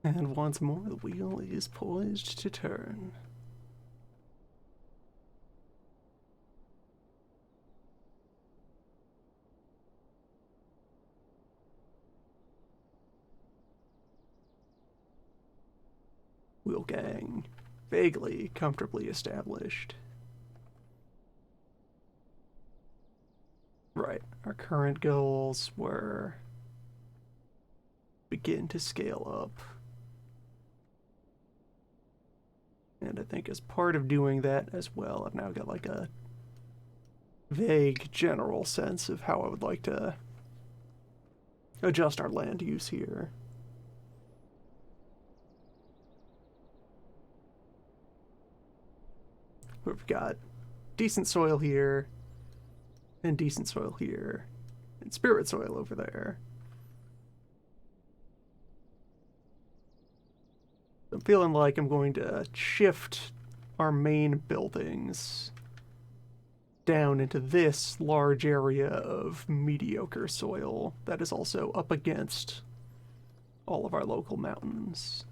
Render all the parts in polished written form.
And once more, the wheel is poised to turn. Wheel gang, vaguely, comfortably established. Right, our current goals were begin to scale up. And I think as part of doing that as well, I've now got like a vague general sense of how I would like to adjust our land use here. We've got decent soil here, and decent soil here, and spirit soil over there. I'm feeling like I'm going to shift our main buildings down into this large area of mediocre soil that is also up against all of our local mountains.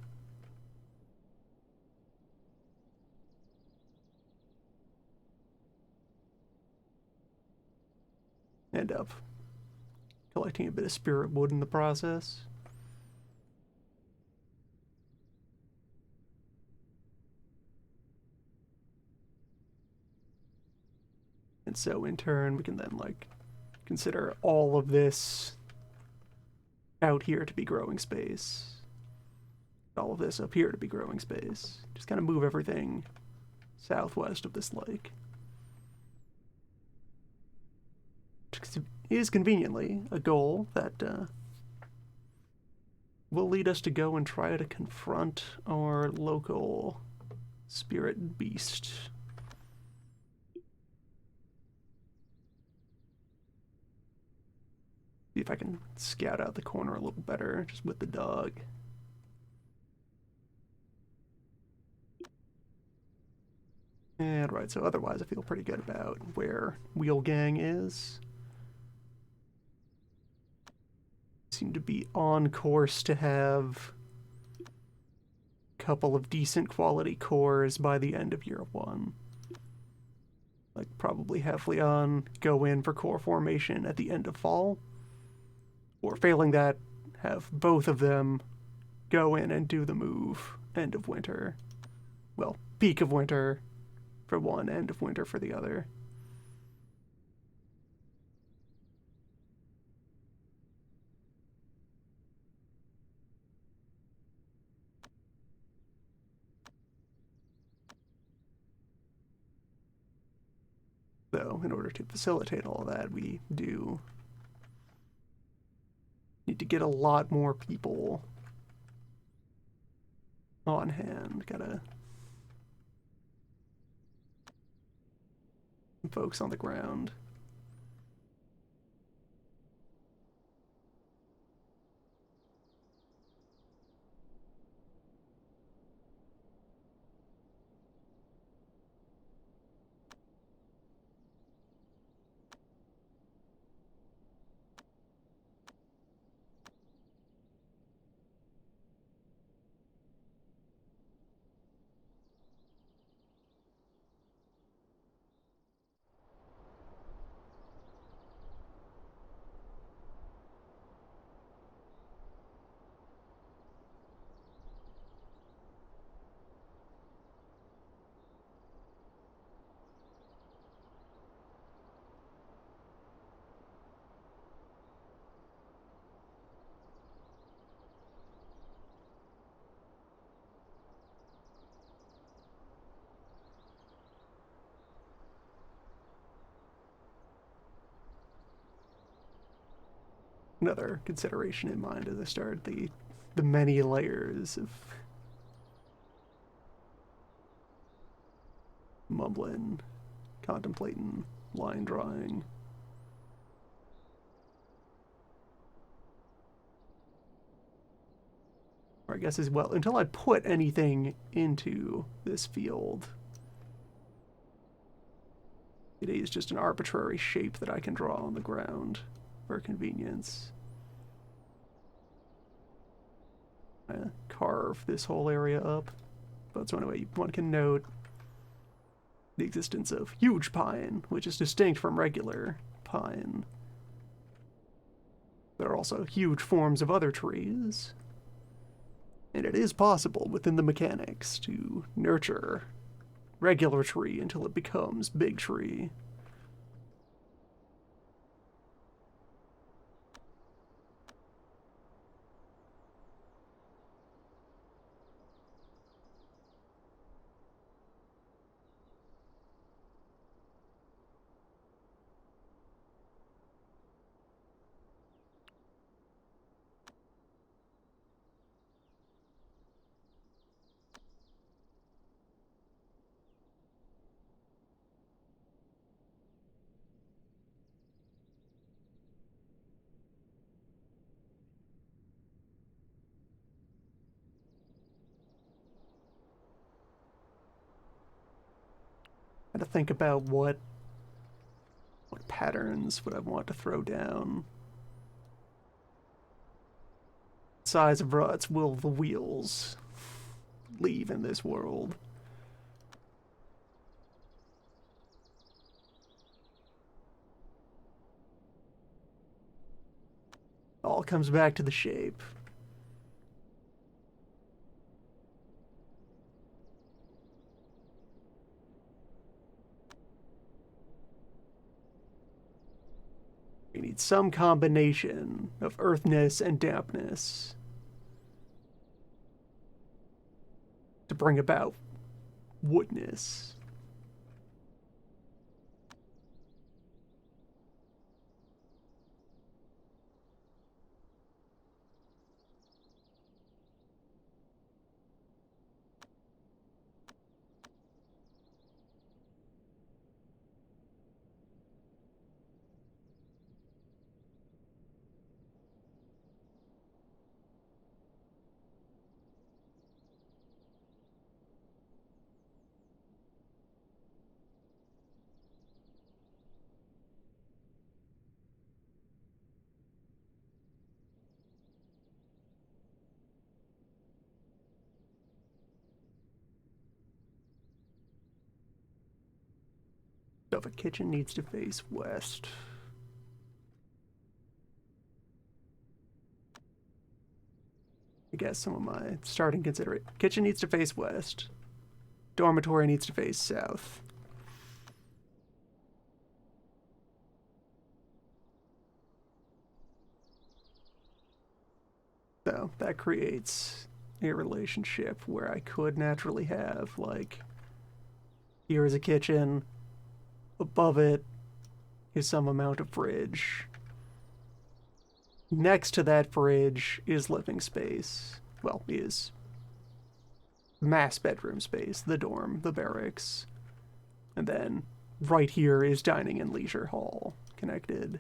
End up collecting a bit of spirit wood in the process. And so in turn, we can then like consider all of this out here to be growing space. All of this up here to be growing space. Just kind of move everything southwest of this lake. Which is conveniently a goal that will lead us to go and try to confront our local spirit beast. See if I can scout out the corner a little better just with the dog. And right, so otherwise I feel pretty good about where Wheel Gang is. Seem to be on course to have a couple of decent quality cores by the end of year one. Like probably have Leon go in for core formation at the end of fall. Or failing that, have both of them go in and do the move end of winter. Well, peak of winter for one, end of winter for the other. So, in order to facilitate all of that, we do need to get a lot more people on hand. Gotta folks on the ground. Another consideration in mind as I start the many layers of mumbling, contemplating, line drawing. Or I guess as well, until I put anything into this field, it is just an arbitrary shape that I can draw on the ground for convenience. carve this whole area up. But so anyway, one can note the existence of huge pine, which is distinct from regular pine. There are also huge forms of other trees, and it is possible within the mechanics to nurture regular tree until it becomes big tree. And to think about what patterns would I want to throw down. Size of ruts will the wheels leave in this world? All comes back to the shape. We need some combination of earthness and dampness to bring about woodness. So if a kitchen needs to face west, I guess some of my starting considerate. Kitchen needs to face west. Dormitory needs to face south. So that creates a relationship where I could naturally have, like, here is a kitchen, above it is some amount of fridge. Next to that fridge is living space. Well, is mass bedroom space, the dorm, the barracks. And then right here is dining and leisure hall connected.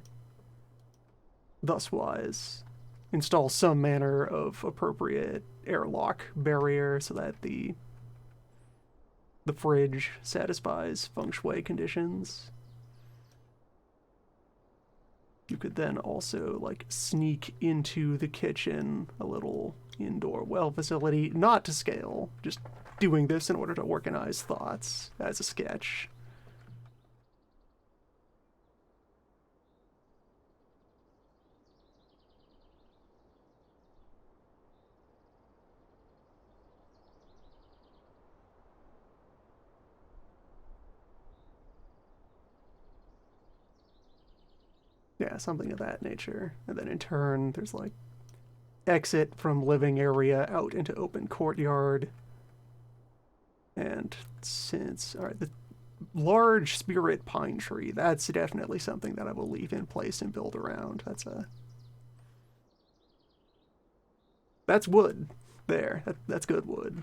Thus wise, install some manner of appropriate airlock barrier so that the fridge satisfies feng shui conditions. You could then also, like, sneak into the kitchen, a little indoor well facility, not to scale, just doing this in order to organize thoughts as a sketch. Yeah, something of that nature. And then in turn, there's like exit from living area out into open courtyard. And since, all right, the large spirit pine tree, that's definitely something that I will leave in place and build around. That's wood there. That's good wood.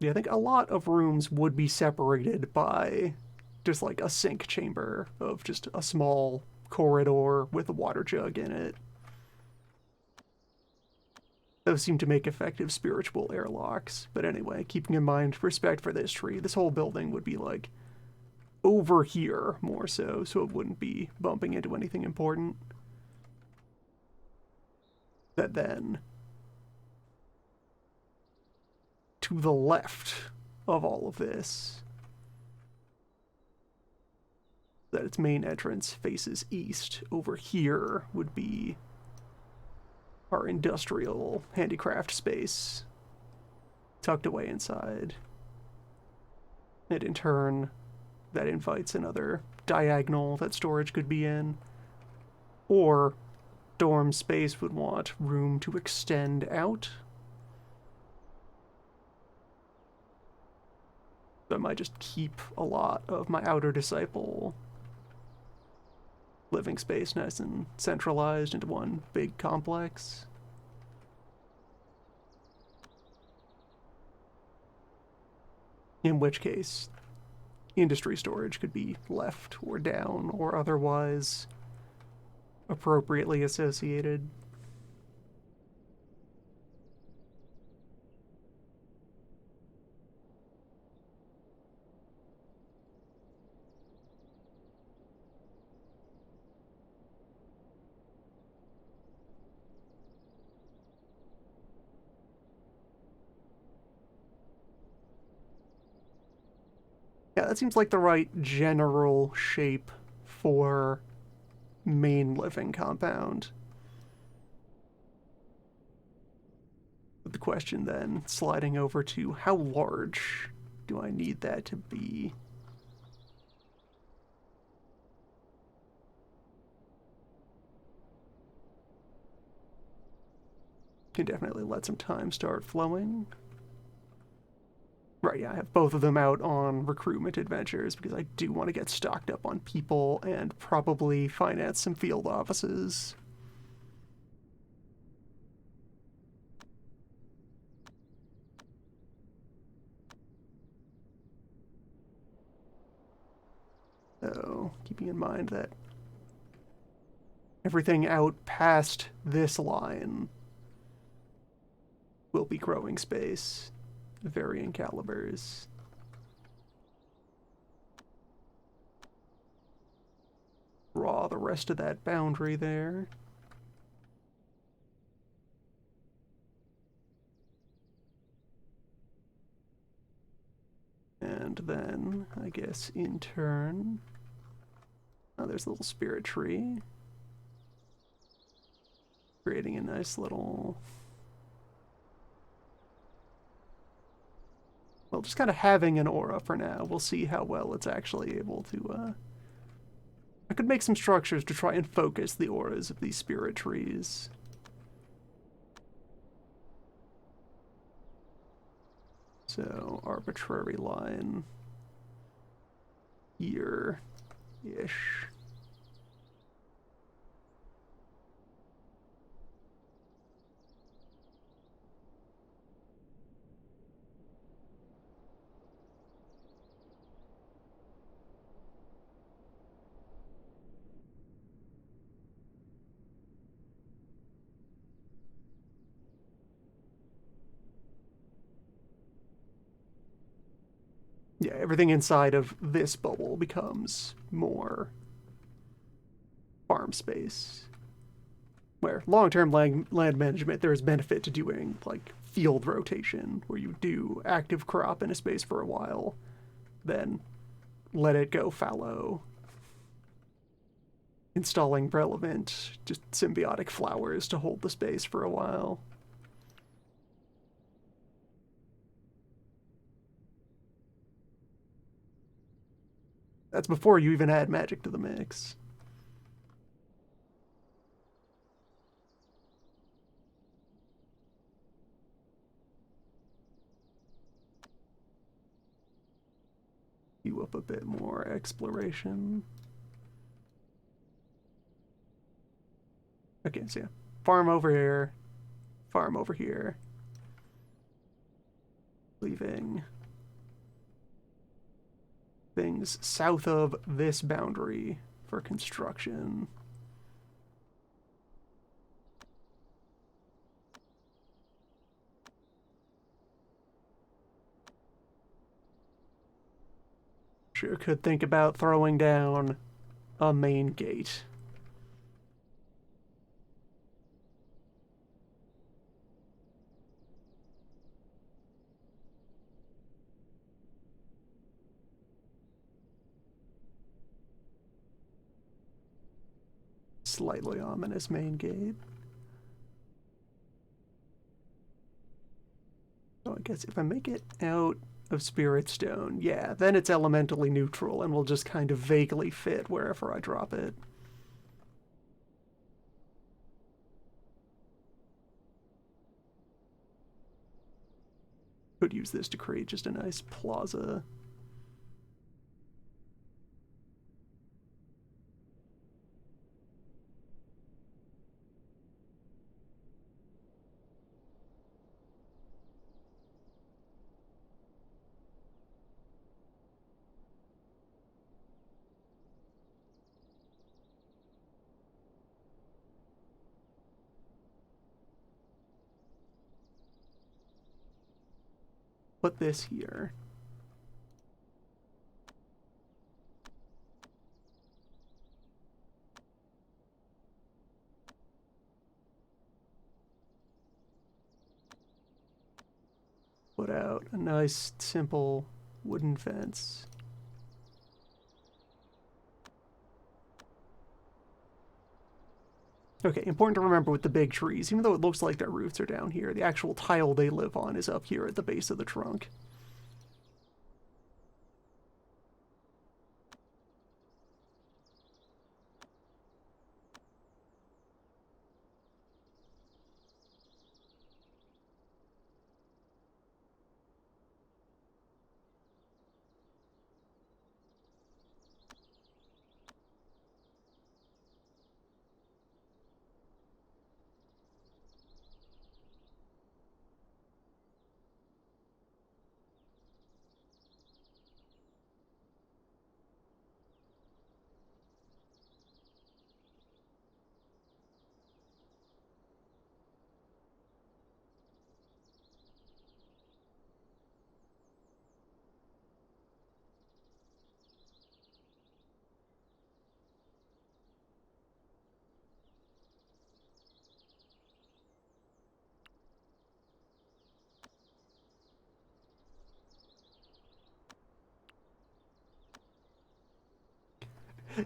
Yeah, I think a lot of rooms would be separated by just like a sink chamber of just a small corridor with a water jug in it. Those seem to make effective spiritual airlocks. But anyway, keeping in mind respect for this tree, this whole building would be like over here more so it wouldn't be bumping into anything important. That then, to the left of all of this, that its main entrance faces east. Over here would be our industrial handicraft space, tucked away inside. And in turn, that invites another diagonal that storage could be in. Or dorm space would want room to extend out. So I might just keep a lot of my outer disciple living space nice and centralized into one big complex. In which case, industry storage could be left or down or otherwise appropriately associated. Yeah, that seems like the right general shape for main living compound. But the question then, sliding over to how large do I need that to be? Can definitely let some time start flowing. Right, yeah, I have both of them out on recruitment adventures because I do want to get stocked up on people and probably finance some field offices. So, keeping in mind that everything out past this line will be growing space, varying calibers. Draw the rest of that boundary there. And then, I guess, in turn, oh, there's a little spirit tree. Creating a nice little... Well, just kind of having an aura for now. We'll see how well it's actually able to, I could make some structures to try and focus the auras of these spirit trees. So, arbitrary line here-ish. Yeah, everything inside of this bubble becomes more farm space. Where long-term land management, there is benefit to doing like field rotation, where you do active crop in a space for a while, then let it go fallow, installing relevant, just symbiotic flowers to hold the space for a while. That's before you even add magic to the mix. You up a bit more exploration. Okay, so yeah, farm over here, farm over here, leaving things south of this boundary for construction. Sure could think about throwing down a main gate. Slightly ominous main gate. So I guess if I make it out of Spirit Stone, yeah, then it's elementally neutral and will just kind of vaguely fit wherever I drop it. Could use this to create just a nice plaza. Put this here. Put out a nice, simple wooden fence. Okay, important to remember with the big trees, even though it looks like their roots are down here, the actual tile they live on is up here at the base of the trunk.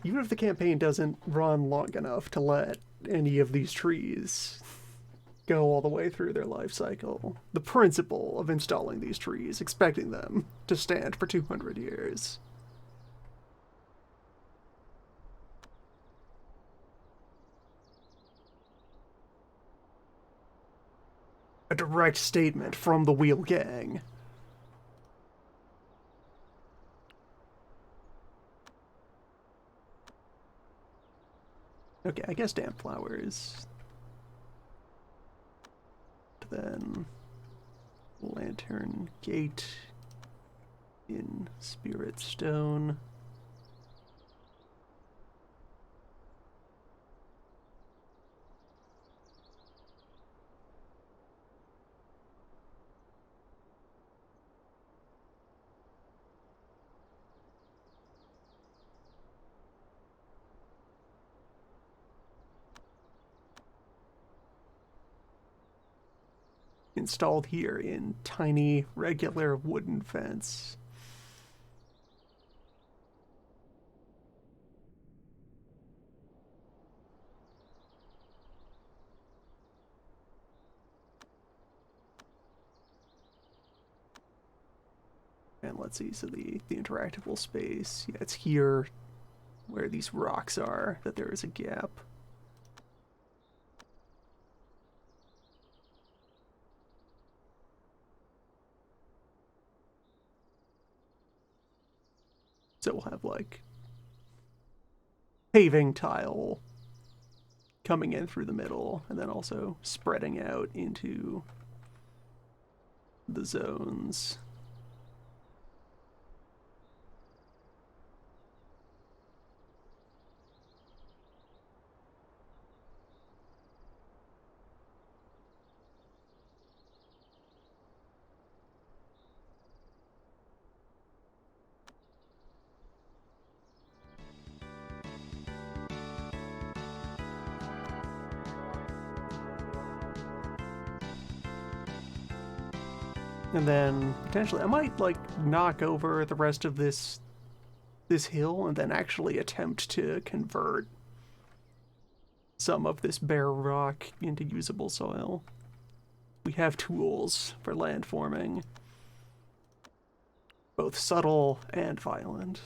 Even if the campaign doesn't run long enough to let any of these trees go all the way through their life cycle, the principle of installing these trees, expecting them to stand for 200 years. A direct statement from the Wheel Gang. Okay, I guess damp flowers. Then lantern gate in Spirit Stone. Installed here in tiny, regular wooden fence. And let's see, so the interactable space, yeah, it's here where these rocks are, that there is a gap. So we'll have like paving tile coming in through the middle and then also spreading out into the zones. And then potentially I might like knock over the rest of this hill and then actually attempt to convert some of this bare rock into usable soil. We have tools for landforming, both subtle and violent.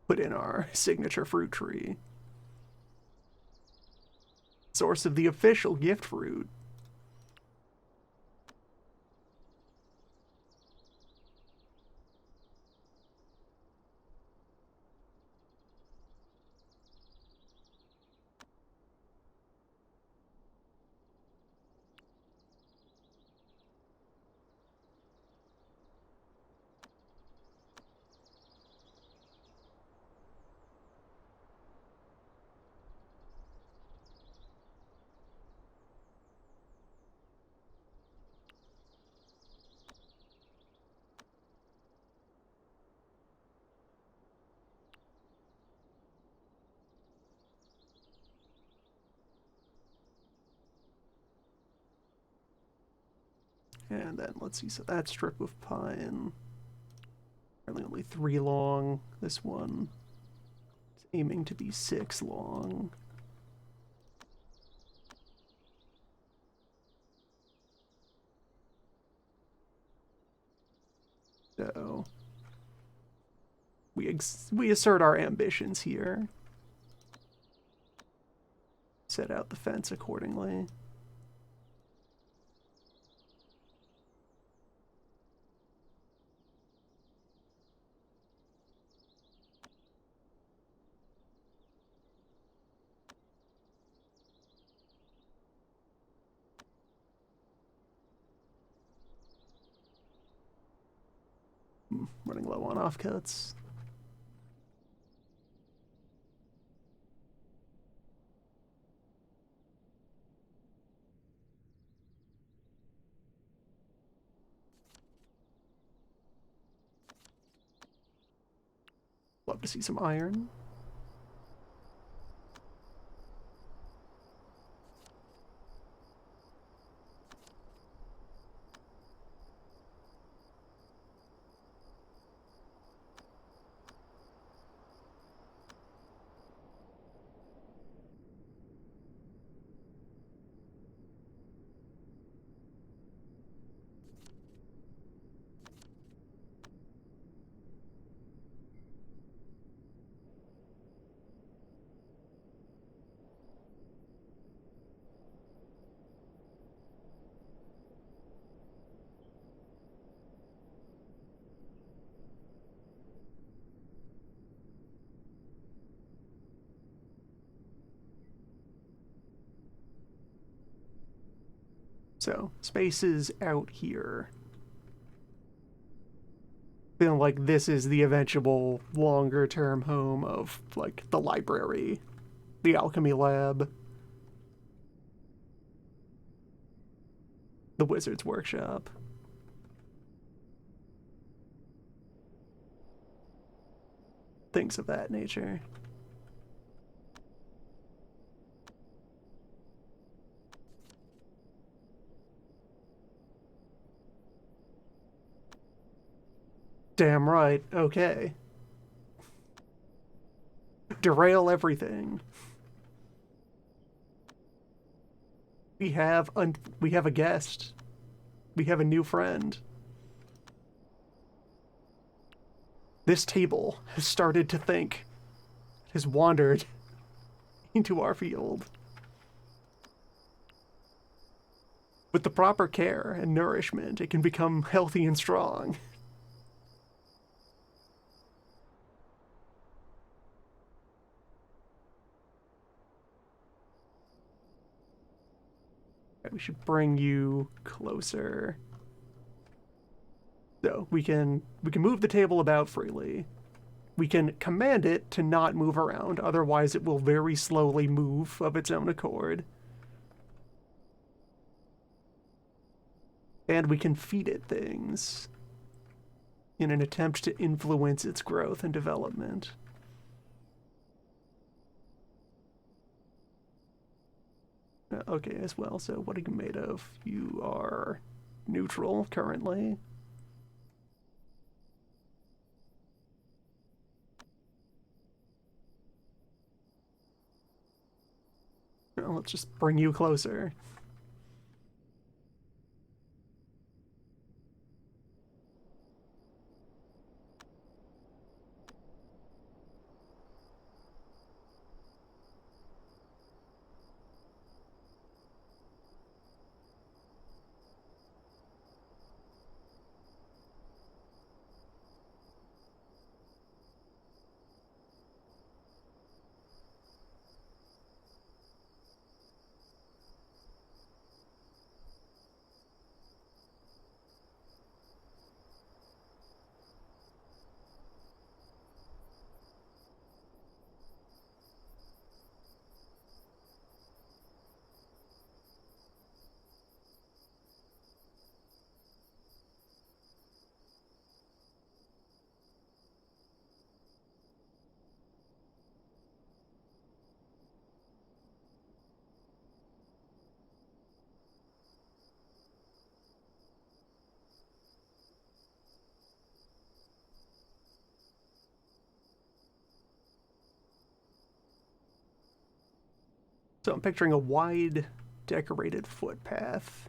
Put in our signature fruit tree. Source of the official gift fruit. And then let's see, so that strip of pine, apparently only 3 long. This one is aiming to be 6 long. So we assert our ambitions here. Set out the fence accordingly. Running low on offcuts. Love to see some iron. So, space is out here. Feeling like this is the eventual longer term home of, like, the library, the alchemy lab, the wizard's workshop. Things of that nature. Damn right, okay. Derail everything. We have a guest. We have a new friend. This table has started to think, has wandered into our field. With the proper care and nourishment, it can become healthy and strong. We should bring you closer. So we can move the table about freely. We can command it to not move around, otherwise it will very slowly move of its own accord. And we can feed it things in an attempt to influence its growth and development. Okay, as well. So what are you made of? You are neutral currently. Well, let's just bring you closer. So I'm picturing a wide, decorated footpath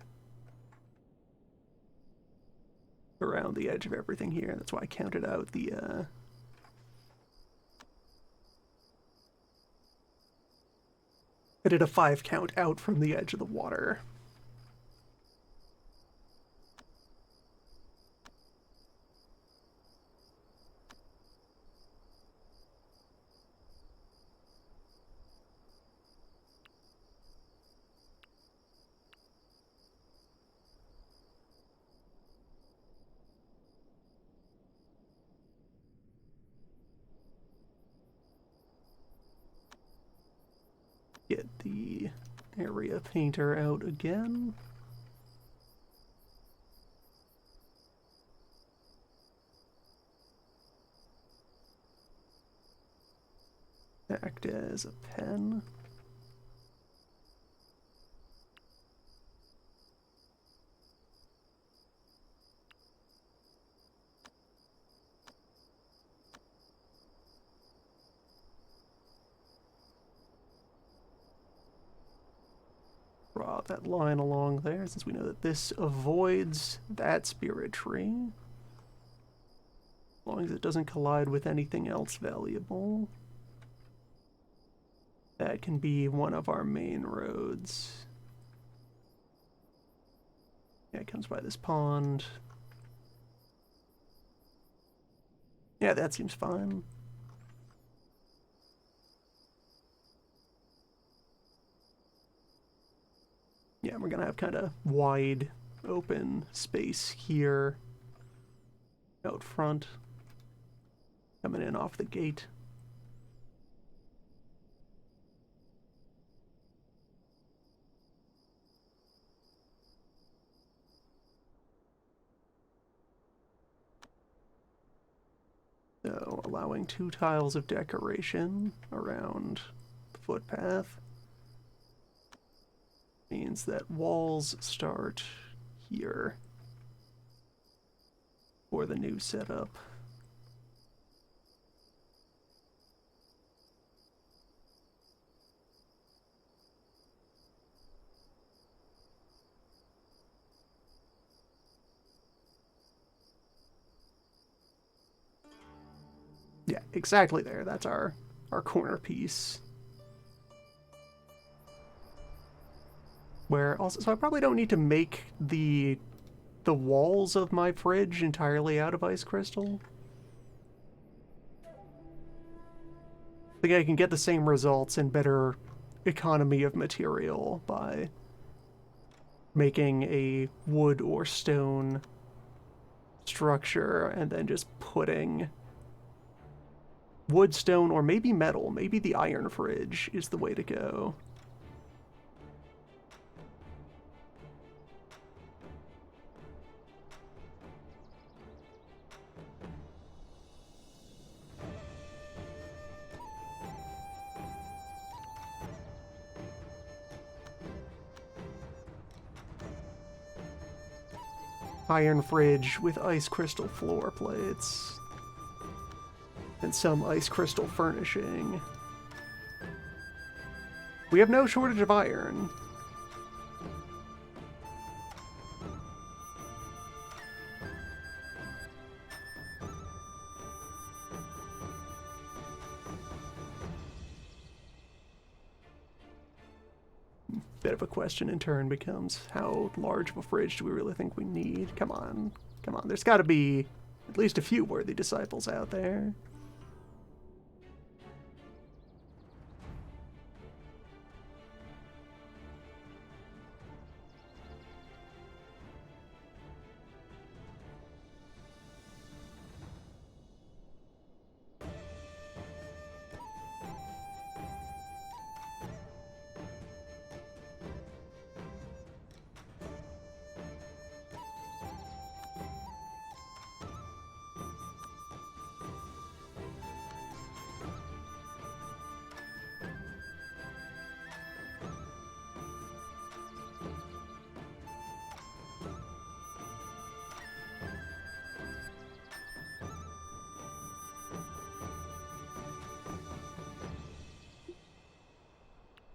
around the edge of everything here. That's why I counted out the I did a 5 count out from the edge of the water. Get the area painter out again. Act as a pen. Draw that line along there, since we know that this avoids that spirit tree. As long as it doesn't collide with anything else valuable. That can be one of our main roads. Yeah, it comes by this pond. Yeah, that seems fine. Yeah, we're gonna have kind of wide open space here out front, coming in off the gate. So allowing 2 tiles of decoration around the footpath means that walls start here for the new setup. Yeah, exactly there. That's our corner piece. Where also, so I probably don't need to make the walls of my fridge entirely out of ice crystal. I think I can get the same results and better economy of material by making a wood or stone structure and then just putting wood, stone, or maybe metal. Maybe the iron fridge is the way to go. Iron fridge with ice crystal floor plates. And some ice crystal furnishing. We have no shortage of iron. Bit of a question in turn becomes, how large of a fridge do we really think we need? Come on. Come on. There's got to be at least a few worthy disciples out there.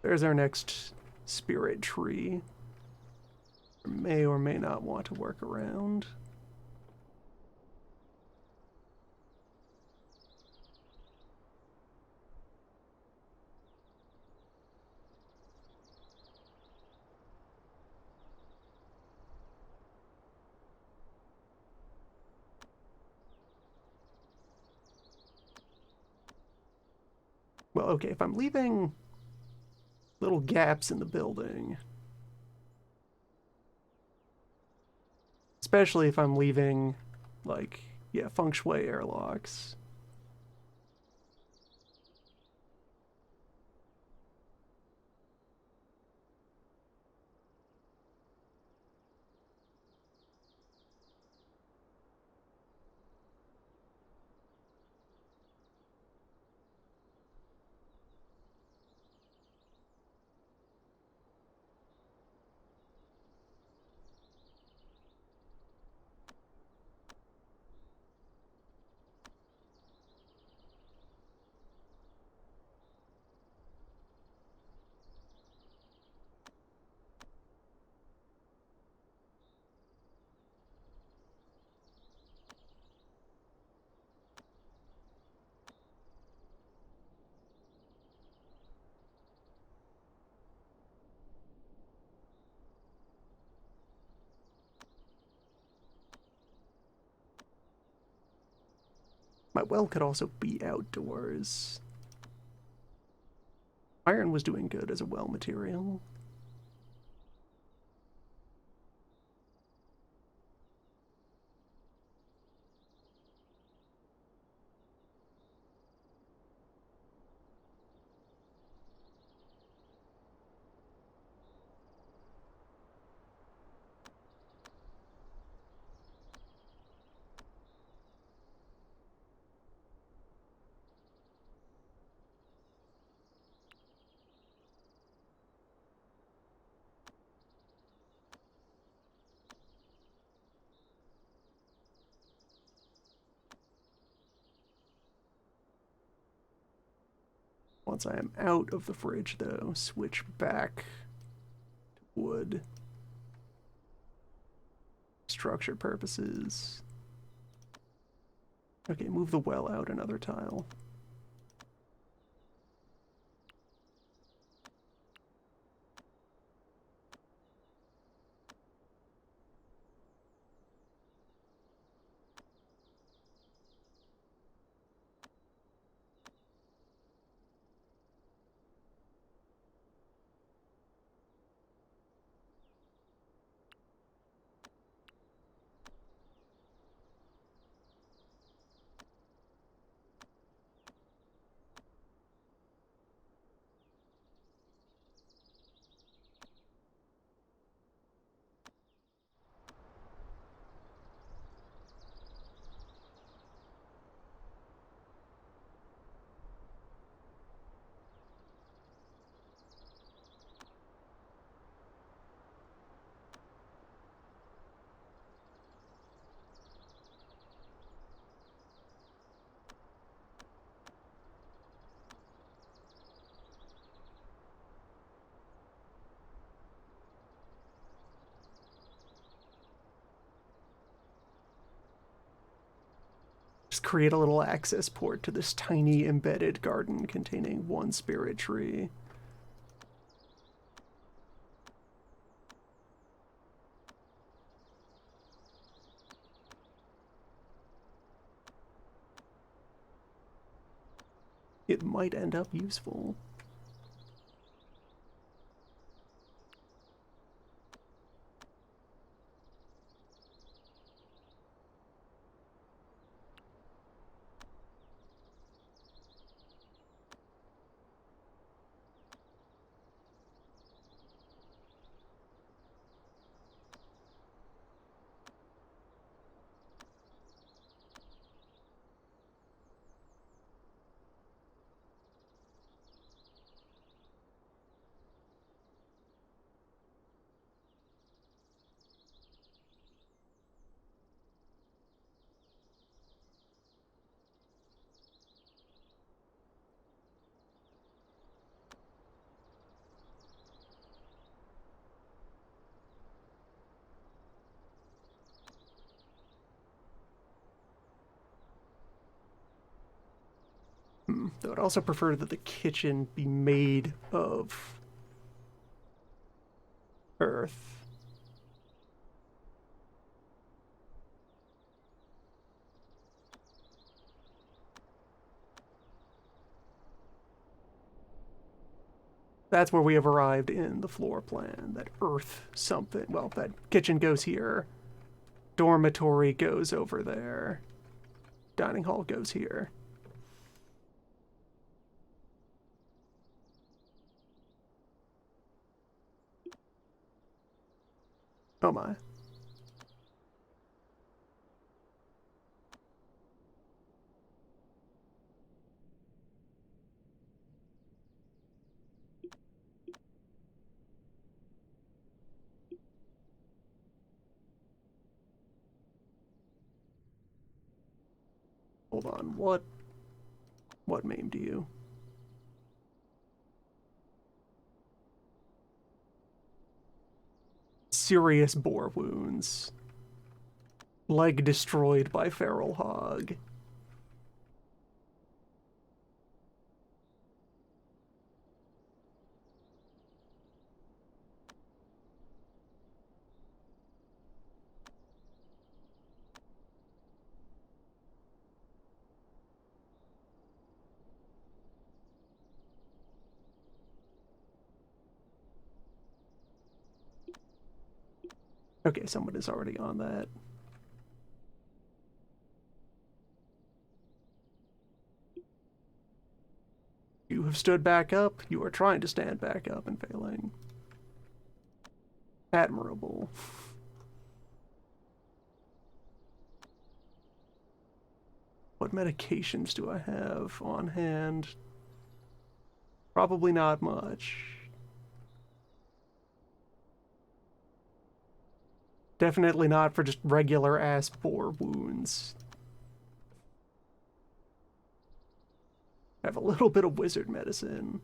There's our next spirit tree. May or may not want to work around. Well, okay, if I'm leaving little gaps in the building, especially if I'm leaving, like, yeah, feng shui airlocks. My well could also be outdoors. Iron was doing good as a well material. Once I am out of the fridge, though, switch back to wood. Structure purposes. Okay, move the well out another tile. Just create a little access port to this tiny embedded garden containing one spirit tree. It might end up useful. Though I'd also prefer that the kitchen be made of earth. That's where we have arrived in the floor plan. That earth something. Well, that kitchen goes here. Dormitory goes over there. Dining hall goes here. Oh my. Hold on, what maimed you? Serious boar wounds. Leg destroyed by feral hog. Okay, someone is already on that. You have stood back up. You are trying to stand back up and failing. Admirable. What medications do I have on hand? Probably not much. Definitely not for just regular ass boar wounds. I have a little bit of wizard medicine.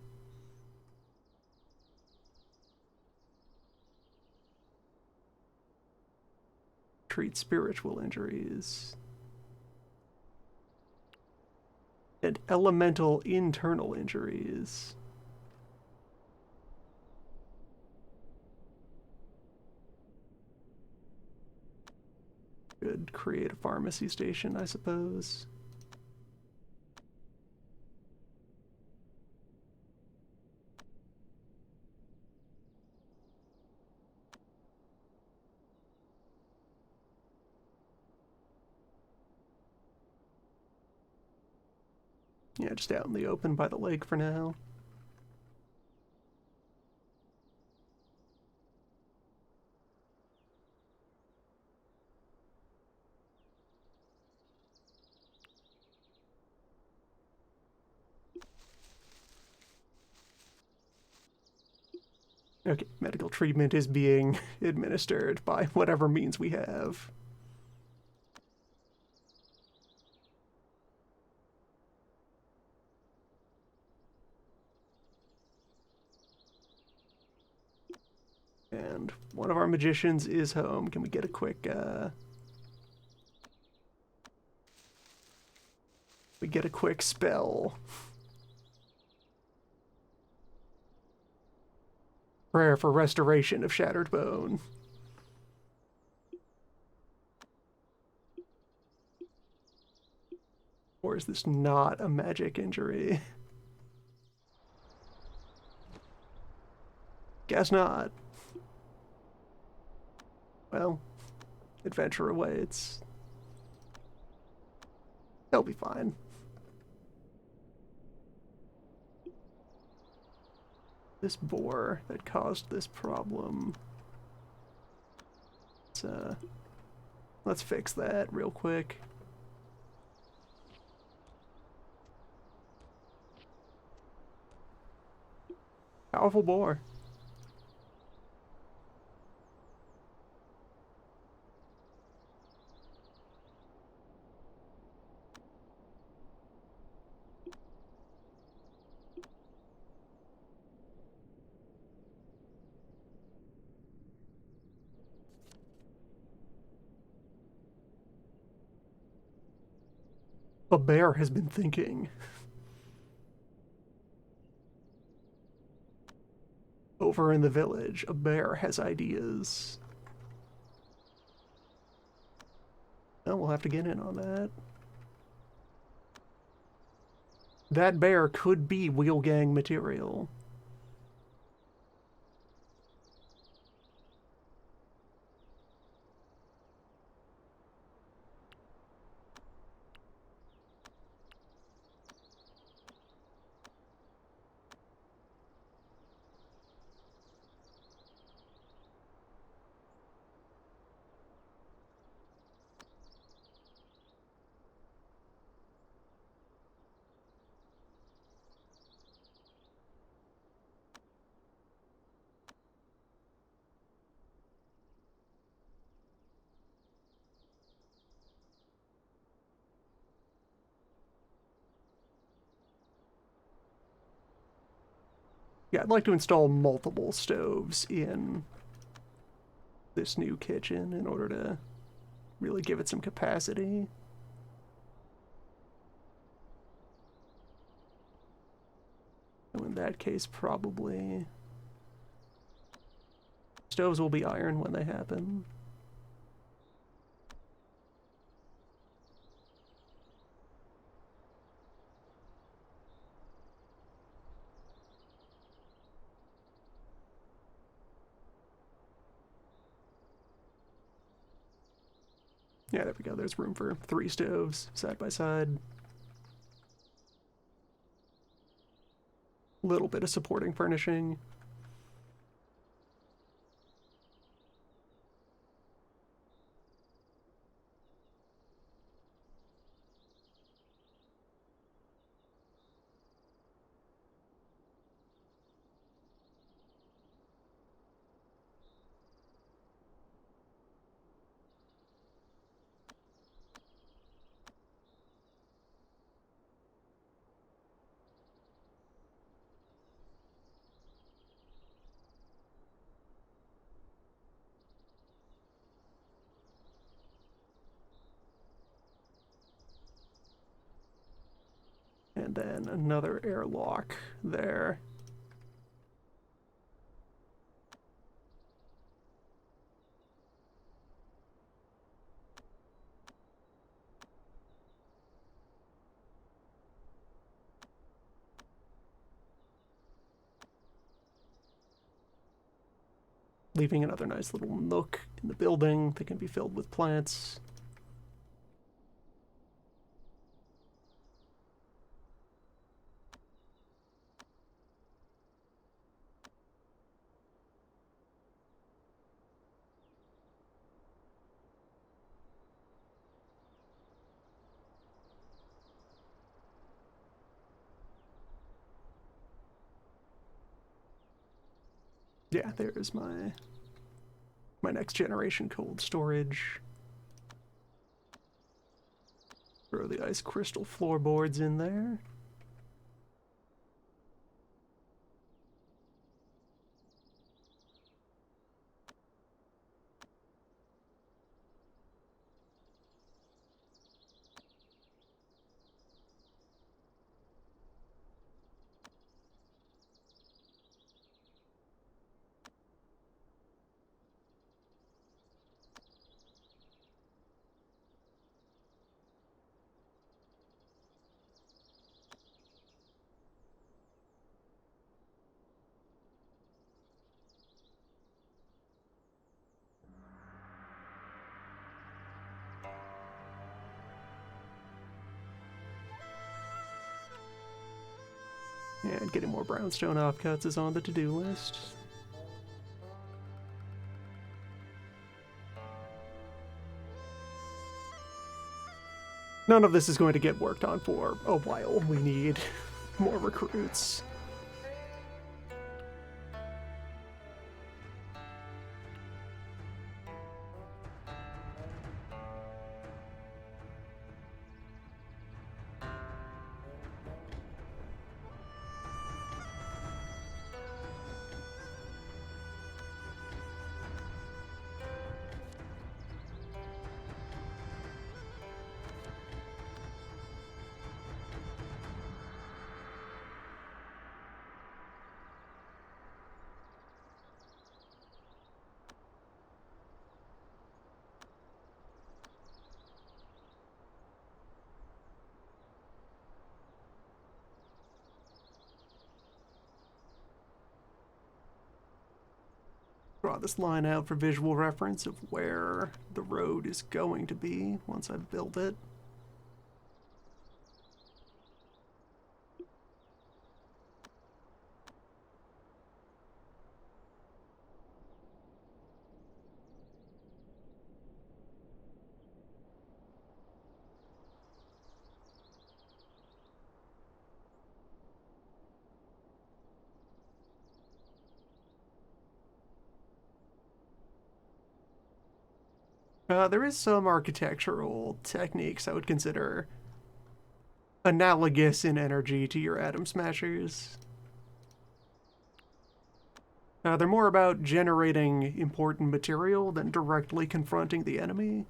Treat spiritual injuries. And elemental internal injuries. Could create a pharmacy station, I suppose. Yeah, just out in the open by the lake for now. Okay, medical treatment is being administered by whatever means we have. And one of our magicians is home. Can we get a quick, get a quick spell. Prayer for restoration of shattered bone. Or is this not a magic injury? Guess not. Well, adventure awaits. They'll be fine. This boar that caused this problem. Let's fix that real quick. Powerful boar. A bear has been thinking. Over in the village, a bear has ideas. Oh, we'll have to get in on that. That bear could be Wheel Gang material. Yeah, I'd like to install multiple stoves in this new kitchen in order to really give it some capacity. So in that case, probably stoves will be iron when they happen. Yeah, there we go. There's room for 3 stoves side by side. Little bit of supporting furnishing. And then another airlock there. Leaving another nice little nook in the building that can be filled with plants. Yeah, there's my next generation cold storage. Throw the ice crystal floorboards in there. And getting more brownstone offcuts is on the to-do list. None of this is going to get worked on for a while. We need more recruits. Draw this line out for visual reference of where the road is going to be once I've built it. There is some architectural techniques I would consider analogous in energy to your Atom Smashers. They're more about generating important material than directly confronting the enemy.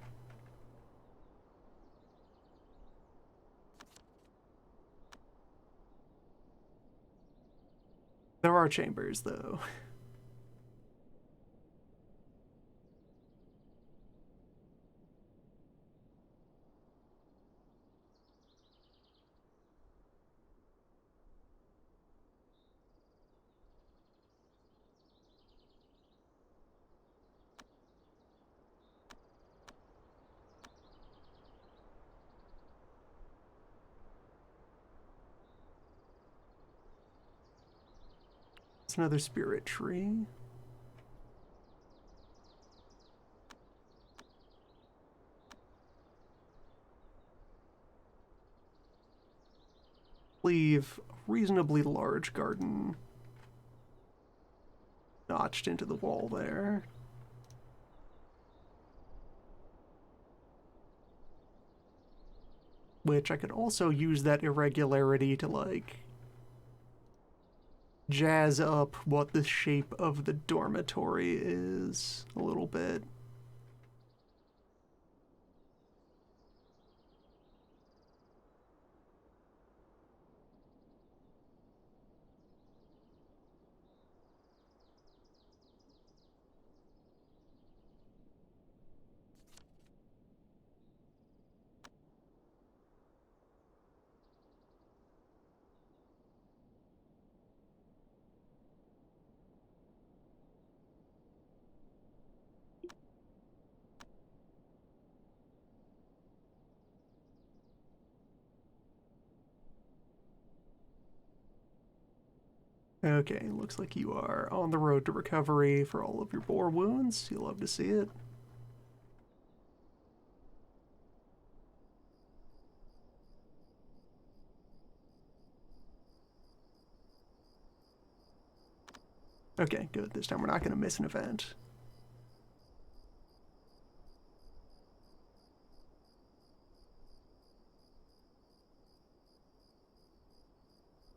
There are chambers, though. It's another spirit tree. Leave a reasonably large garden notched into the wall there. Which I could also use that irregularity to, like, jazz up what the shape of the dormitory is a little bit. Okay, looks like you are on the road to recovery for all of your bore wounds. You'll love to see it. Okay, good. This time we're not going to miss an event.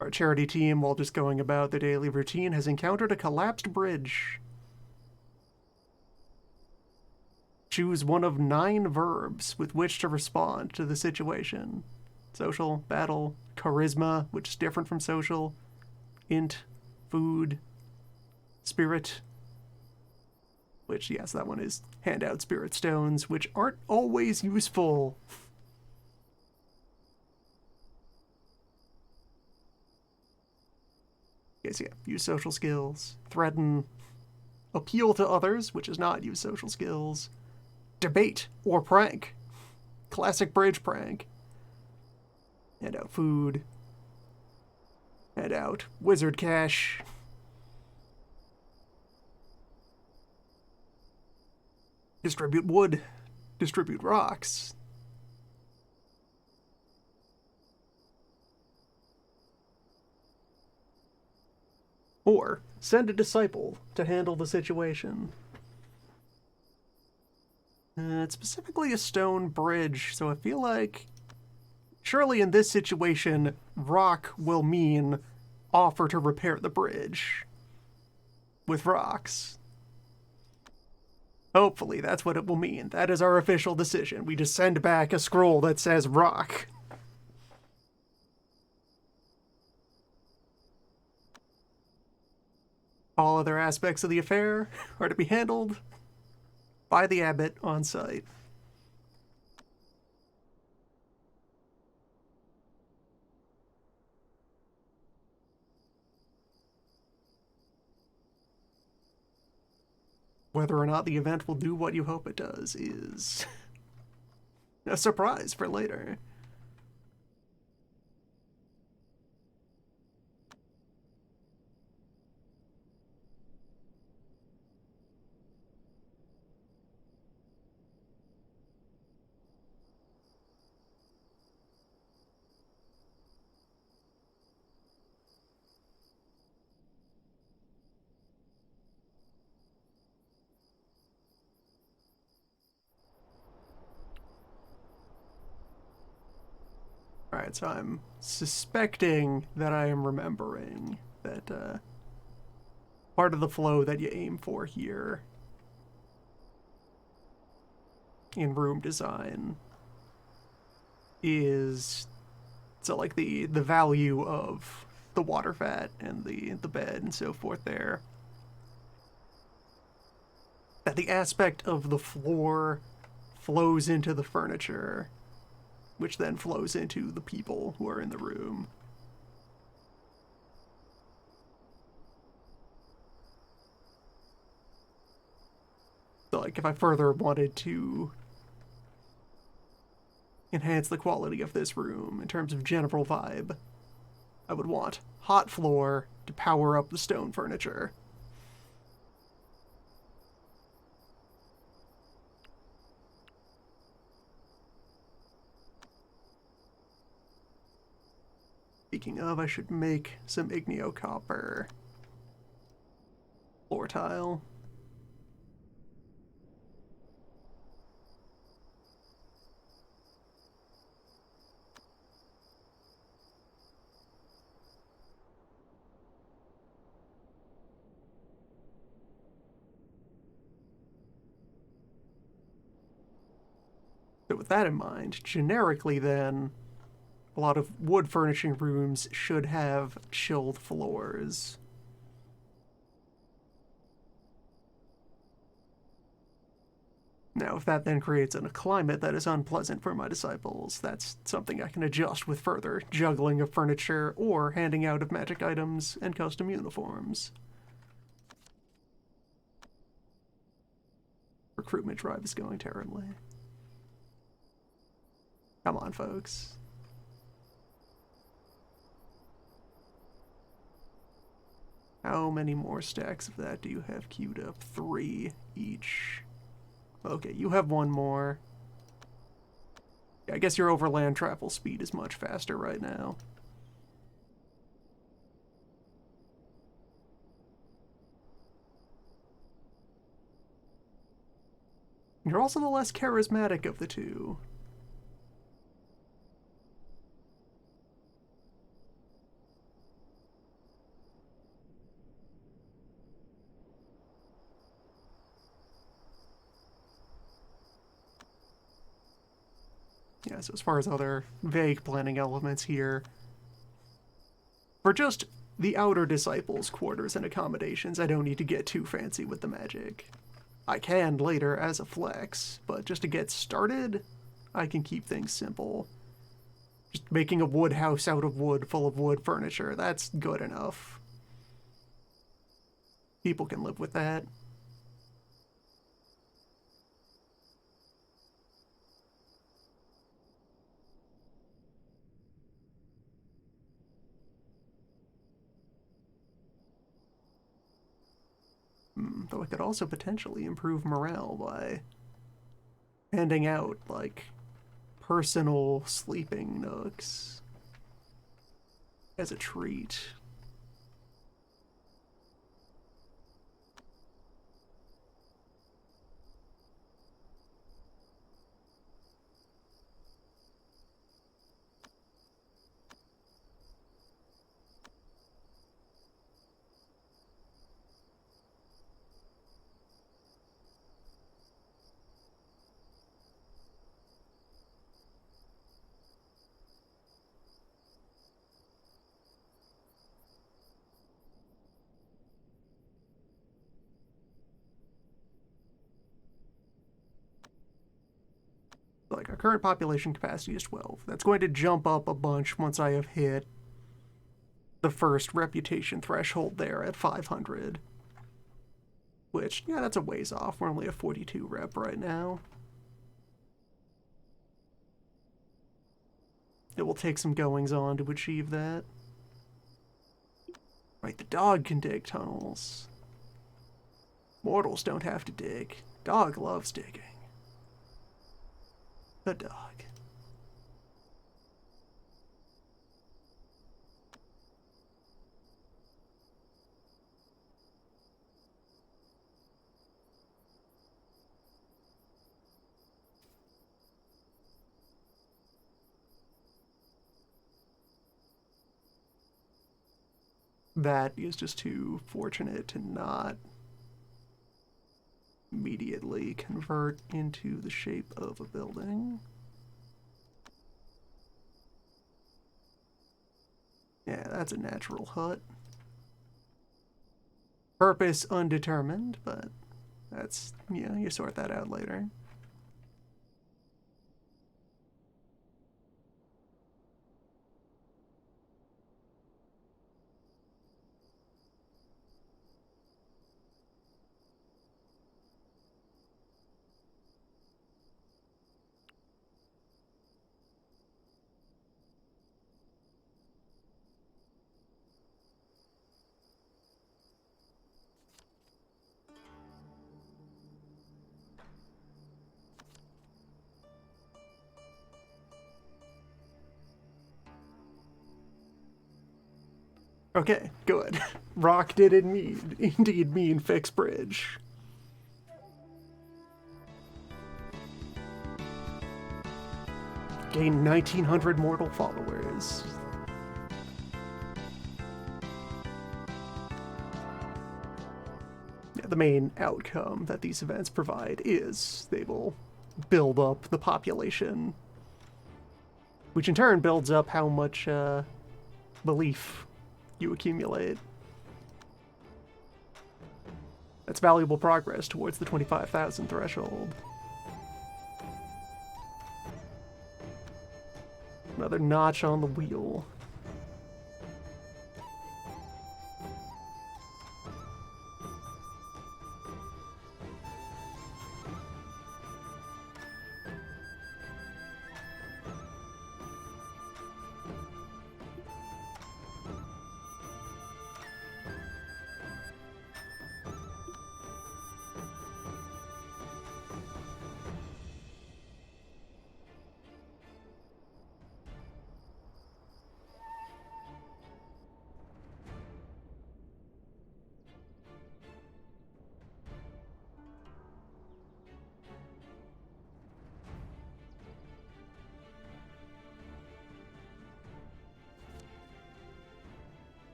Our charity team, while just going about their daily routine, has encountered a collapsed bridge. Choose one of 9 verbs with which to respond to the situation. Social, battle, charisma, which is different from social, int, food, spirit, which, yes, that one is hand out spirit stones, which aren't always useful. Yes, yeah, use social skills, threaten, appeal to others, which is not use social skills, debate or prank, classic bridge prank, hand out food, Head out. Wizard cash. Distribute wood. Distribute rocks. Or send a disciple to handle the situation. It's specifically a stone bridge, so I feel like surely in this situation, rock will mean offer to repair the bridge with rocks. Hopefully, that's what it will mean. That is our official decision. We just send back a scroll that says rock. All other aspects of the affair are to be handled by the abbot on site. Whether or not the event will do what you hope it does is a surprise for later. Alright, so I'm suspecting that I am remembering that part of the flow that you aim for here in room design is so like the value of the water vat and the bed and so forth there. That the aspect of the floor flows into the furniture, which then flows into the people who are in the room. So like if I further wanted to enhance the quality of this room in terms of general vibe, I would want hot floor to power up the stone furniture. Speaking of, I should make some igneo copper floor tile. So with that in mind, generically then, a lot of wood furnishing rooms should have chilled floors. Now, if that then creates a climate that is unpleasant for my disciples, that's something I can adjust with further juggling of furniture or handing out of magic items and custom uniforms. Recruitment drive is going terribly. Come on, folks. How many more stacks of that do you have queued up? 3 each. Okay, you have one more. Yeah, I guess your overland travel speed is much faster right now. You're also the less charismatic of the two. Yeah, so as far as other vague planning elements here, for just the outer disciples' quarters and accommodations, I don't need to get too fancy with the magic. I can later as a flex, but just to get started, I can keep things simple. Just making a wood house out of wood, full of wood furniture, that's good enough. People can live with that. Though I could also potentially improve morale by handing out, like, personal sleeping nooks as a treat. Like, our current population capacity is 12. That's going to jump up a bunch once I have hit the first reputation threshold there at 500. Which, yeah, that's a ways off. We're only a 42 rep right now. It will take some goings on to achieve that. Right, the dog can dig tunnels. Mortals don't have to dig. Dog loves digging. The dog. That is just too fortunate to not immediately convert into the shape of a building. Yeah, that's a natural hut. Purpose undetermined, but that's, yeah, you sort that out later. Okay, good. Rock did indeed mean fix bridge. Gain 1,900 mortal followers. Yeah, the main outcome that these events provide is they will build up the population, which in turn builds up how much belief you accumulate. That's valuable progress towards the 25,000 threshold. Another notch on the wheel.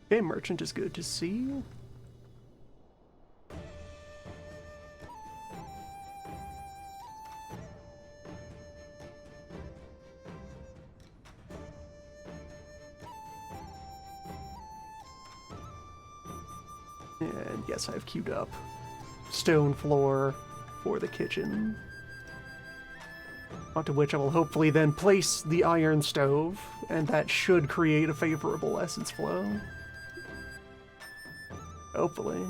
Okay, merchant is good to see. And yes, I've queued up stone floor for the kitchen. Onto which I will hopefully then place the iron stove, and that should create a favorable essence flow. Hopefully.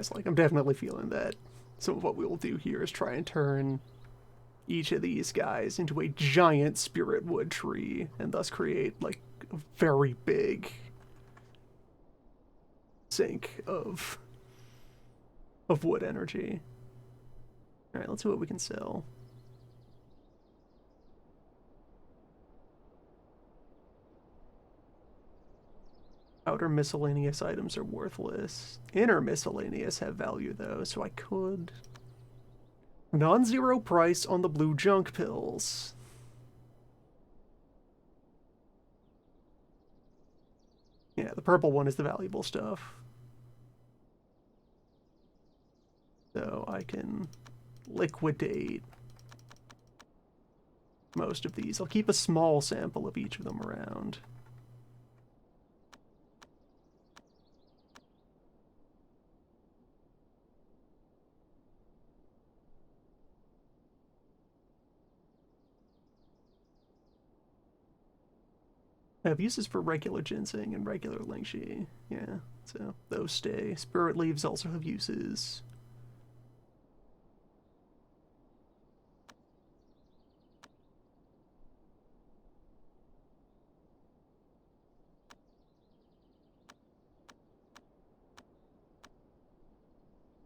Yes, like I'm definitely feeling that some of what we will do here is try and turn each of these guys into a giant spirit wood tree and thus create like a very big sink of wood energy. All right, let's see what we can sell. Outer miscellaneous items are worthless. Inner miscellaneous have value though, so I could... Non-zero price on the blue junk pills. Yeah, the purple one is the valuable stuff. So I can liquidate most of these. I'll keep a small sample of each of them around. I have uses for regular ginseng and regular lingxi. Yeah, so those stay. Spirit leaves also have uses.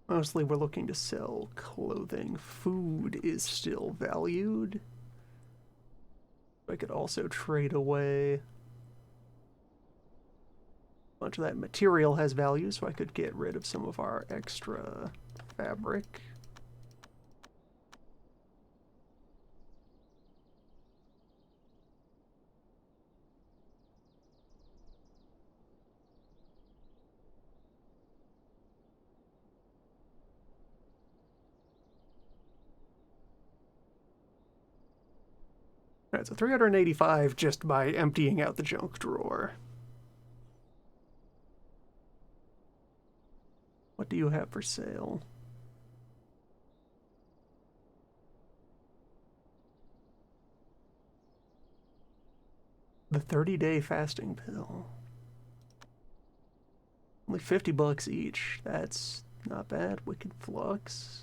Mostly we're looking to sell clothing. Food is still valued. I could also trade away. A bunch of that material has value, so I could get rid of some of our extra fabric. Alright, so 385 just by emptying out the junk drawer. What do you have for sale? The 30-day fasting pill. Only 50 bucks each. That's not bad. Wicked Flux.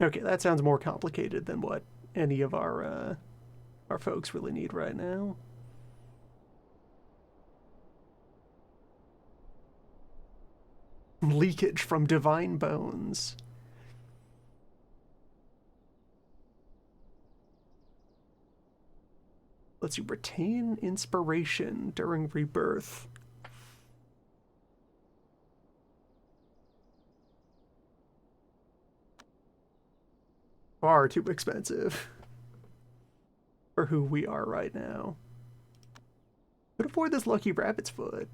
Okay, that sounds more complicated than what any of our folks really need right now. Leakage from divine bones. Lets you retain inspiration during rebirth. Far too expensive for who we are right now. Could afford this lucky rabbit's foot.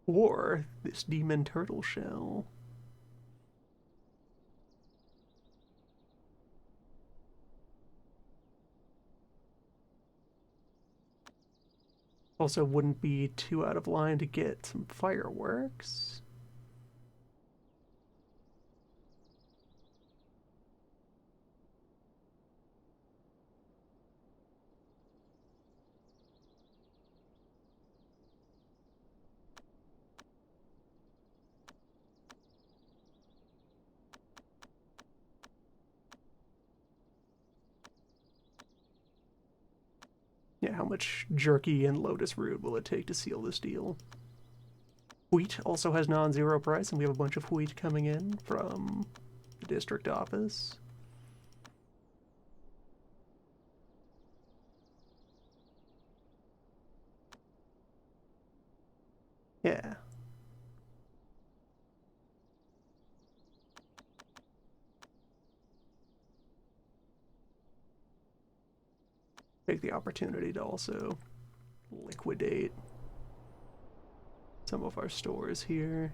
Or this demon turtle shell. Also wouldn't be too out of line to get some fireworks. Yeah, how much jerky and lotus root will it take to seal this deal? Wheat also has non-zero price, and we have a bunch of wheat coming in from the district office. Yeah. Take the opportunity to also liquidate some of our stores here.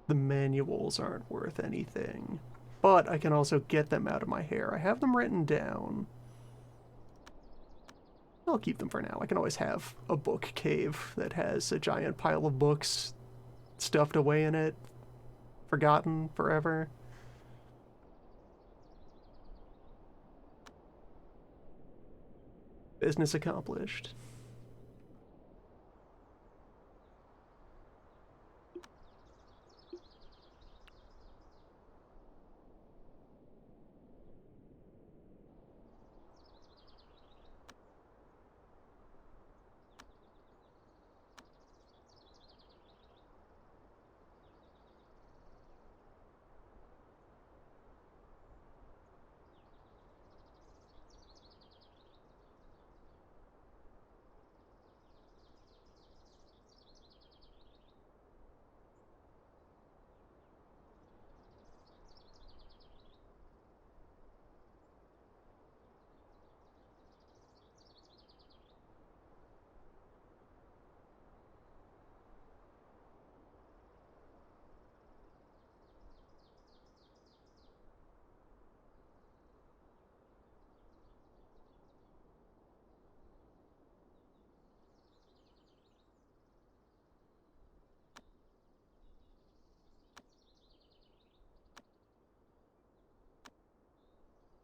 The manuals aren't worth anything. but I can also get them out of my hair. I have them written down. I'll keep them for now. I can always have a book cave that has a giant pile of books stuffed away in it, forgotten forever. Business accomplished.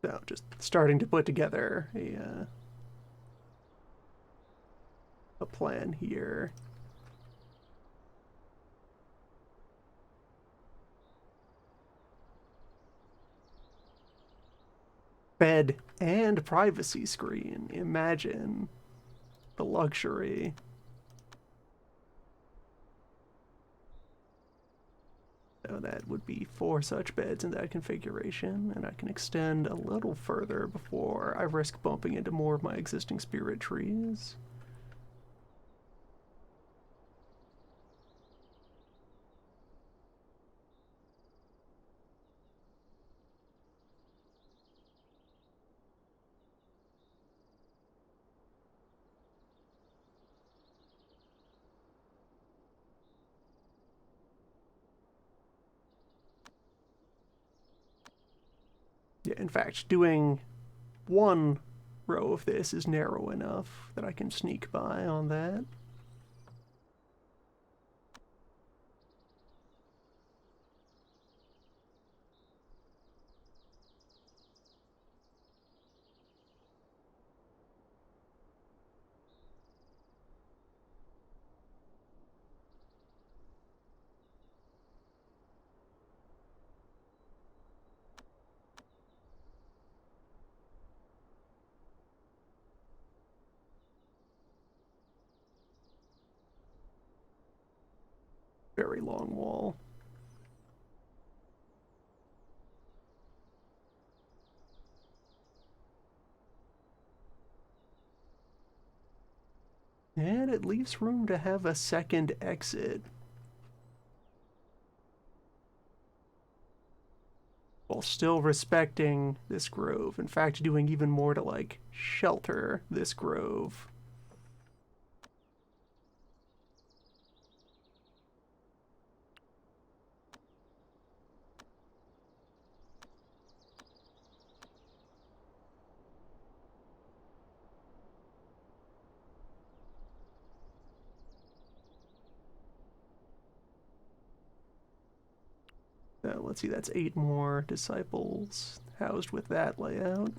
So just starting to put together a plan here. Bed and privacy screen. Imagine the luxury. So that would be 4 such beds in that configuration, and I can extend a little further before I risk bumping into more of my existing spirit trees. Yeah, in fact, doing one row of this is narrow enough that I can sneak by on that. Very long wall. And it leaves room to have a second exit. While still respecting this grove. In fact, doing even more to, like, shelter this grove. Let's see, that's 8 more disciples housed with that layout.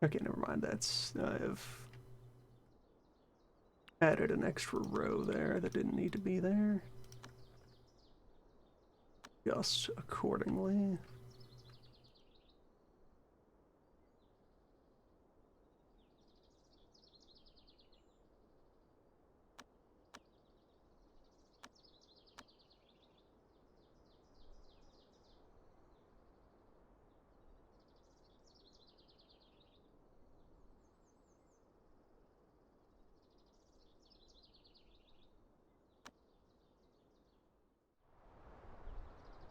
Okay, never mind. I've added an extra row there that didn't need to be there. Just accordingly.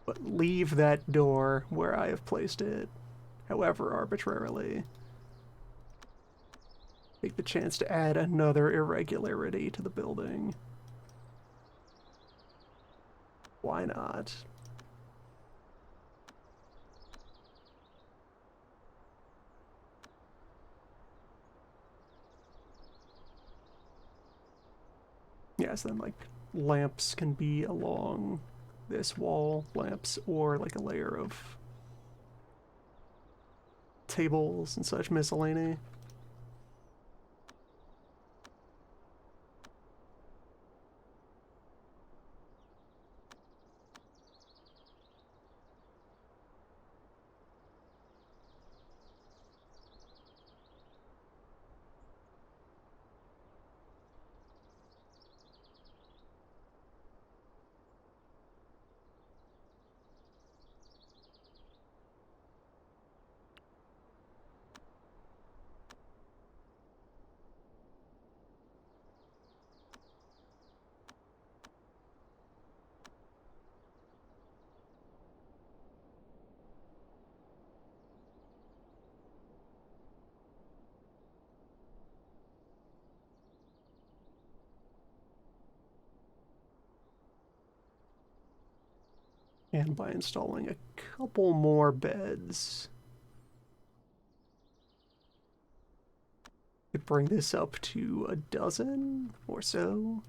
But leave that door where I have placed it, however arbitrarily. Take the chance to add another irregularity to the building. Why not? Yes, then like lamps can be along this wall, lamps, or like a layer of tables and such miscellany. And by installing a couple more beds, could bring this up to a dozen or so.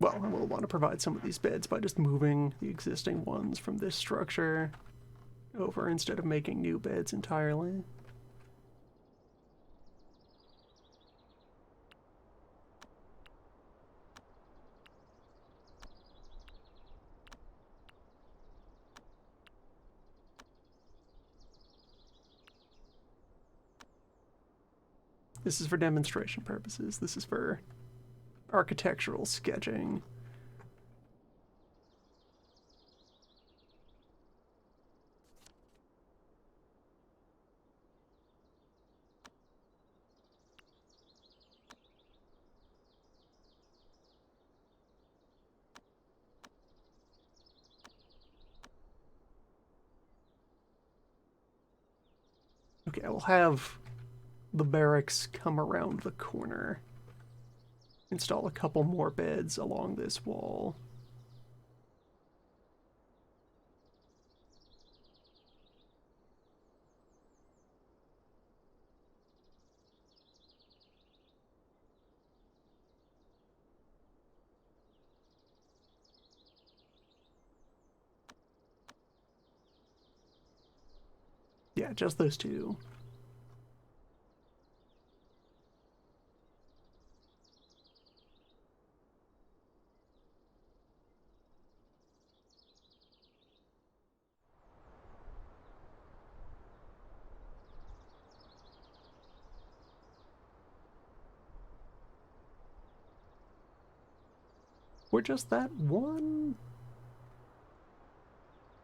Well, we'll want to provide some of these beds by just moving the existing ones from this structure over instead of making new beds entirely. This is for demonstration purposes. This is for architectural sketching. Okay, I will have the barracks come around the corner. Install a couple more beds along this wall. Yeah, just those two. Or just that one?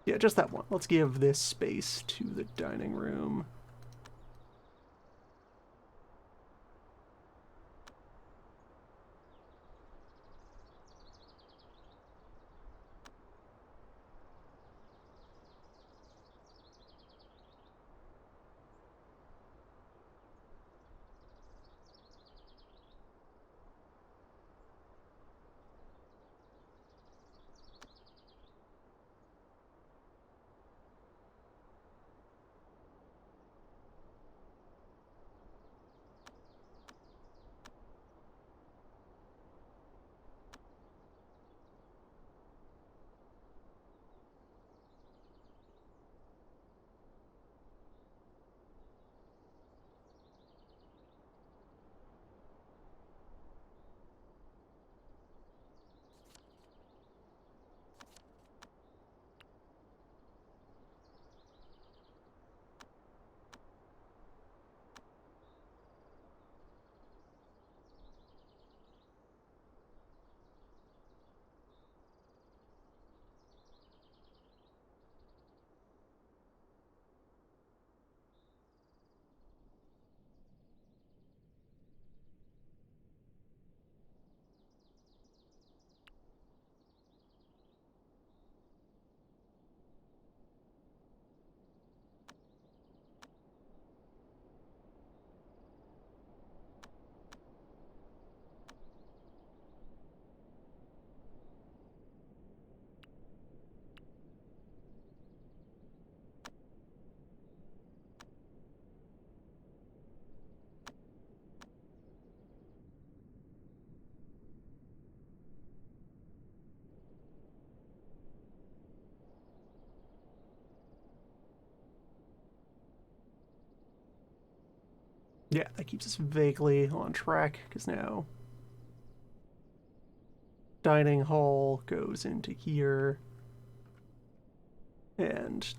Yeah, just that one. Let's give this space to the dining room. Yeah, that keeps us vaguely on track, because now dining hall goes into here, and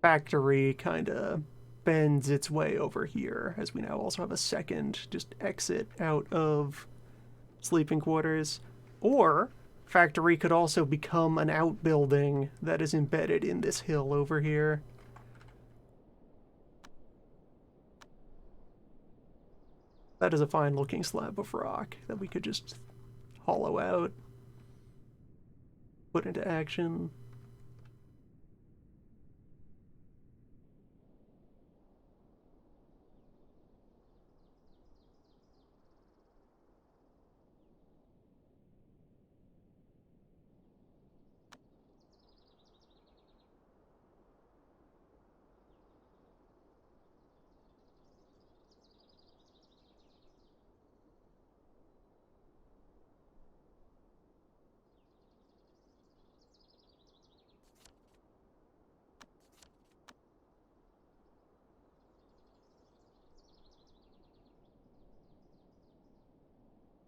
factory kind of bends its way over here, as we now also have a second just exit out of sleeping quarters. Or factory could also become an outbuilding that is embedded in this hill over here. That is a fine looking slab of rock that we could just hollow out, put into action.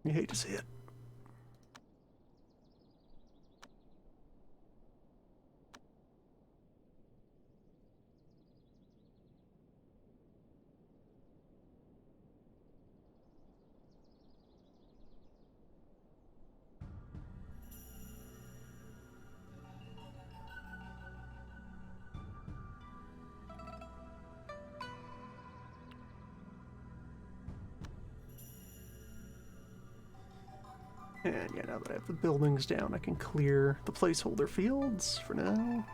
You hate to see it. And yeah, now that I have the buildings down, I can clear the placeholder fields for now.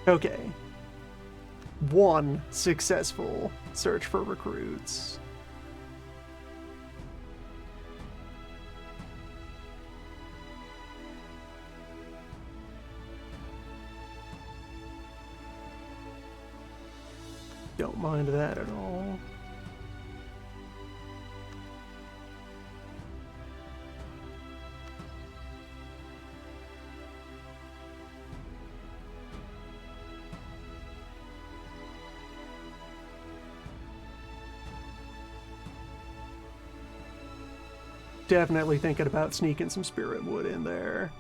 Okay, one successful search for recruits. Don't mind that at all. Definitely thinking about sneaking some spirit wood in there.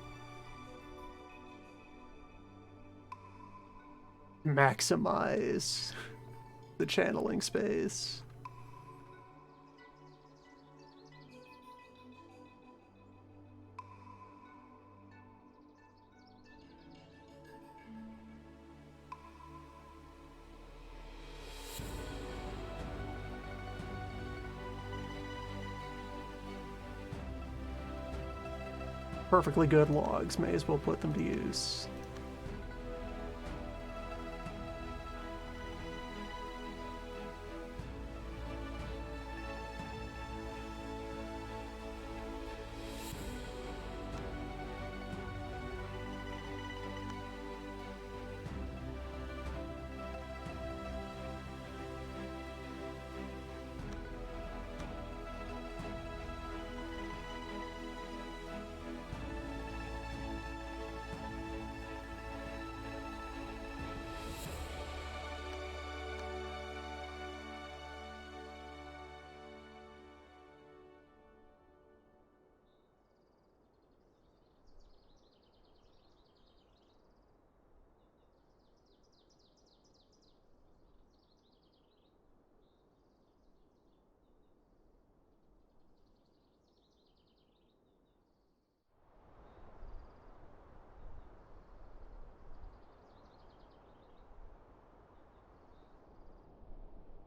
Maximize the channeling space. Perfectly good logs, may as well put them to use.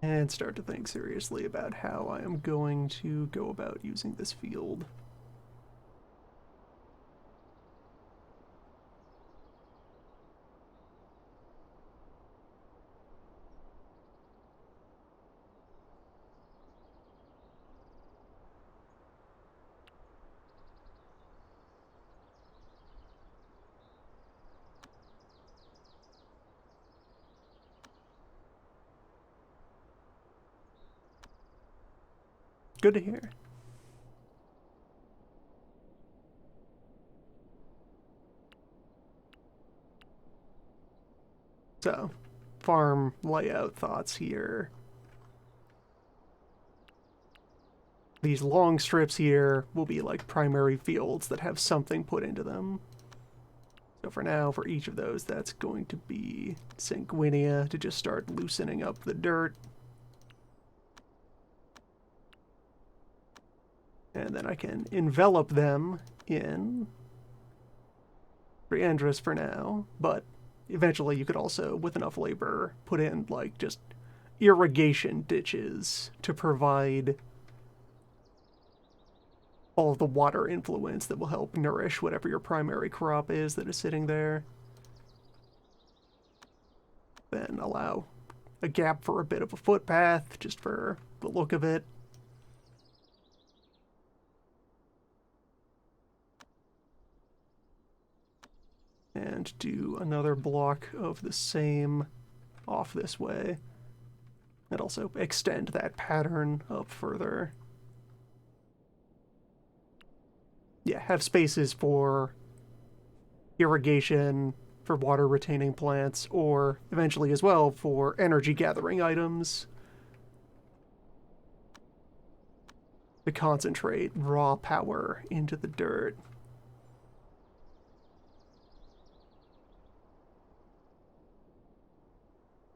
And start to think seriously about how I am going to go about using this field. Good to hear. So, farm layout thoughts here. These long strips here will be like primary fields that have something put into them. So for now, for each of those, that's going to be Sanguinea to just start loosening up the dirt. And then I can envelop them in Briandris for now, but eventually you could also, with enough labor, put in like just irrigation ditches to provide all of the water influence that will help nourish whatever your primary crop is that is sitting there. Then allow a gap for a bit of a footpath, just for the look of it. And do another block of the same off this way. And also extend that pattern up further. Yeah, have spaces for irrigation, for water retaining plants, or eventually as well for energy gathering items to concentrate raw power into the dirt.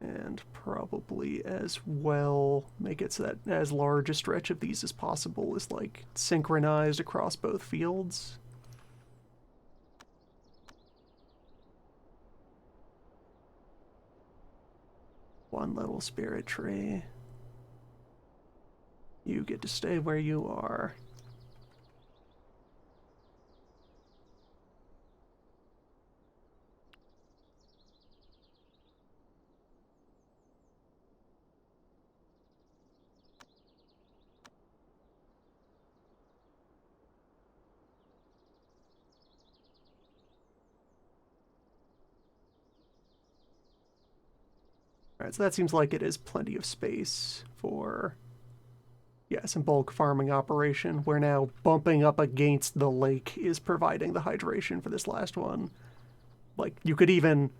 And probably as well make it so that as large a stretch of these as possible is like synchronized across both fields. One little spirit tree. You get to stay where you are. Alright, so that seems like it is plenty of space for, yeah, some bulk farming operation, where now bumping up against the lake is providing the hydration for this last one. Like, you could even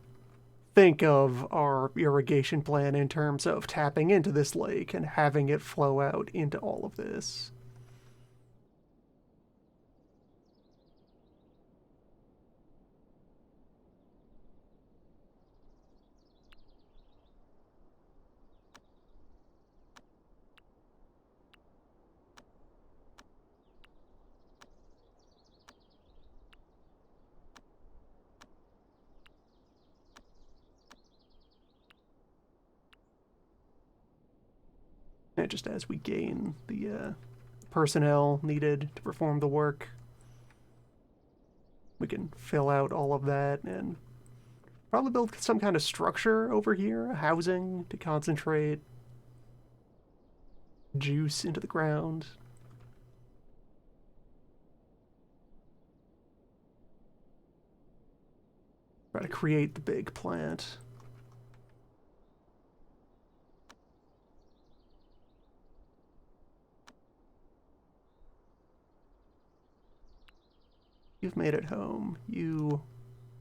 think of our irrigation plan in terms of tapping into this lake and having it flow out into all of this. And just as we gain the personnel needed to perform the work, we can fill out all of that and probably build some kind of structure over here, housing to concentrate juice into the ground. Try to create the big plant. You've made it home. You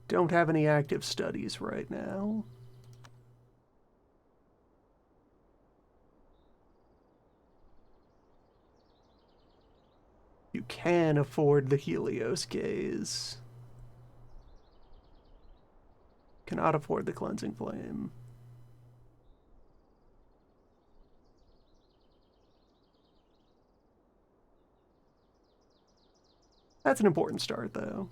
don't have any active studies right now. You can afford the Helios gaze. Cannot afford the cleansing flame. That's an important start, though.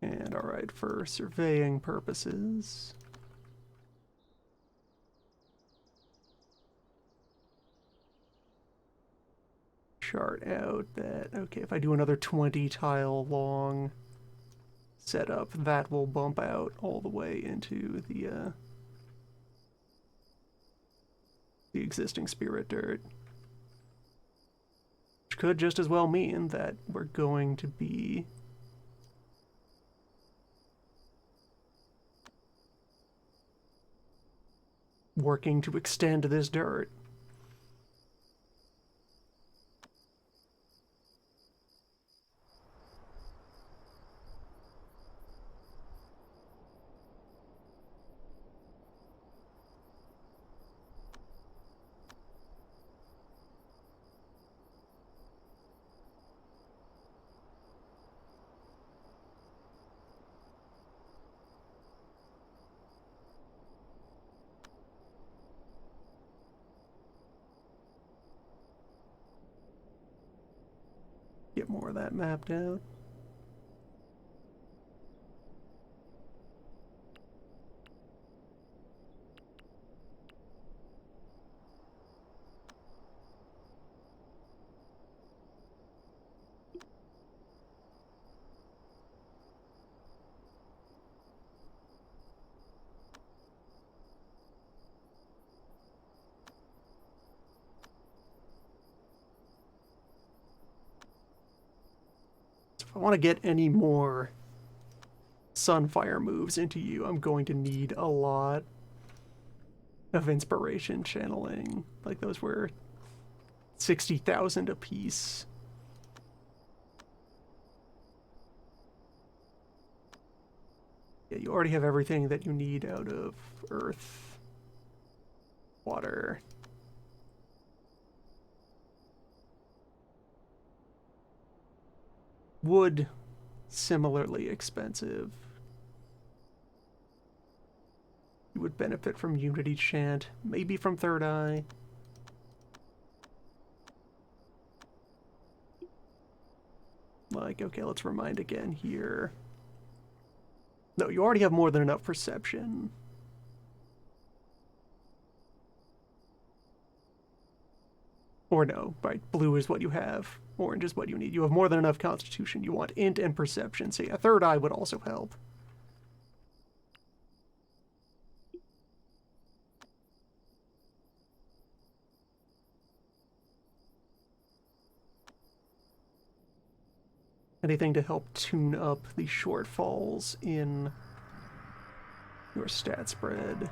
And alright, for surveying purposes, chart out that, okay, if I do another 20 tile long setup, that will bump out all the way into the existing spirit dirt. Which could just as well mean that we're going to be working to extend this dirt. Get more of that mapped out. So if I want to get any more Sunfire moves into you, I'm going to need a lot of inspiration channeling. Like, those were 60,000 apiece. Yeah, you already have everything that you need out of earth, water. Wood, similarly expensive. You would benefit from Unity Chant, maybe from Third Eye. Like, okay, let's remind again here. No, you already have more than enough perception. Or no, right? Blue is what you have. Orange is what you need. You have more than enough constitution. You want int and perception. So yeah, third eye would also help. Anything to help tune up the shortfalls in your stat spread.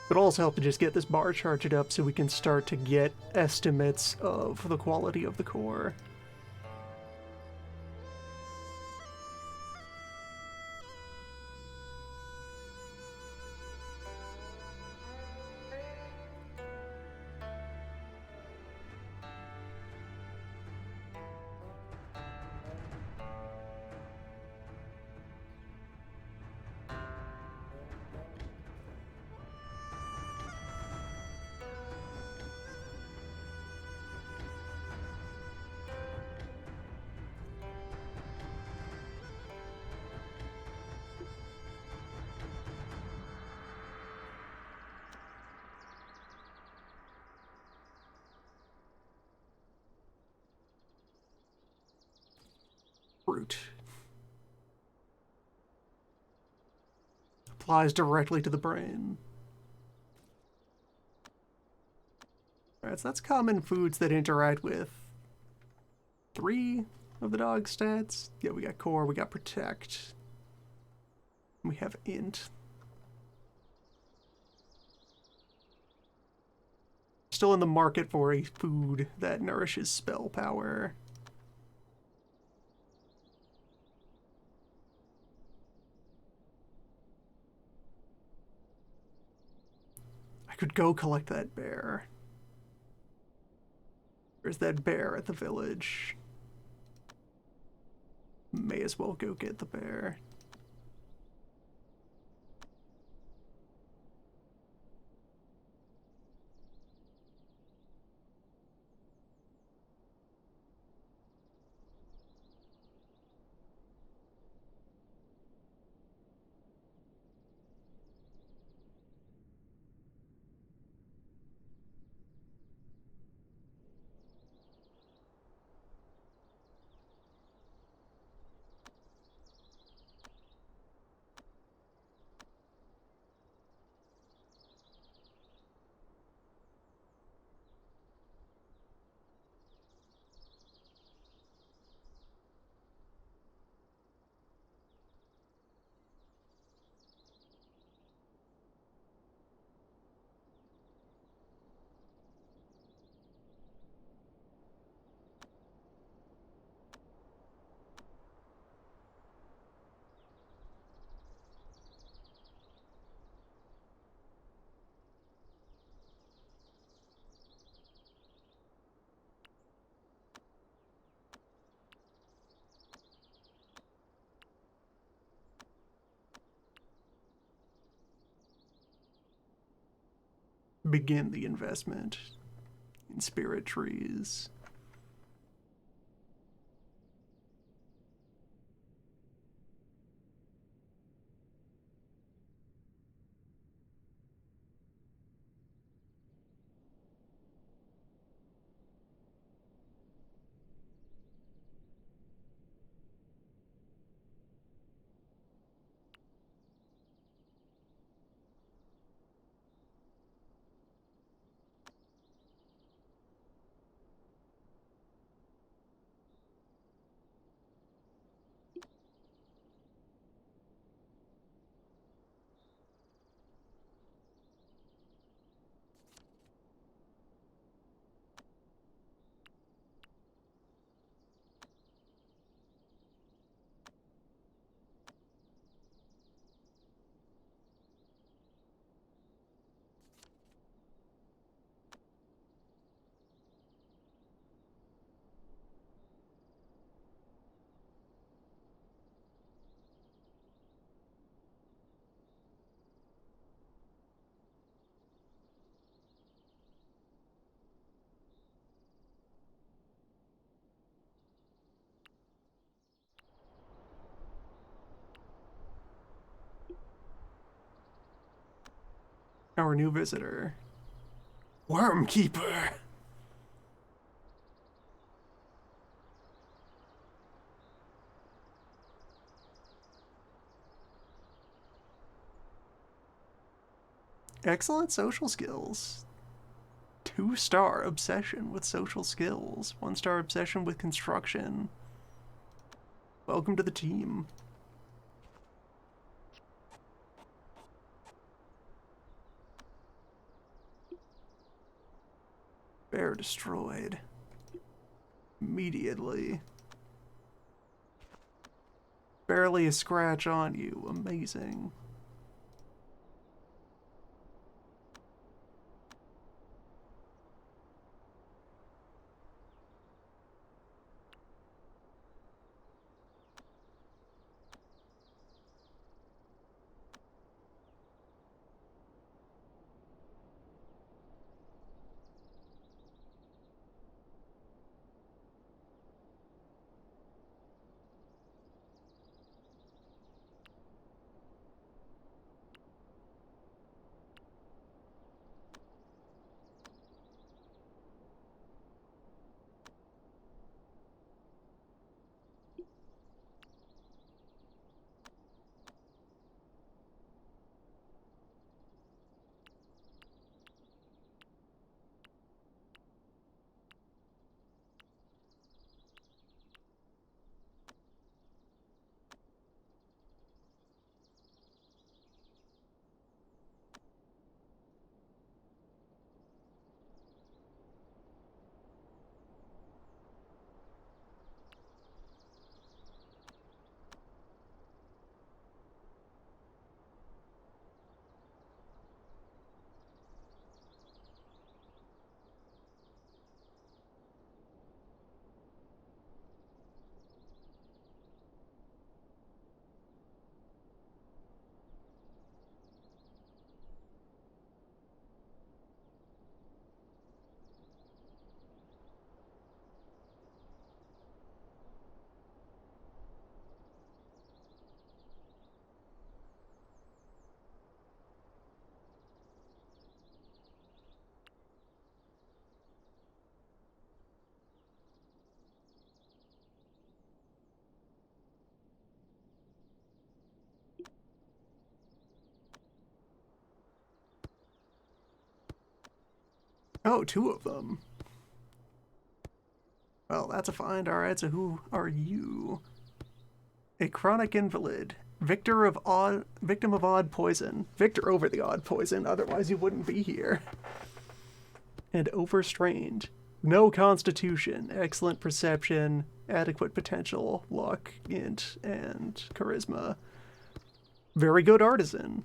But also help to just get this bar charged up so we can start to get estimates of the quality of the core. Fruit. Applies directly to the brain. Alright, so that's common foods that interact with 3 of the dog stats. Yeah, we got core, we got protect. We have int. Still in the market for a food that nourishes spell power. I could go collect that bear. There's that bear at the village. May as well go get the bear. Begin the investment in spirit trees. Our new visitor. Wormkeeper! Excellent social skills. 2-star obsession with social skills. 1-star obsession with construction. Welcome to the team. Bear destroyed. Immediately. Barely a scratch on you. Amazing. Oh, 2 of them. Well, that's a find. Alright, so who are you? A chronic invalid. Victim of odd poison. Victor over the odd poison, otherwise you wouldn't be here. And overstrained. No constitution. Excellent perception. Adequate potential. Luck, int, and charisma. Very good artisan.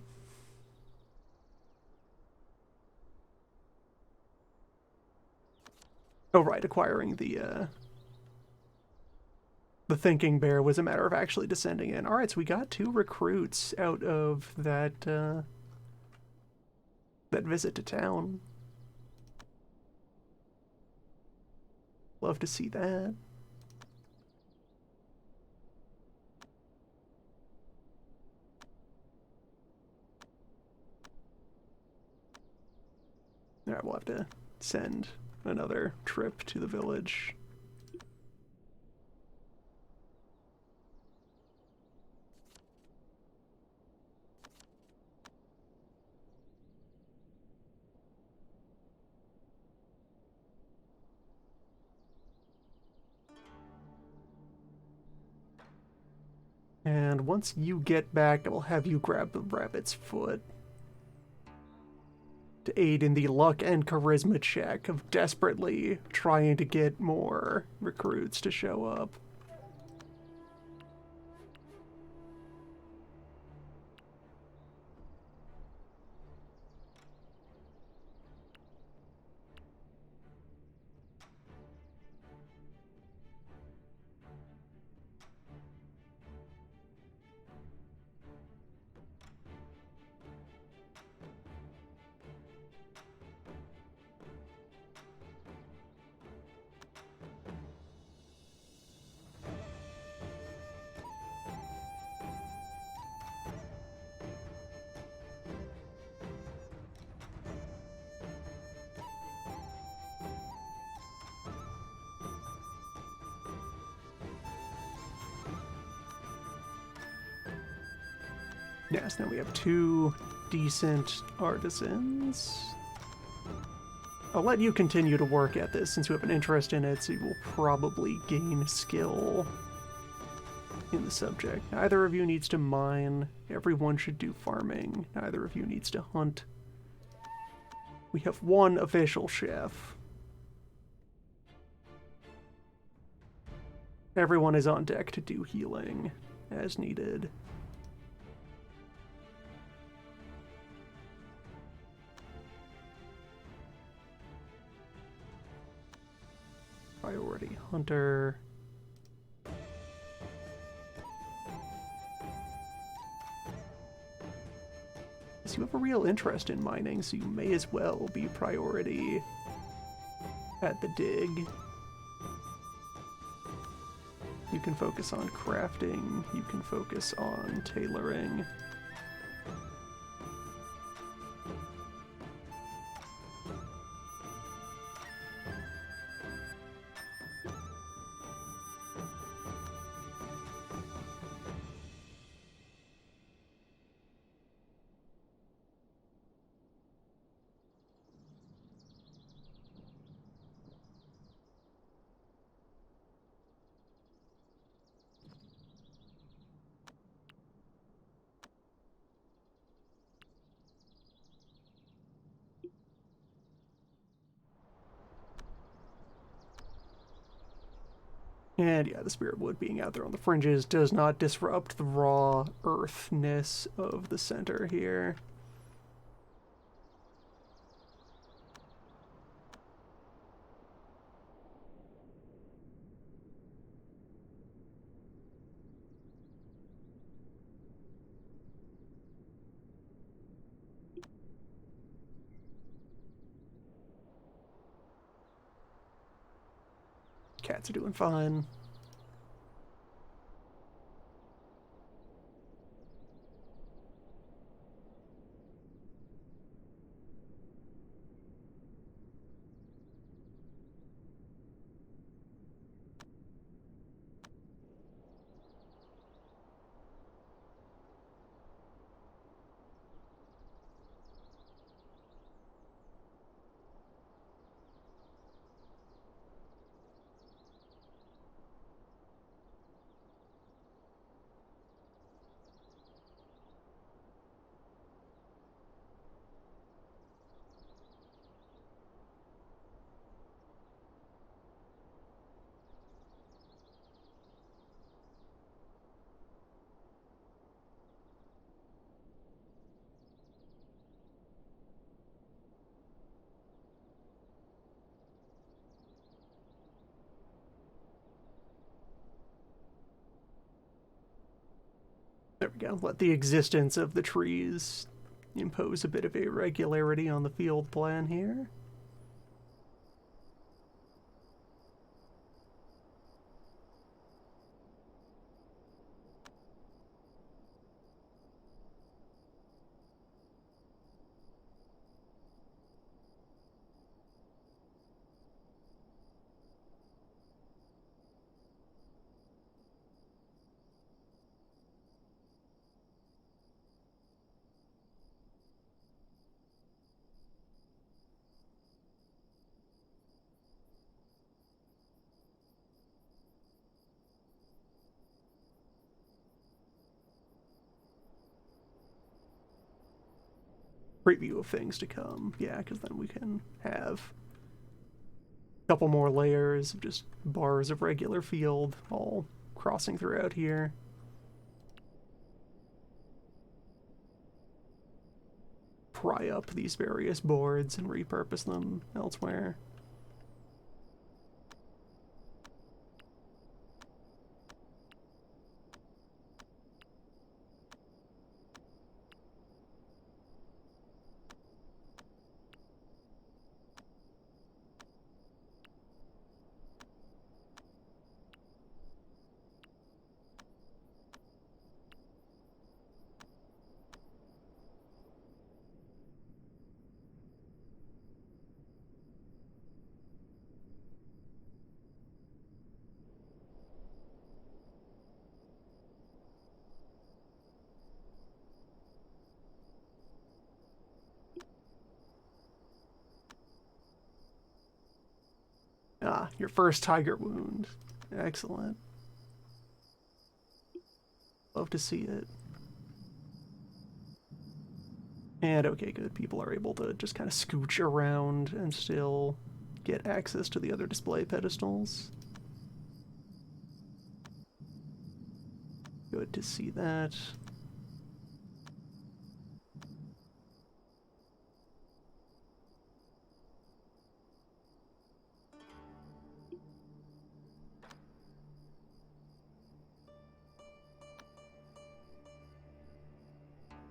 Oh, right, acquiring the thinking bear was a matter of actually descending in. All right, so we got 2 recruits out of that that visit to town. Love to see that. All right, we'll have to send another trip to the village. And once you get back, I will have you grab the rabbit's foot to aid in the luck and charisma check of desperately trying to get more recruits to show up. Yes, now we have 2 decent artisans. I'll let you continue to work at this since you have an interest in it, so you will probably gain skill in the subject. Neither of you needs to mine. Everyone should do farming. Neither of you needs to hunt. We have 1 official chef. Everyone is on deck to do healing as needed. Priority hunter. So you have a real interest in mining, so you may as well be priority at the dig. You can focus on crafting, you can focus on tailoring. And yeah, the spirit wood being out there on the fringes does not disrupt the raw earthness of the center here. Cats are doing fine. There we go. Let the existence of the trees impose a bit of irregularity on the field plan here. Preview of things to come. Yeah, because then we can have a couple more layers of just bars of regular field all crossing throughout here. Pry up these various boards and repurpose them elsewhere. your first tiger wound. Excellent. Love to see it. And okay, good. People are able to just kind of scooch around and still get access to the other display pedestals. Good to see that.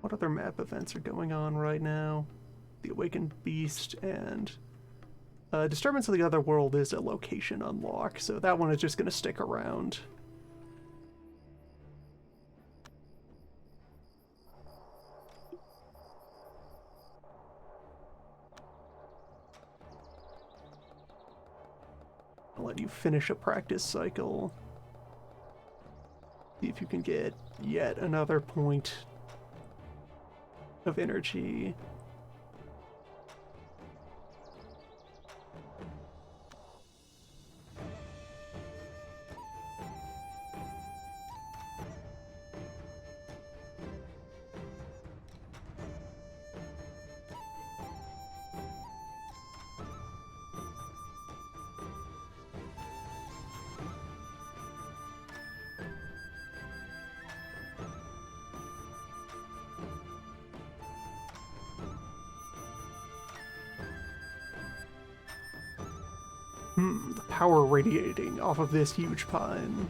What other map events are going on right now? The Awakened Beast and Disturbance of the Other World is a location unlock, so that one is just going to stick around. I'll let you finish a practice cycle. See if you can get yet another point of energy. The power radiating off of this huge pine.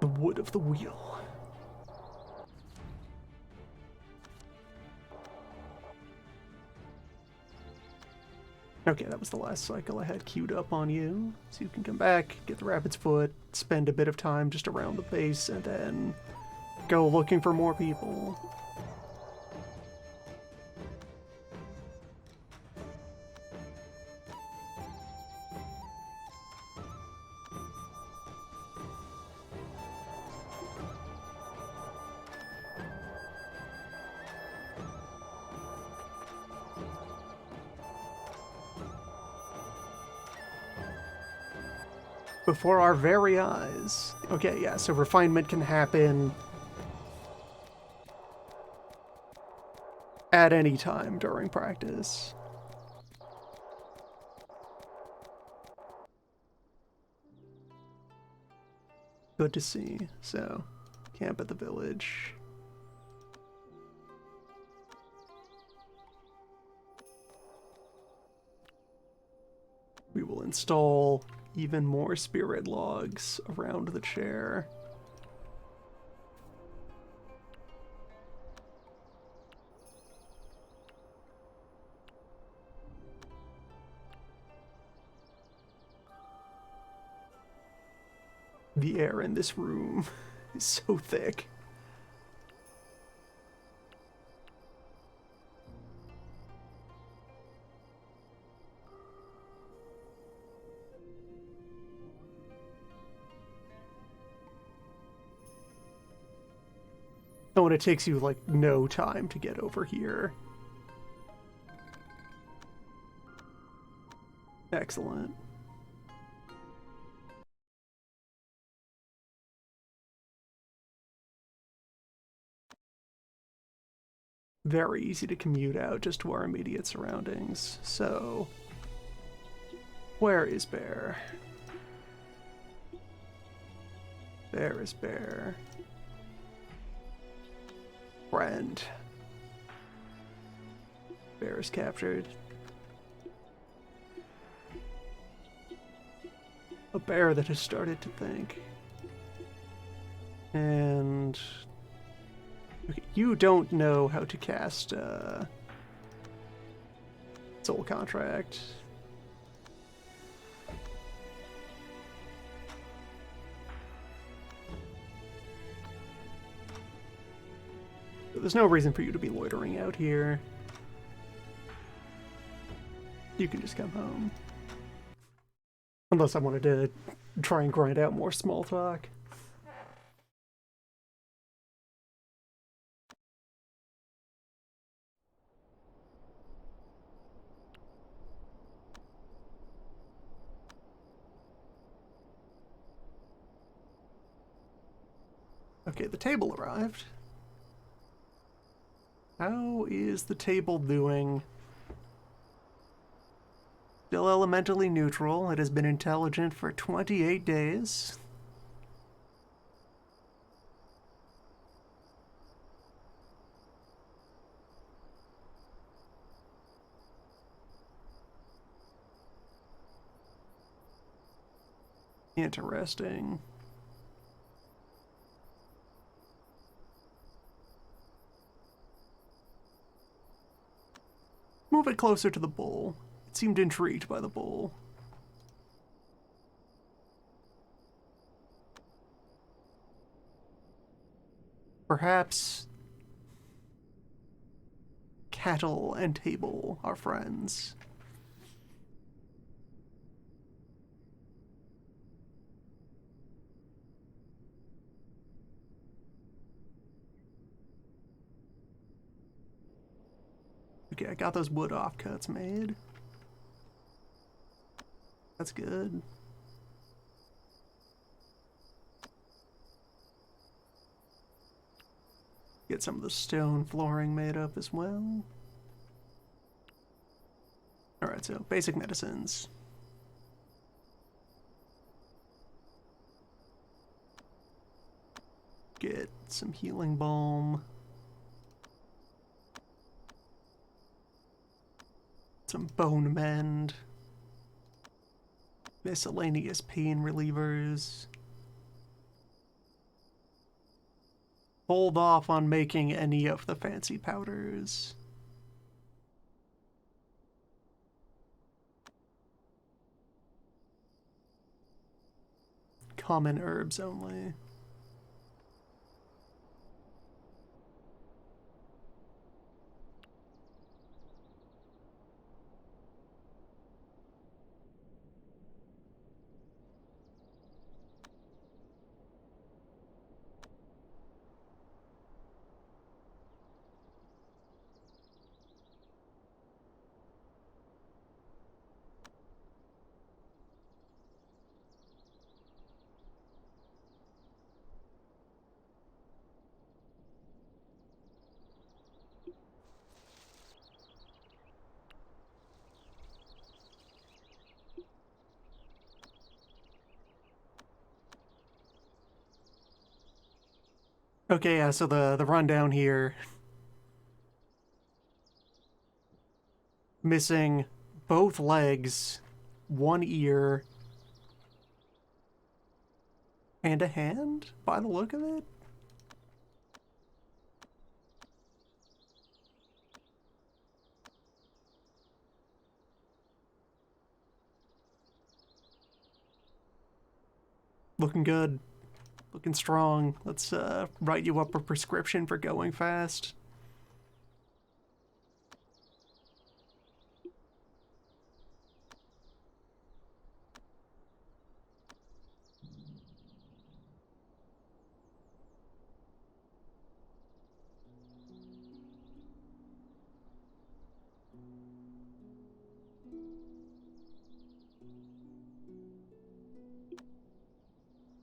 The wood of the wheel. Okay, that was the last cycle I had queued up on you. So you can come back, get the Rapid's Foot, spend a bit of time just around the base, and then go looking for more people. Before our very eyes. Okay, yeah, so refinement can happen at any time during practice. Good to see. So, camp at the village. We will install even more spirit logs around the chair. The air in this room is so thick. Oh, and it takes you, like, no time to get over here. Excellent. Very easy to commute out just to our immediate surroundings. So, where is Bear? There is Bear. Friend. Bear is captured. A bear that has started to think. And okay, you don't know how to cast Soul Contract. There's no reason for you to be loitering out here. You can just come home. Unless I wanted to try and grind out more small talk. Okay, the table arrived. How is the table doing? Still elementally neutral. It has been intelligent for 28 days. Interesting. Move it closer to the bull. It seemed intrigued by the bull. Perhaps cattle and table are friends. Okay, I got those wood offcuts made. That's good. Get some of the stone flooring made up as well. Alright, so basic medicines. Get some healing balm. Some bone mend. Miscellaneous pain relievers. Hold off on making any of the fancy powders. Common herbs only. Okay, yeah, so the rundown here. Missing both legs, one ear, and a hand, by the look of it. Looking good. Looking strong. Let's write you up a prescription for going fast.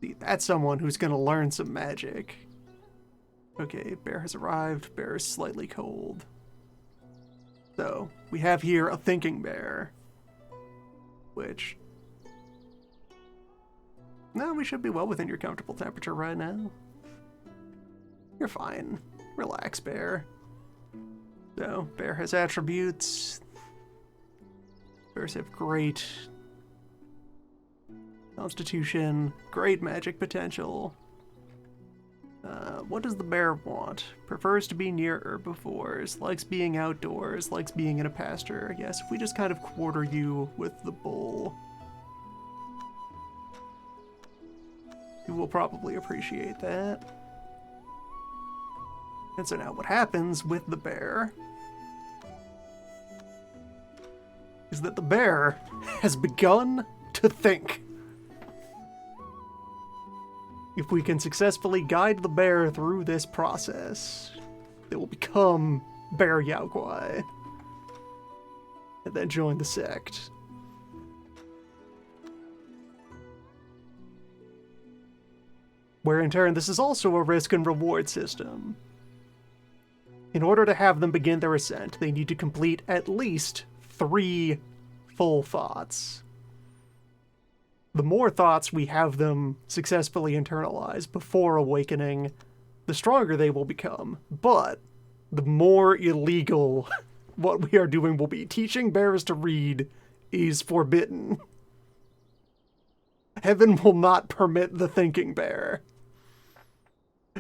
See, that's someone who's gonna learn some magic. Okay, bear has arrived. Bear is slightly cold. So, we have here a thinking bear. Which... No, we should be well within your comfortable temperature right now. You're fine. Relax, bear. So, bear has attributes. Bears have great constitution, great magic potential. What does the bear want? Prefers to be near herbivores, likes being outdoors, likes being in a pasture. Yes, if we just kind of quarter you with the bull, you will probably appreciate that. And so now what happens with the bear is that the bear has begun to think. If we can successfully guide the bear through this process, it will become Bear Yao Guai. And then join the sect. where in turn this is also a risk and reward system. In order to have them begin their ascent, they need to complete at least 3 full thoughts. The more thoughts we have them successfully internalize before awakening, the stronger they will become, but the more illegal what we are doing will be. Teaching bears to read is forbidden. Heaven will not permit the thinking bear.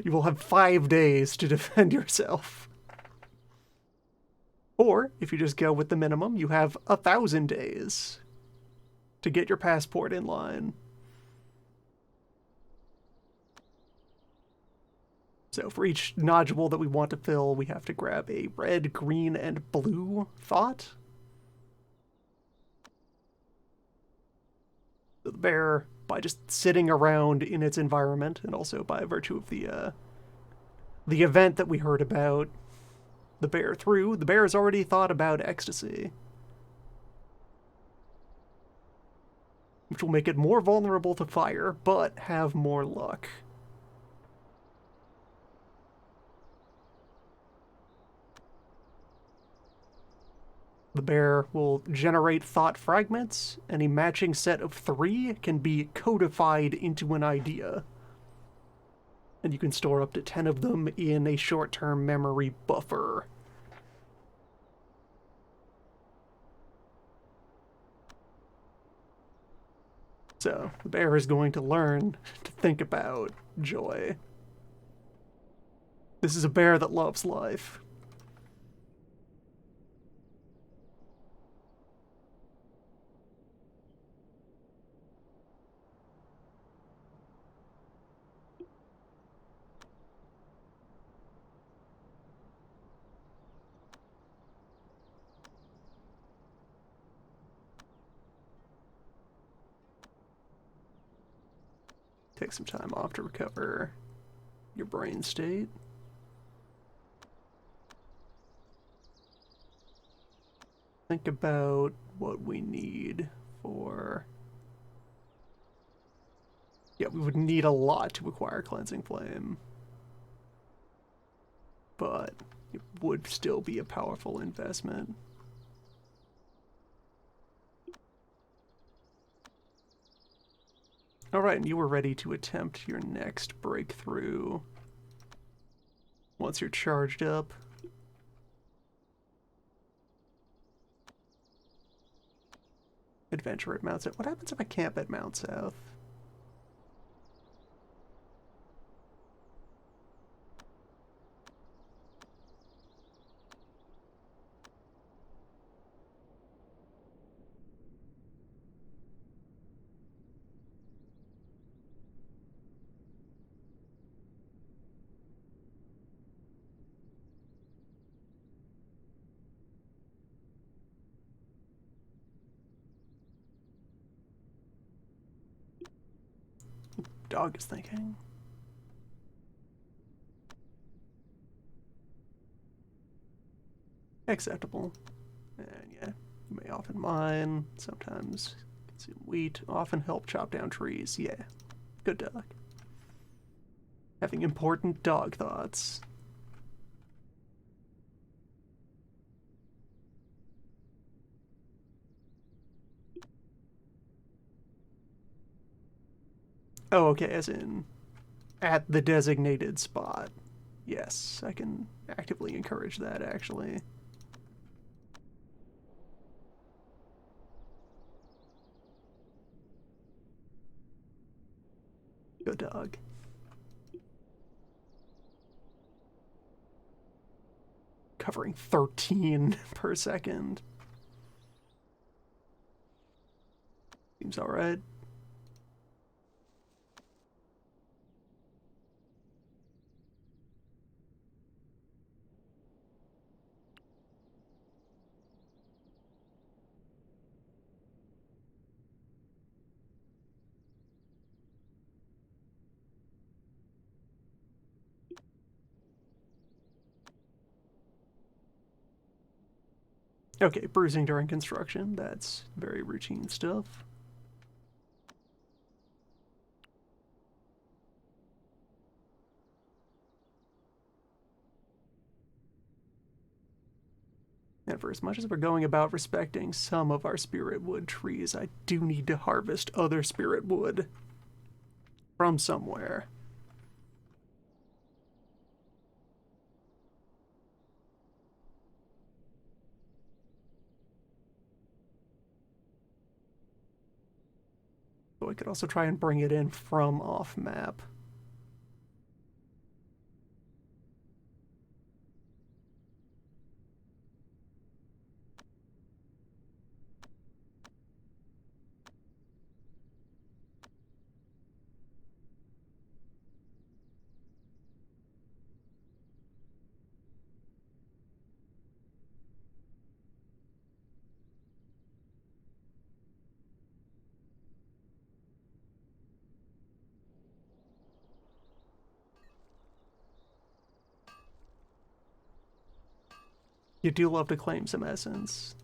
You will have 5 days to defend yourself. Or, if you just go with the minimum, you have 1,000 days to get your passport in line. So for each nodule that we want to fill, we have to grab a red, green, and blue thought. The bear, by just sitting around in its environment, and also by virtue of the event that we heard about, the bear has already thought about ecstasy, which will make it more vulnerable to fire, but have more luck. The bear will generate thought fragments, and a matching set of 3 can be codified into an idea. And you can store up to 10 of them in a short-term memory buffer. So, the bear is going to learn to think about joy. This is a bear that loves life. Take some time off to recover your brain state. Think about what we need for... Yeah, we would need a lot to acquire Cleansing Flame. But it would still be a powerful investment. Alright, and you were ready to attempt your next breakthrough. Once you're charged up. Adventure at Mount South. What happens if I camp at Mount South? Dog is thinking. Acceptable. And yeah, you may often mine, sometimes consume wheat, often help chop down trees. Yeah, good dog. Having important dog thoughts. Oh, okay, as in at the designated spot. Yes, I can actively encourage that, actually. Good dog. Covering 13 per second. Seems alright. Okay, bruising during construction. That's very routine stuff. And for as much as we're going about respecting some of our spirit wood trees, I do need to harvest other spirit wood from somewhere. So I could also try and bring it in from off map. You do love to claim some essence.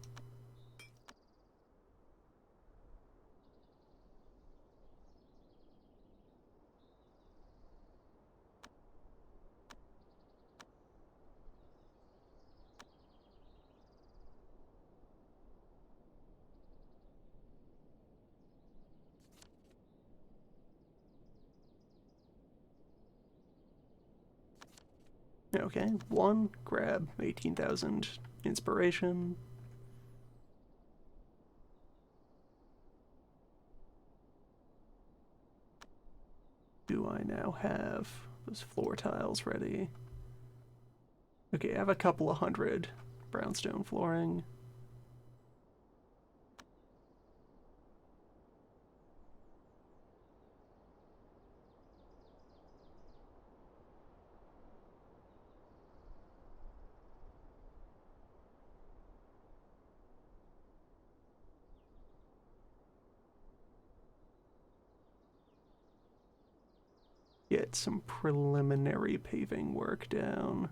Okay, one, grab 18,000 inspiration. Do I now have those floor tiles ready? Okay, I have a couple of hundred brownstone flooring. Get some preliminary paving work down.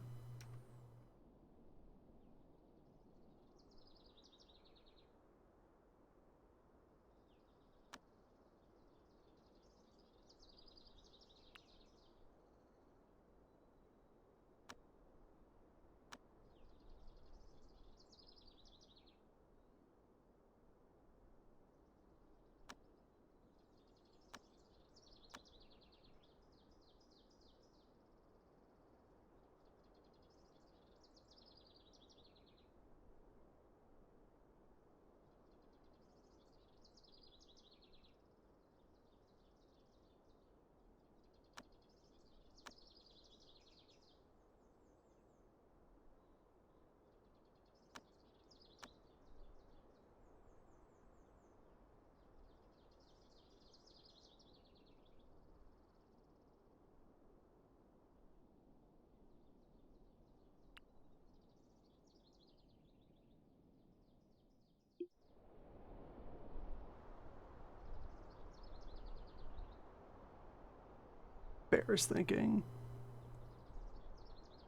Bear's thinking.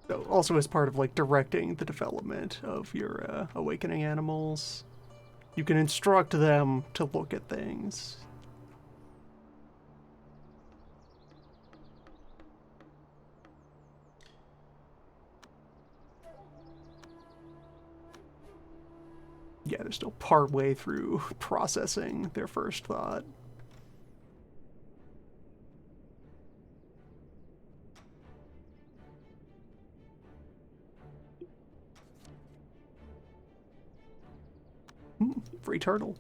So also as part of like directing the development of your awakening animals, you can instruct them to look at things. Yeah, they're still part way through processing their first thought. Free turtle.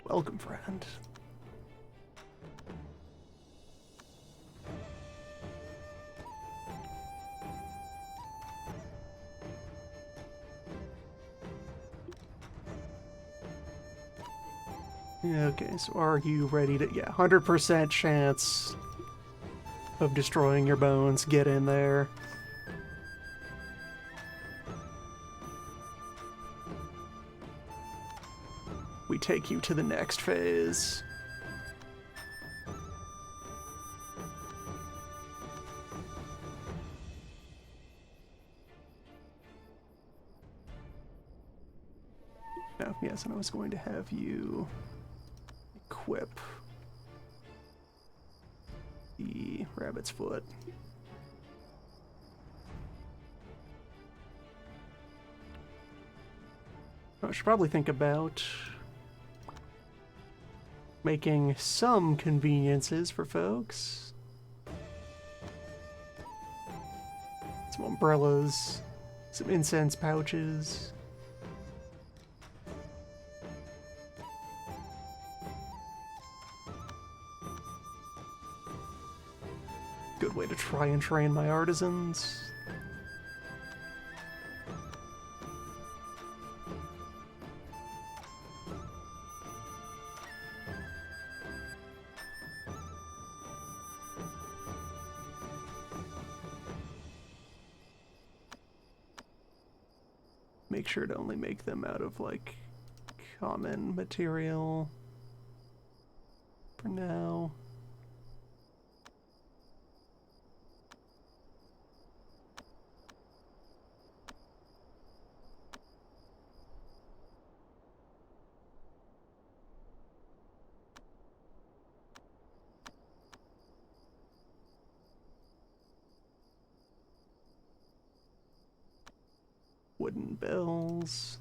Welcome, friend. Okay, so are you ready to... Yeah, 100% chance of destroying your bones. Get in there. We take you to the next phase. Oh, yes, and I was going to have you equip the rabbit's foot. I should probably think about making some conveniences for folks. Some umbrellas, some incense pouches. Good way to try and train my artisans. Make sure to only make them out of, like, common material for now. Wooden bells.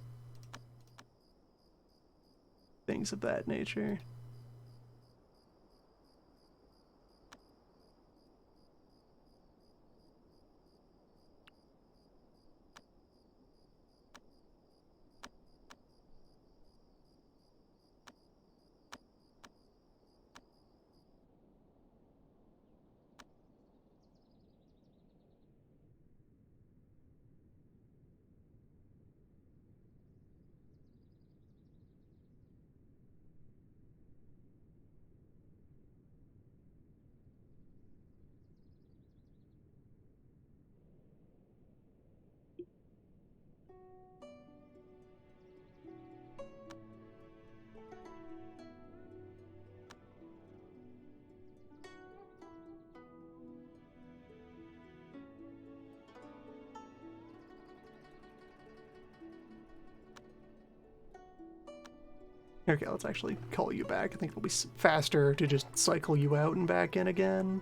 Things of that nature. Okay, let's actually call you back. I think it'll be faster to just cycle you out and back in again.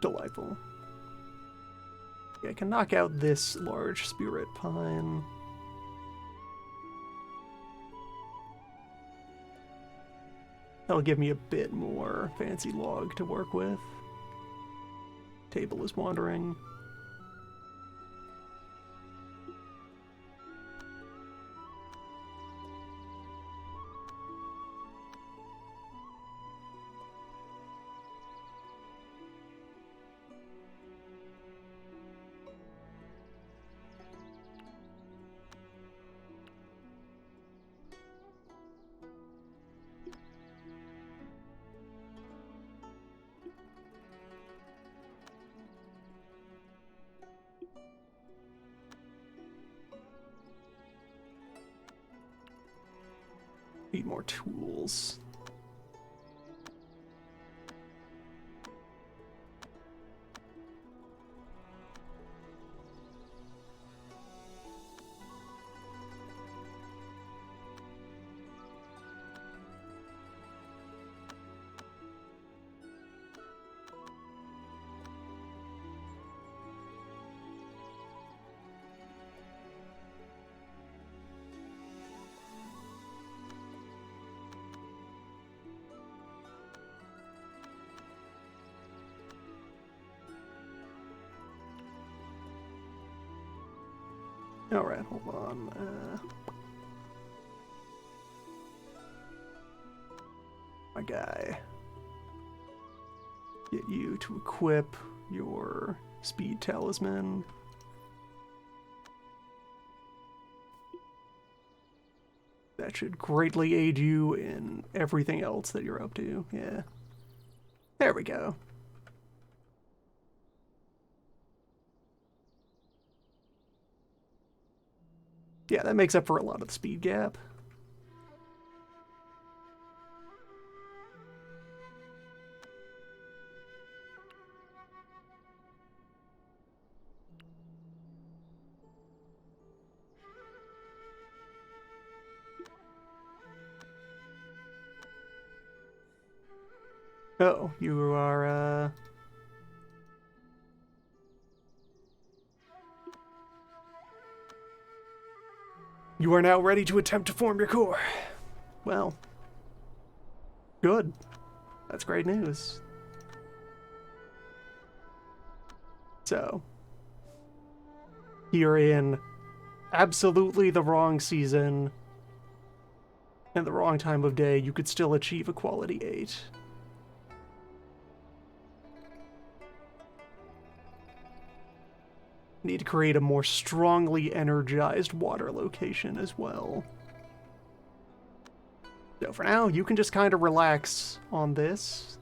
Delightful. Yeah, I can knock out this large spirit pine. That'll give me a bit more fancy log to work with. Table is wandering. Need more tools. Alright, hold on. My guy. Get you to equip your speed talisman. That should greatly aid you in everything else that you're up to. Yeah. There we go. Yeah, that makes up for a lot of the speed gap. Oh, you are, You are now ready to attempt to form your core. Well, good. That's great news. So, you're in absolutely the wrong season and the wrong time of day. You could still achieve a quality 8. Need to create a more strongly energized water location as well. So for now, you can just kind of relax on this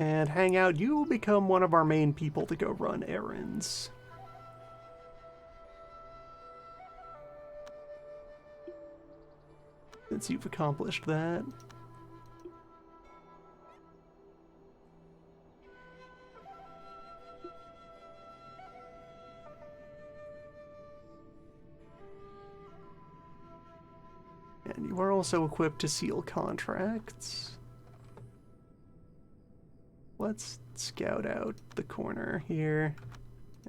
and hang out. You become one of our main people to go run errands. Since you've accomplished that. And you are also equipped to seal contracts. Let's scout out the corner here,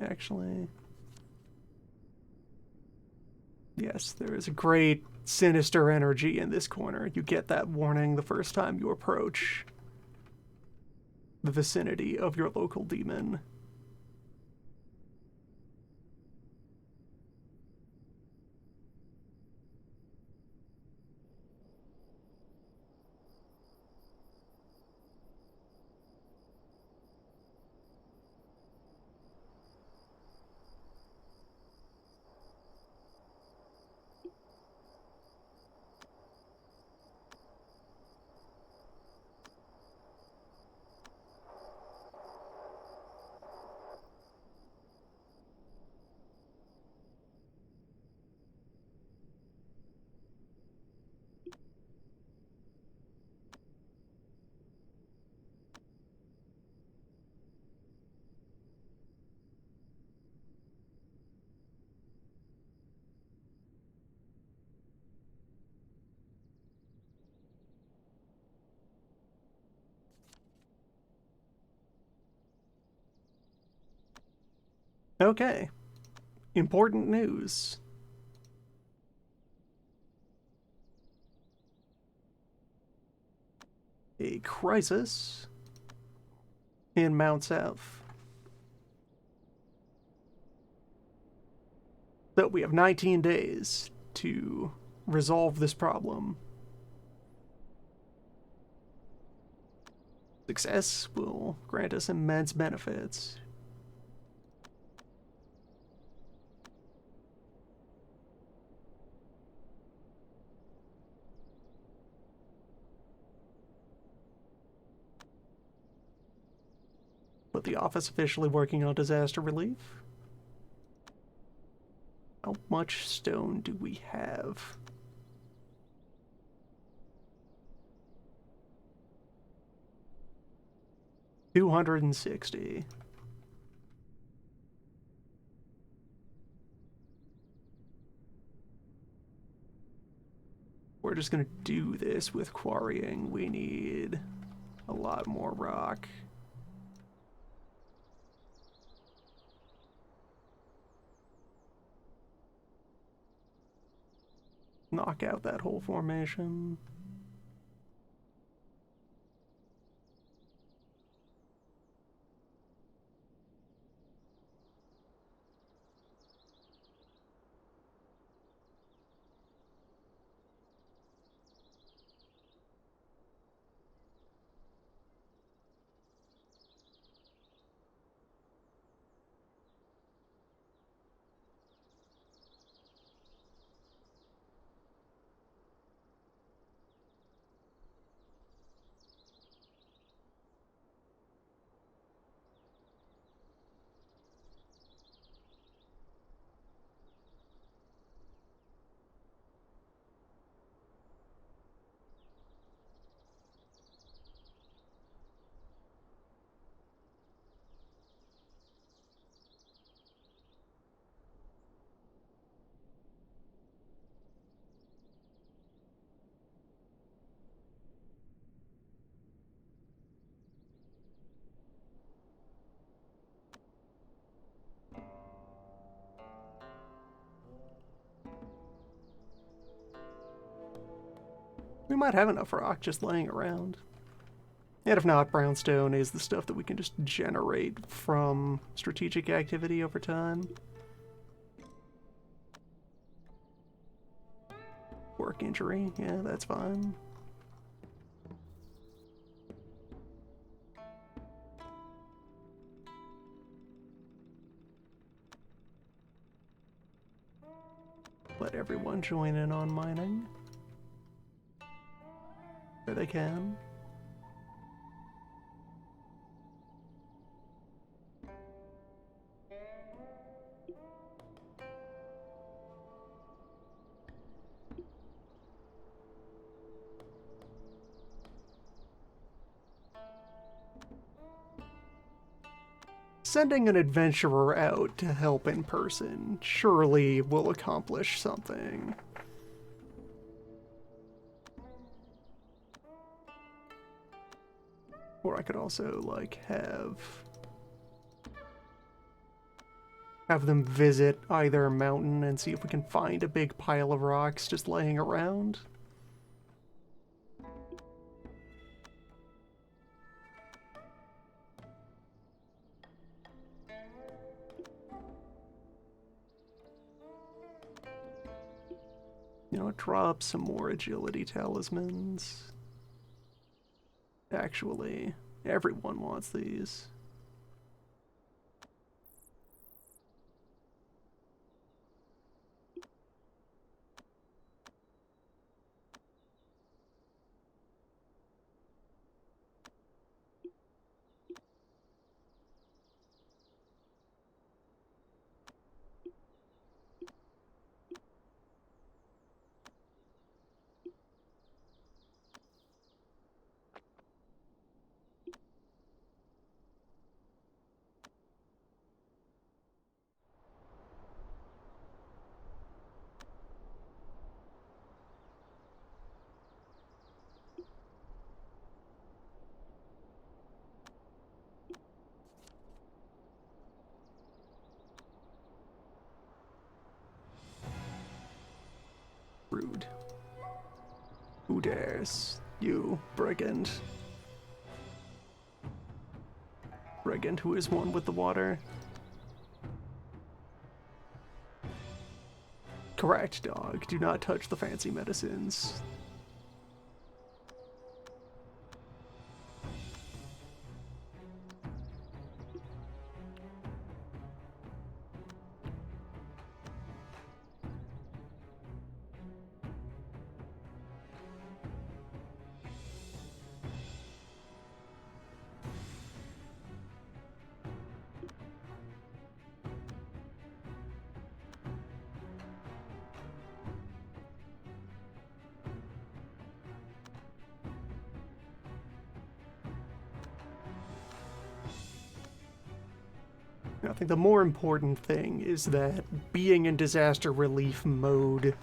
actually. Yes, there is a great sinister energy in this corner. You get that warning the first time you approach the vicinity of your local demon. Okay, important news. A crisis in Mount South. So we have 19 days to resolve this problem. Success will grant us immense benefits. But the office officially working on disaster relief? How much stone do we have? 260. We're just gonna do this with quarrying. We need a lot more rock. Knock out that whole formation. We might have enough rock just laying around. And if not, brownstone is the stuff that we can just generate from strategic activity over time. Work injury, yeah, that's fine. Let everyone join in on mining where they can. Sending an adventurer out to help in person surely will accomplish something. Or I could also, like, have them visit either mountain and see if we can find a big pile of rocks just laying around. You know, drop some more agility talismans. Actually, everyone wants these. Rude. Who dares? You, brigand. Brigand who is one with the water. Correct, dog. Do not touch the fancy medicines. I think the more important thing is that being in disaster relief mode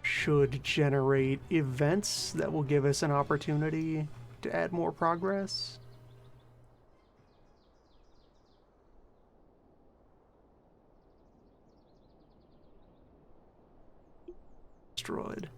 should generate events that will give us an opportunity to add more progress. Destroyed.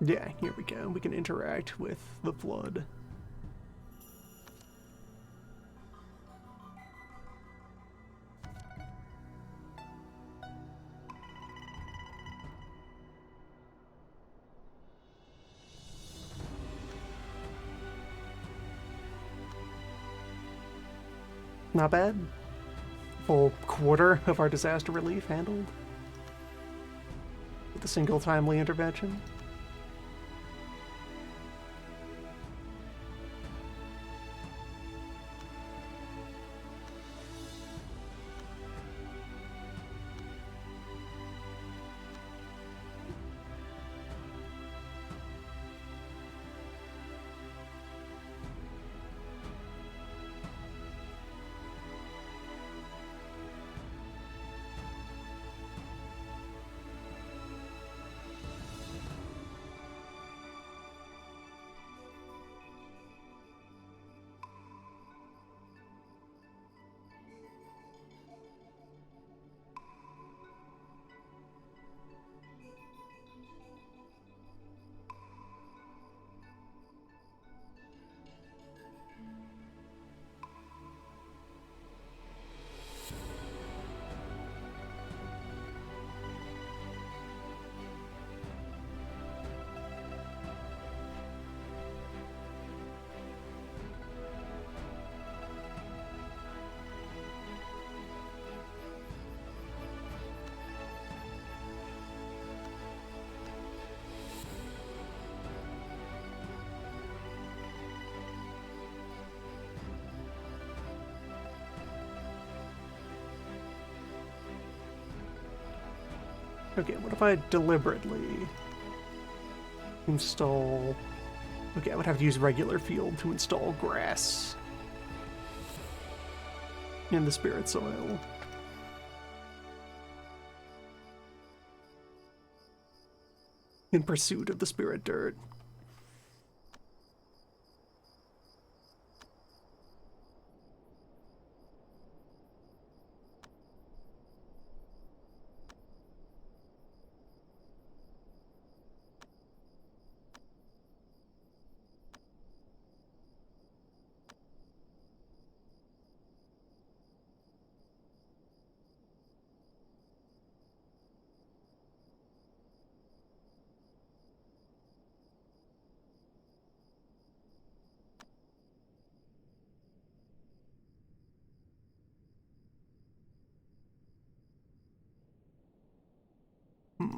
Yeah, here we go. We can interact with the flood. Not bad. Full quarter of our disaster relief handled with a single timely intervention. Okay, what if I deliberately install... Okay, I would have to use regular field to install grass in the spirit soil. In pursuit of the spirit dirt.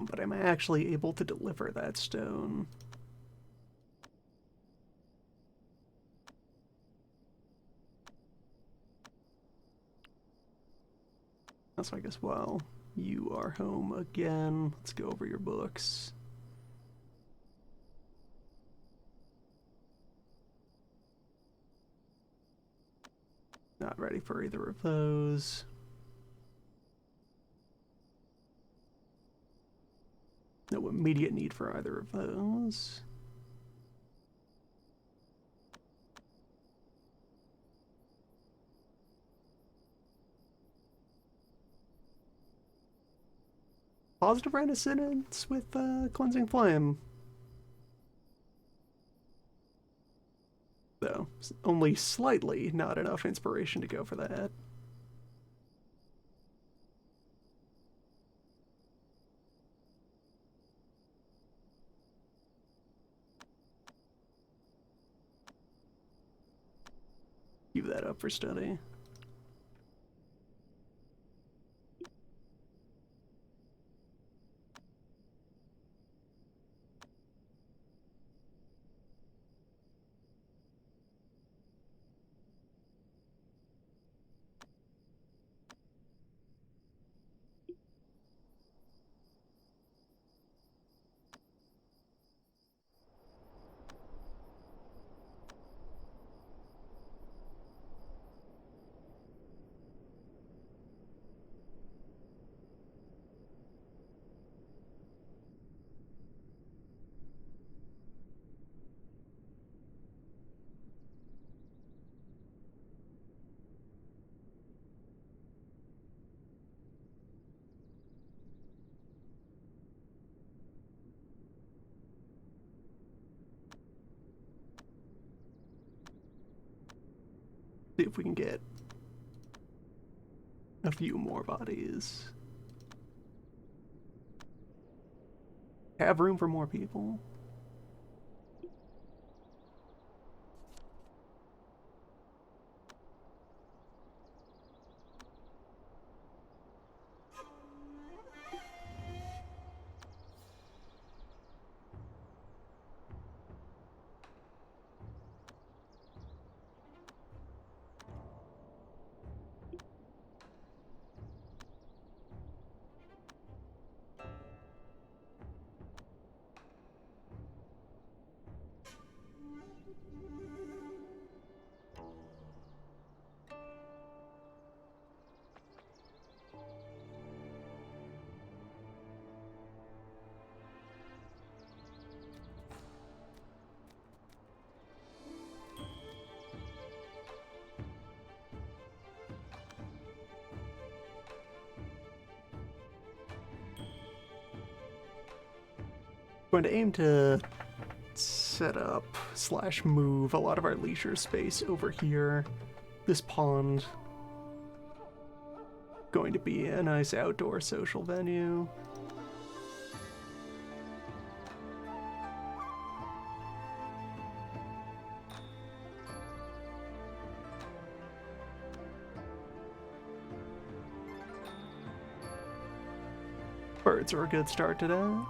But am I actually able to deliver that stone? So I guess, well, you are home again. Let's go over your books. Not ready for either of those. No immediate need for either of those. Positive resonance with Cleansing Flame. Though, only slightly not enough inspiration to go for that. Give that up for study. See if we can get a few more bodies. Have room for more people. Going to aim to set up / move a lot of our leisure space over here. This pond going to be a nice outdoor social venue. Birds are a good start to that.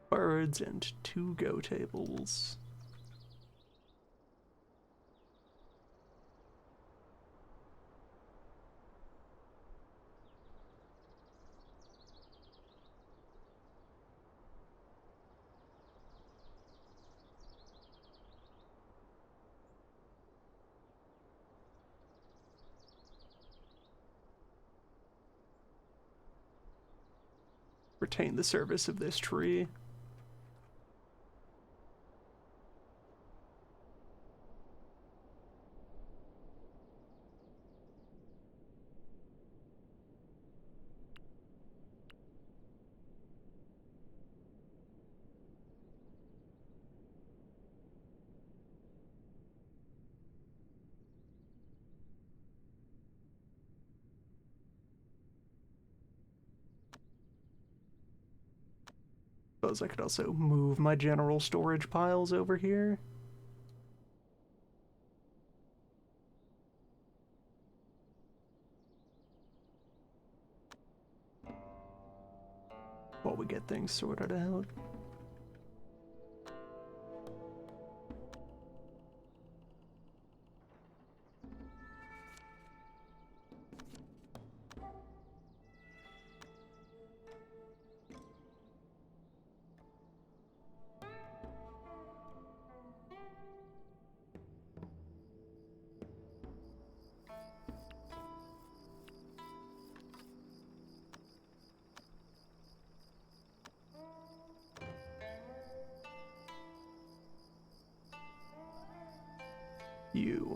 Birds and 2 go tables. Retain the service of this tree. Suppose I could also move my general storage piles over here. While we get things sorted out.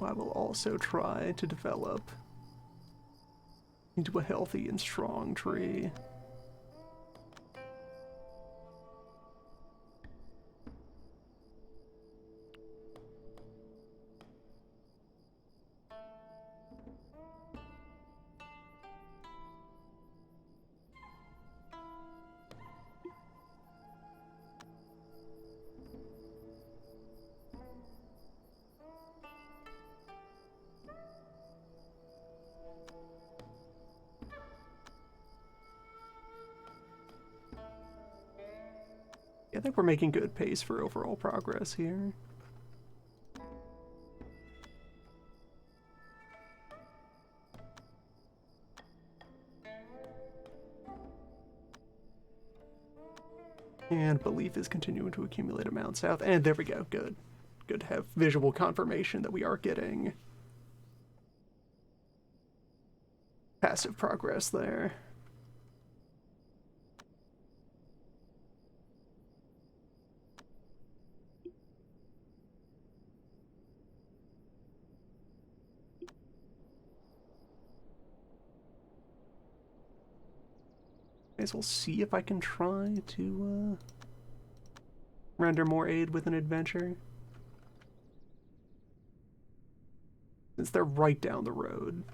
I will also try to develop into a healthy and strong tree. I think we're making good pace for overall progress here. And belief is continuing to accumulate amount south. And there we go. Good. Good to have visual confirmation that we are getting passive progress there. May as well see if I can try to render more aid with an adventure. Since they're right down the road.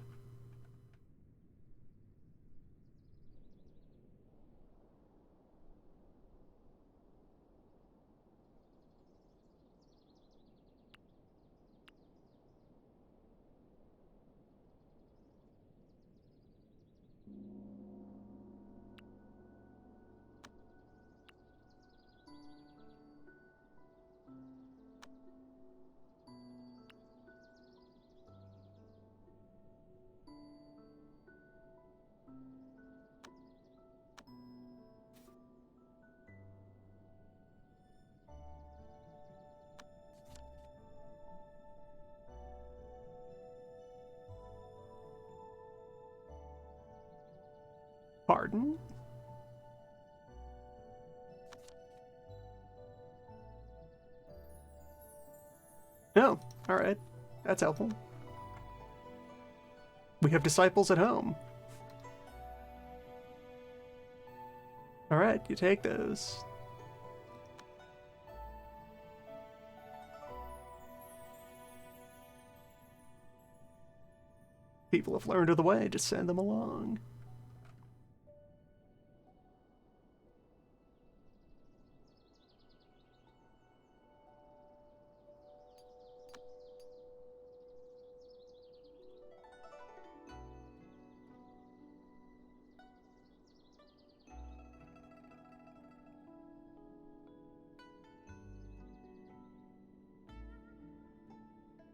Pardon? Oh, alright. That's helpful. We have disciples at home. Alright, you take those. People have learned of the way, just send them along.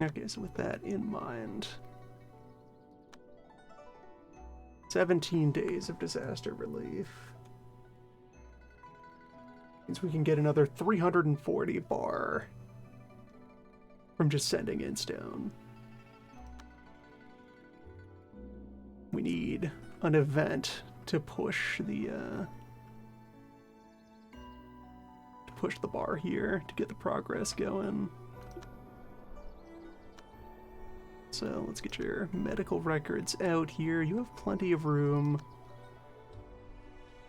Okay, so with that in mind, 17 days of disaster relief means we can get another 340 bar from just sending in stone. We need an event to push the bar here to get the progress going. So let's get your medical records out here. You have plenty of room.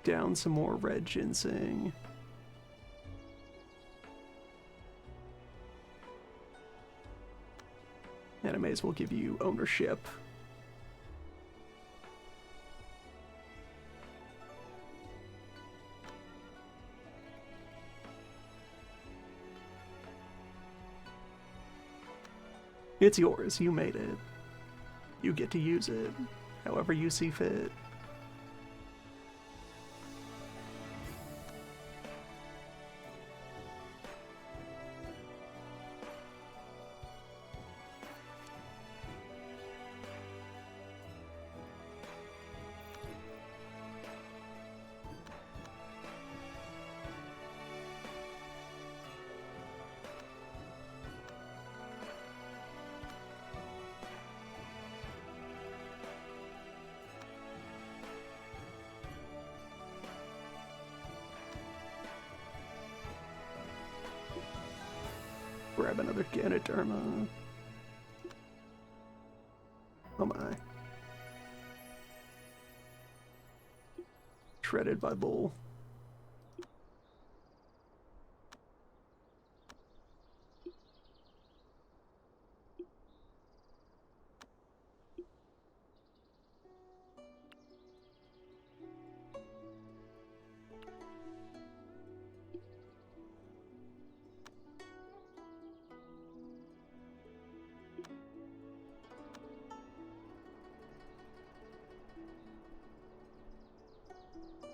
Down some more red ginseng. And I may as well give you ownership. It's yours. You made it. You get to use it however you see fit. Grab another Ganoderma. Oh my. Shredded by Bull.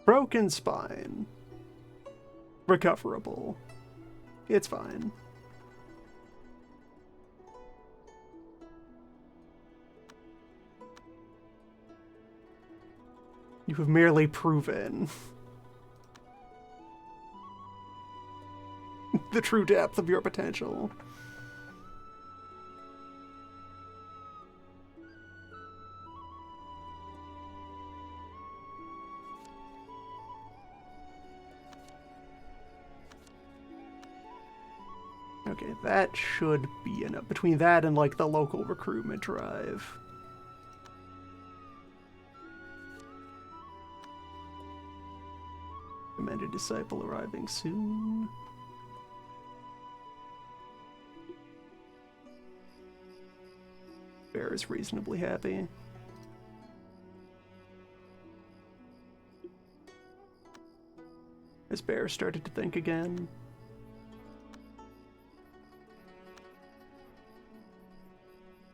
Broken spine. Recoverable. It's fine. You have merely proven the true depth of your potential. Okay, that should be enough. Between that and, like, the local recruitment drive. Fated disciple arriving soon. Bear is reasonably happy. As Bear started to think again.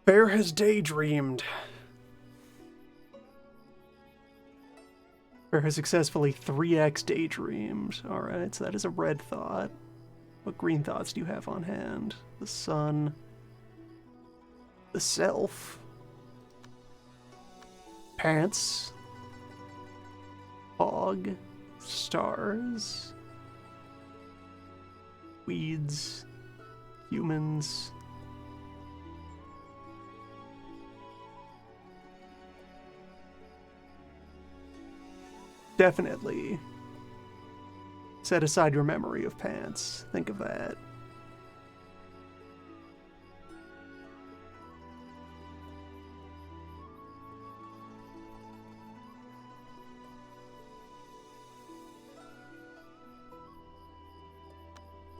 Bear has daydreamed. Bear has successfully 3x daydreamed. Alright, so that is a red thought. What green thoughts do you have on hand? The sun. The self. Pants. Fog. Stars. Weeds. Humans. Definitely set aside your memory of pants. Think of that.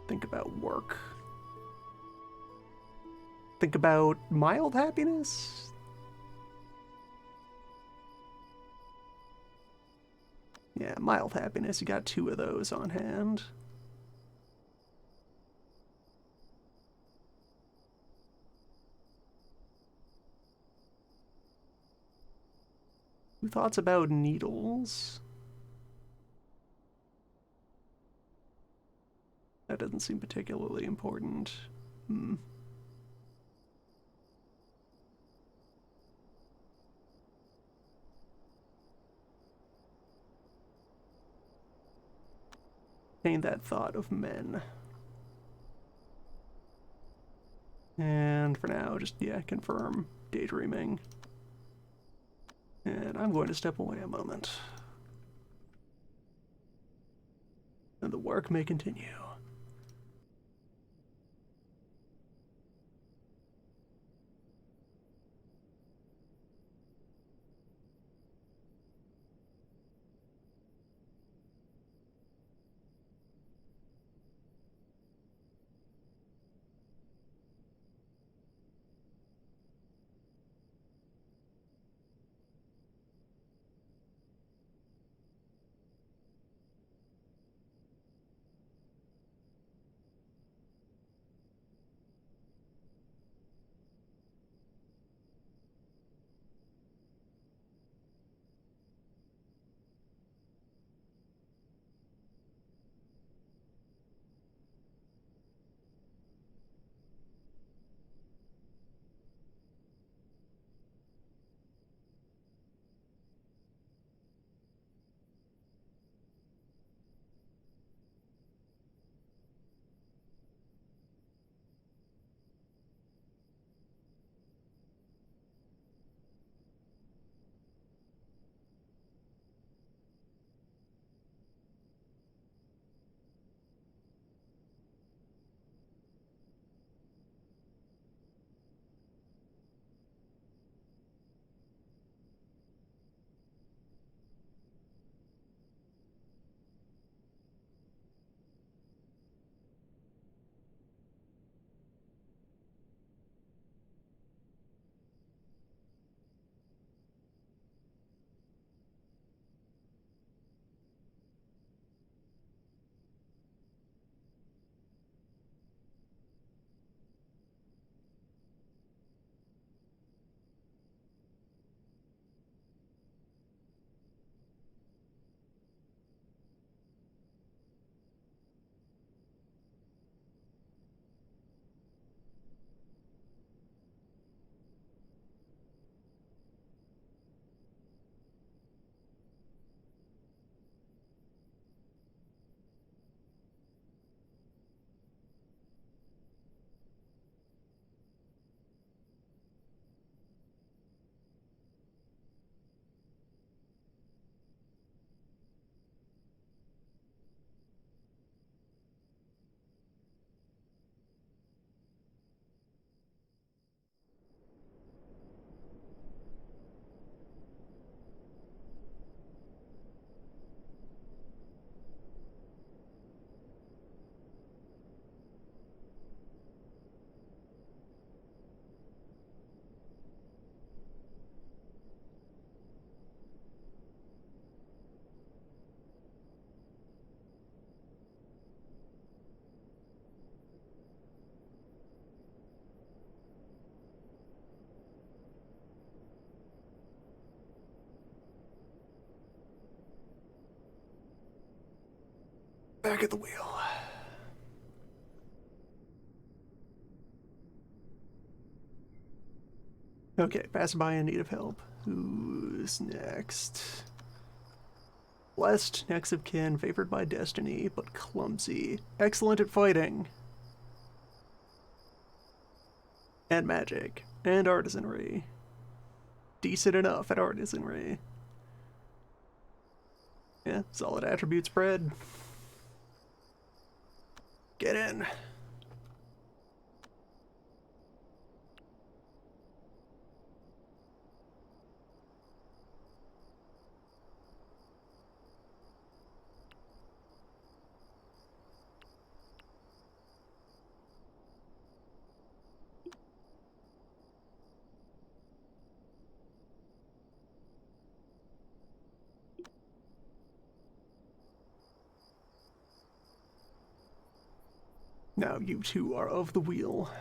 Think about work. Think about mild happiness. Yeah, mild happiness. You got 2 of those on hand. Thoughts about needles? That doesn't seem particularly important. Ain't that thought of men. And for now, just, yeah, confirm daydreaming. And I'm going to step away a moment. And the work may continue. back at the wheel. Okay, passerby in need of help. Who's next? Blessed, next of kin, favored by destiny, but clumsy. Excellent at fighting. And magic. And artisanry. Decent enough at artisanry. Yeah, solid attribute spread. Get in. Now you two are of the wheel.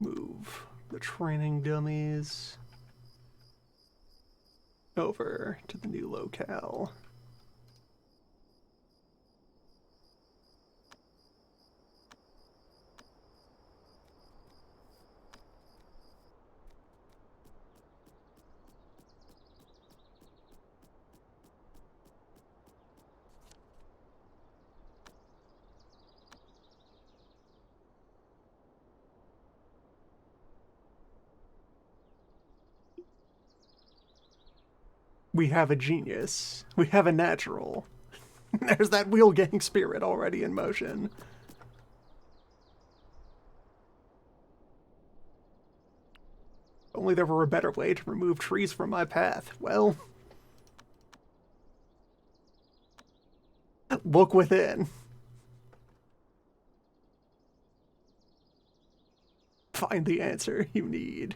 Move the training dummies over to the new locale. We have a genius. We have a natural. There's that wheel gang spirit already in motion. Only there were a better way to remove trees from my path. Well, look within. Find the answer you need.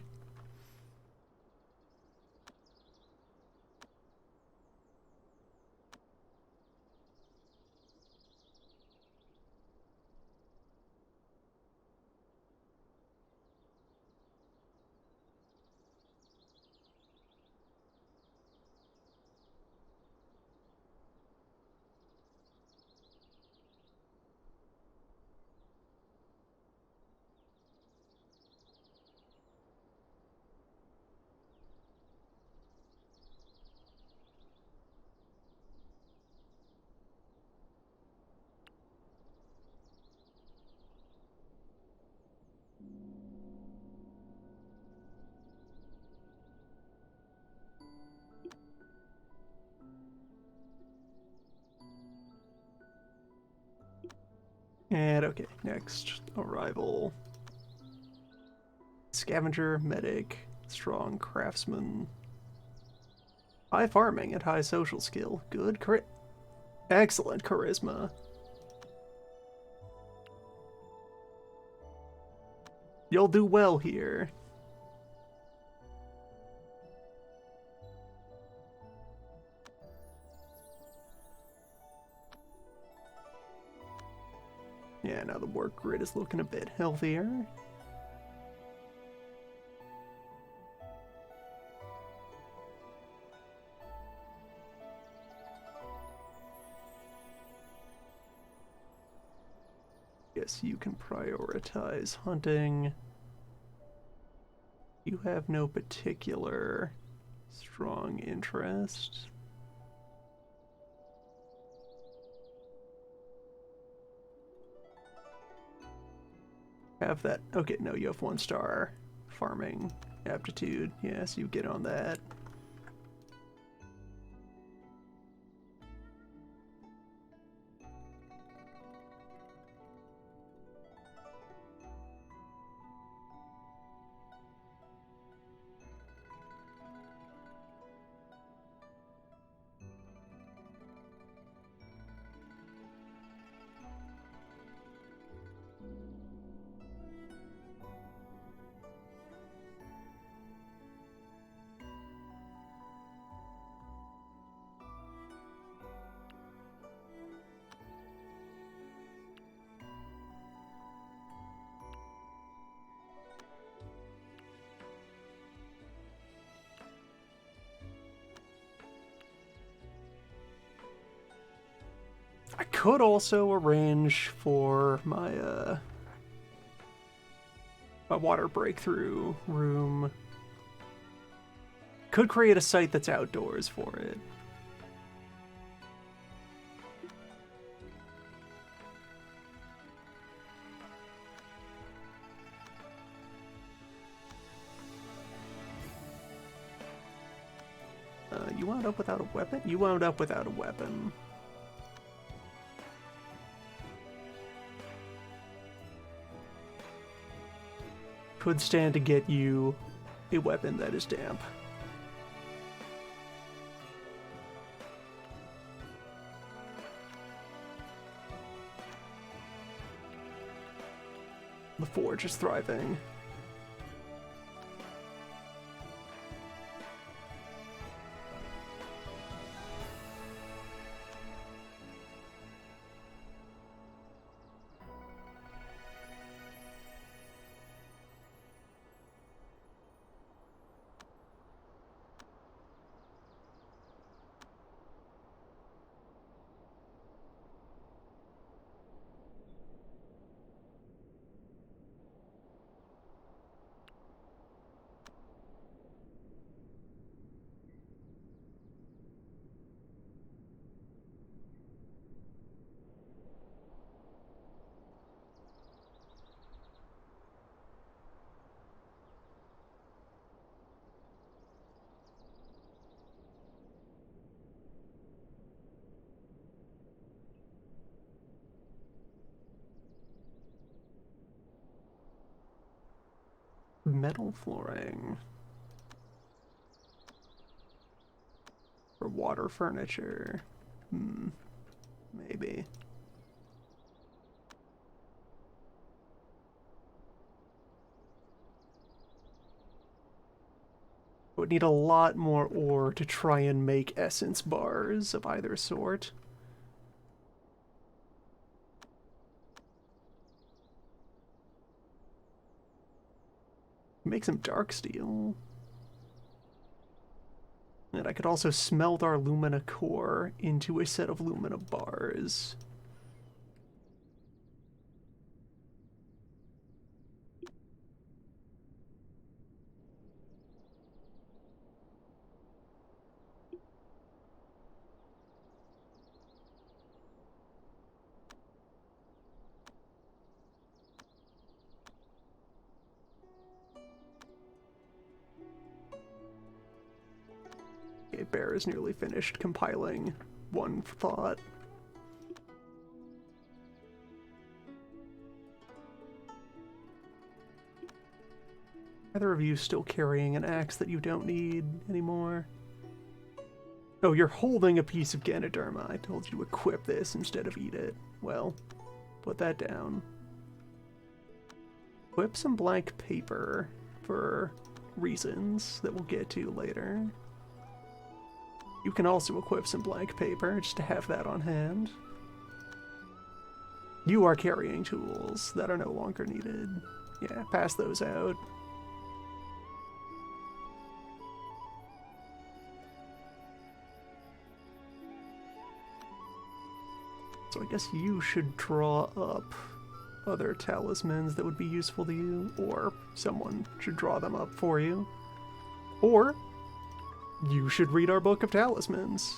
And okay, next arrival. Scavenger, medic, strong craftsman. High farming and high social skill. Good excellent charisma. You'll do well here. Yeah, now the work grid is looking a bit healthier. Yes, you can prioritize hunting. You have no particular strong interest. Have that. Okay, no, you have 1-star farming aptitude. Yes, you get on that. I could also arrange for my water breakthrough room. Could create a site that's outdoors for it. You wound up without a weapon? You wound up without a weapon. Could stand to get you a weapon that is damp. The forge is thriving. Metal flooring. For water furniture. Maybe. Would need a lot more ore to try and make essence bars of either sort. Make some dark steel. And I could also smelt our Lumina core into a set of Lumina bars. Okay, Bear is nearly finished compiling one thought. Either of you still carrying an axe that you don't need anymore? Oh, you're holding a piece of Ganoderma. I told you to equip this instead of eat it. Well, put that down. Equip some blank paper for reasons that we'll get to later. You can also equip some blank paper, just to have that on hand. You are carrying tools that are no longer needed. Yeah, pass those out. So I guess you should draw up other talismans that would be useful to you, or someone should draw them up for you. Or you should read our book of talismans.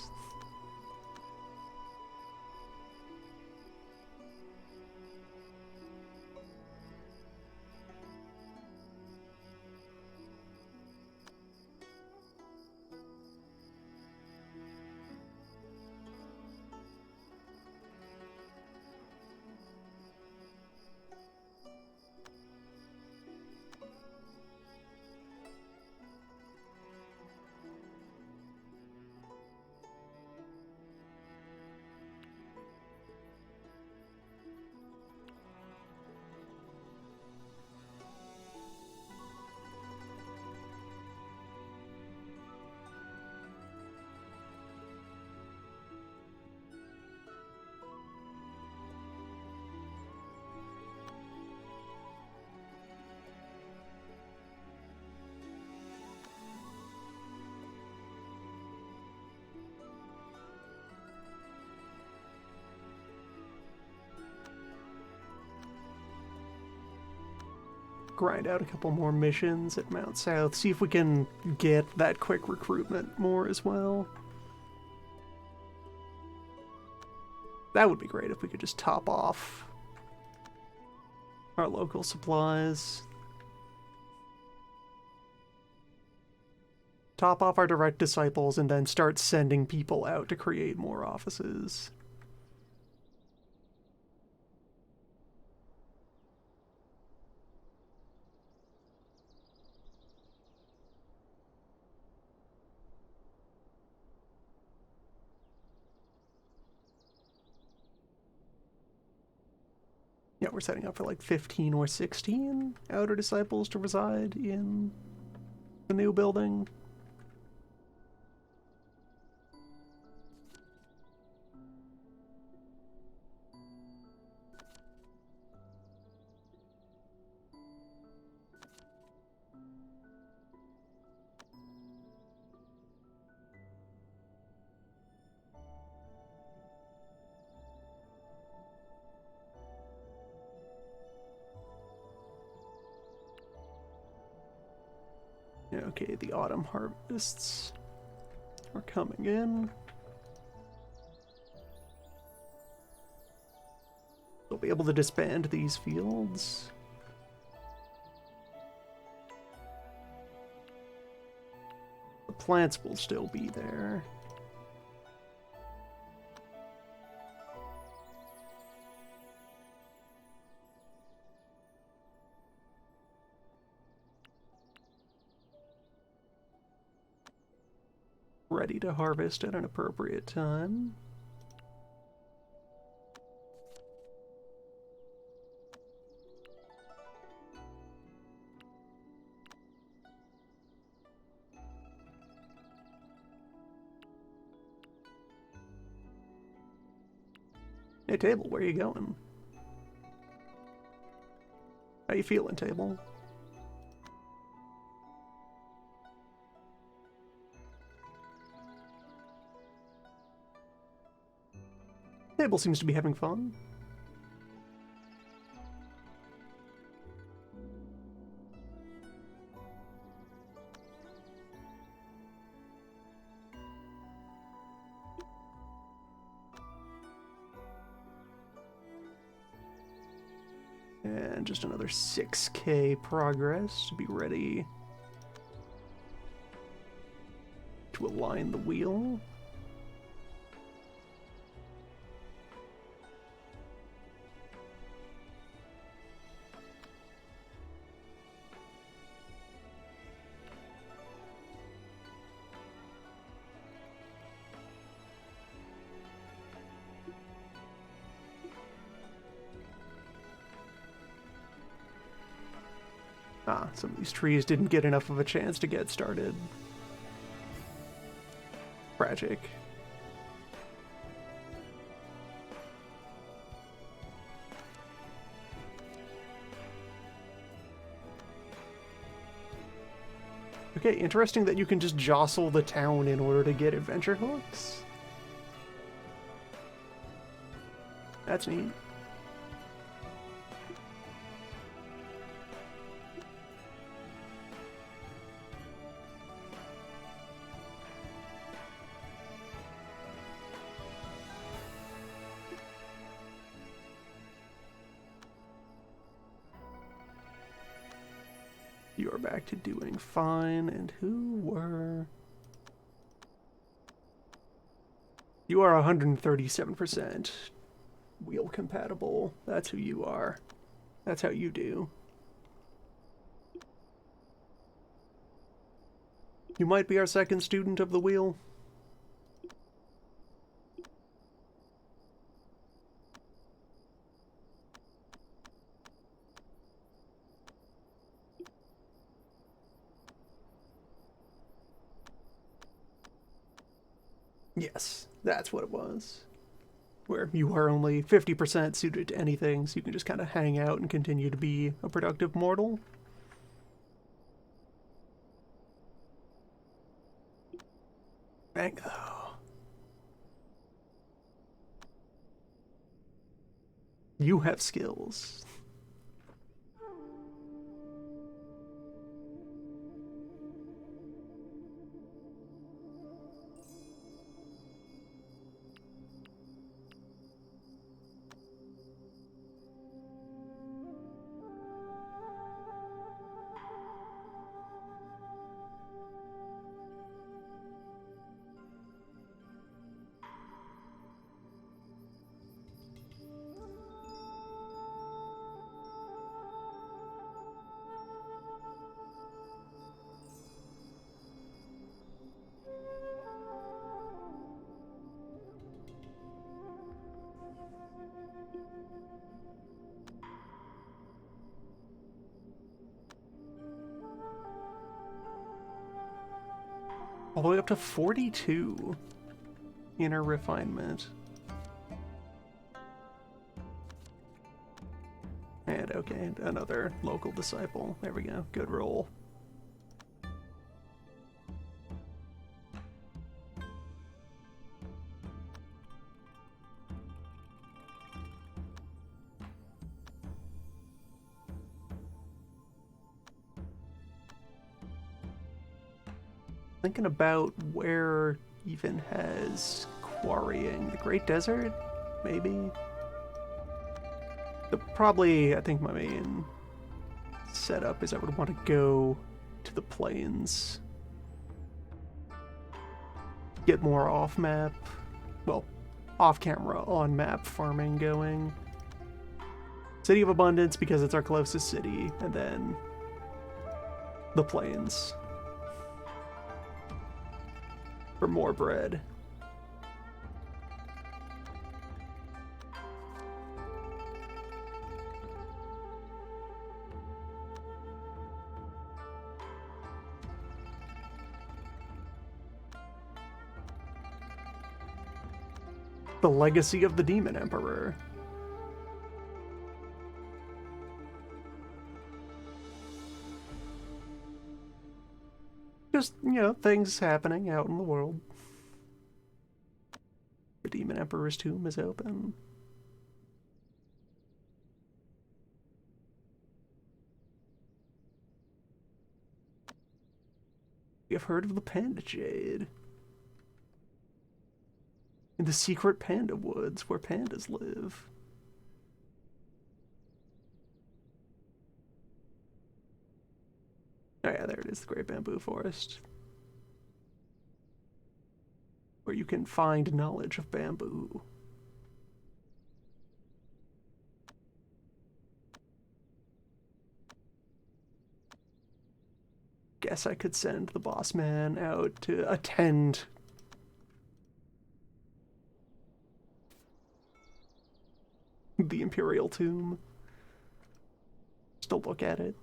grind out a couple more missions at Mount South, see if we can get that quick recruitment more as well. That would be great if we could just top off our local supplies. Top off our direct disciples and then start sending people out to create more offices. Yeah, we're setting up for like 15 or 16 outer disciples to reside in the new building. Okay, the autumn harvests are coming in. They'll be able to disband these fields. The plants will still be there. Ready to harvest at an appropriate time. Hey, Table, where you going? How you feeling, Table? Table seems to be having fun. And just another 6K progress to be ready to align the wheel. Ah, some of these trees didn't get enough of a chance to get started. Tragic. Okay, interesting that you can just jostle the town in order to get adventure hooks. That's neat. You are back to doing fine, and who were... You are 137% wheel compatible. That's who you are. That's how you do. You might be our second student of the wheel. Yes, that's what it was. Where you are only 50% suited to anything, so you can just kind of hang out and continue to be a productive mortal. Mango. You have skills. All the way up to 42 inner refinement. And okay, another local disciple. There we go. Good roll. Thinking about where even has quarrying. The Great Desert? Maybe? Probably, I think my main setup is I would want to go to the plains. Get more off-map, well, off-camera, on-map farming going. City of Abundance because it's our closest city, and then the plains. For more bread. The Legacy of the Demon Emperor. Just, you know, things happening out in the world. The Demon Emperor's tomb is open. You've heard of the Panda Jade. In the secret panda woods where pandas live. Oh yeah, there it is, the Great Bamboo Forest. Where you can find knowledge of bamboo. Guess I could send the boss man out to attend the Imperial Tomb. Just to look at it.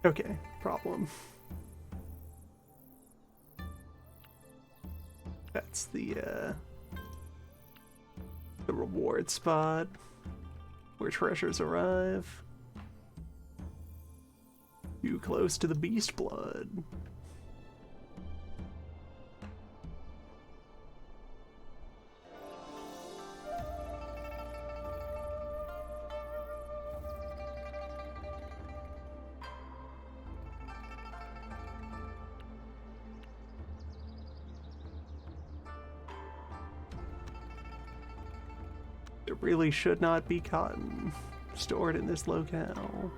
Okay, problem. That's the reward spot where treasures arrive. You close to the beast blood. There really should not be cotton stored in this locale.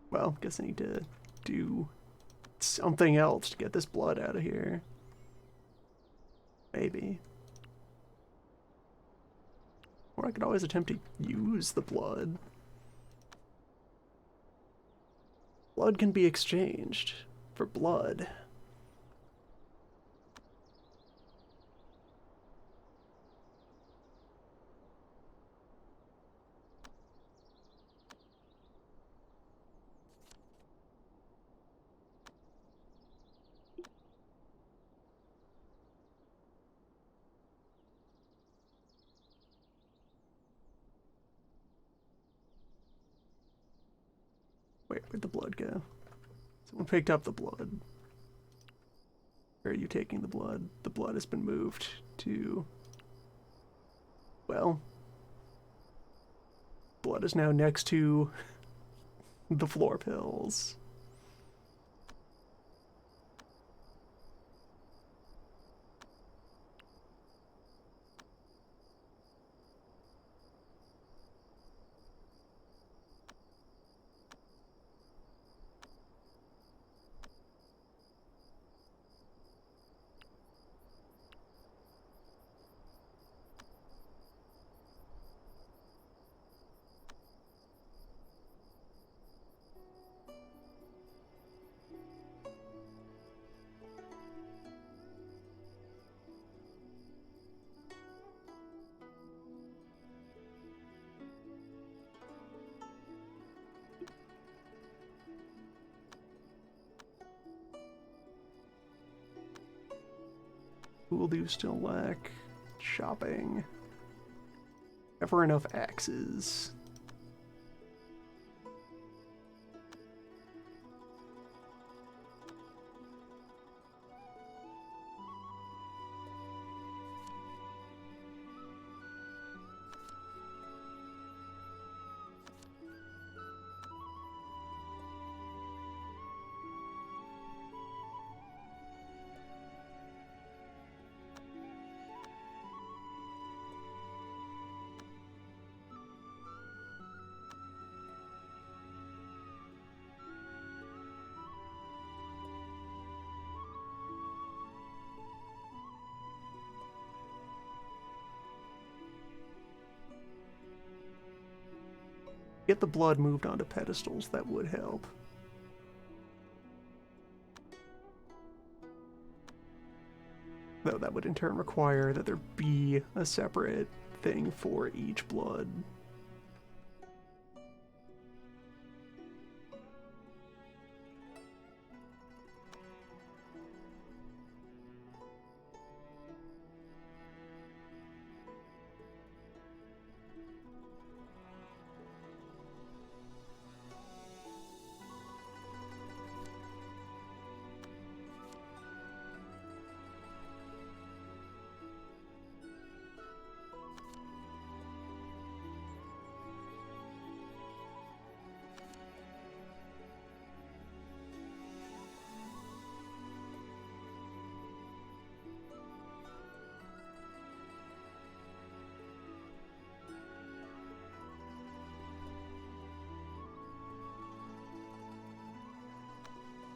Well, guess I need to do something else to get this blood out of here. Maybe. Or I could always attempt to use the blood. Blood can be exchanged for blood. Wait, where'd the blood go? Someone picked up the blood. Where are you taking the blood? The blood has been moved to... Well... Blood is now next to the floor pills. Who do still lack? Shopping. Ever enough axes? Get the blood moved onto pedestals, that would help. Though that would in turn require that there be a separate thing for each blood.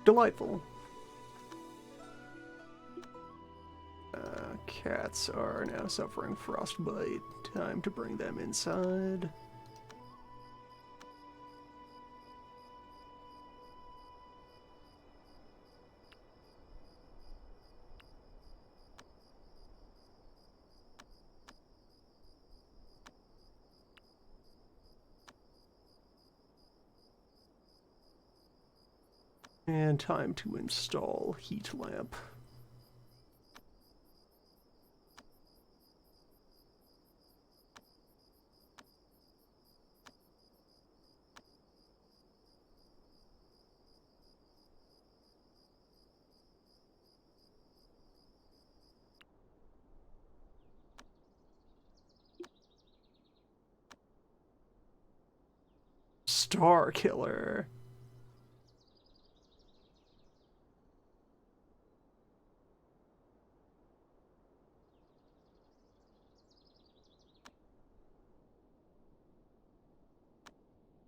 Delightful. Cats are now suffering frostbite. Time to bring them inside. And time to install heat lamp. Star Killer.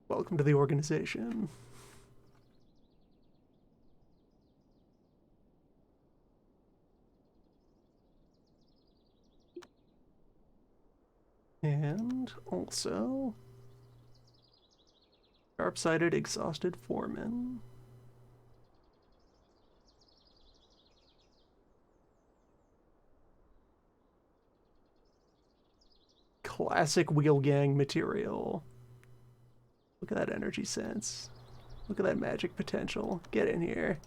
Welcome to the organization. And also, sharp-sighted, exhausted foreman. Classic Wheel Gang material. Look at that energy sense. Look at that magic potential. Get in here.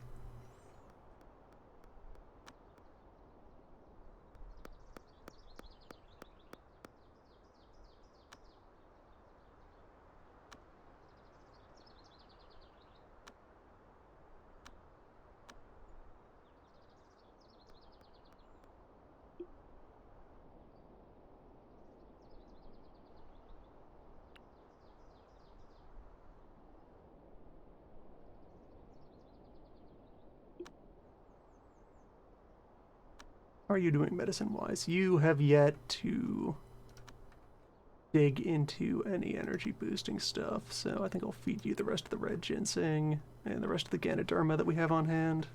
How are you doing medicine-wise? You have yet to dig into any energy boosting stuff, so I think I'll feed you the rest of the red ginseng and the rest of the Ganoderma that we have on hand.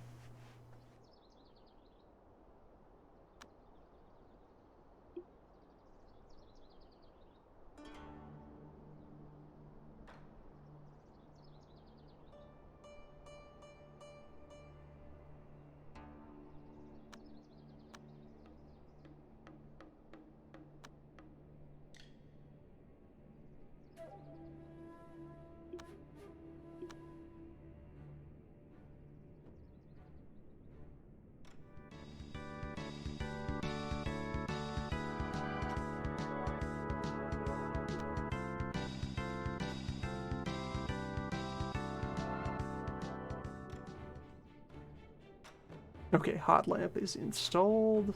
Okay, hot lamp is installed.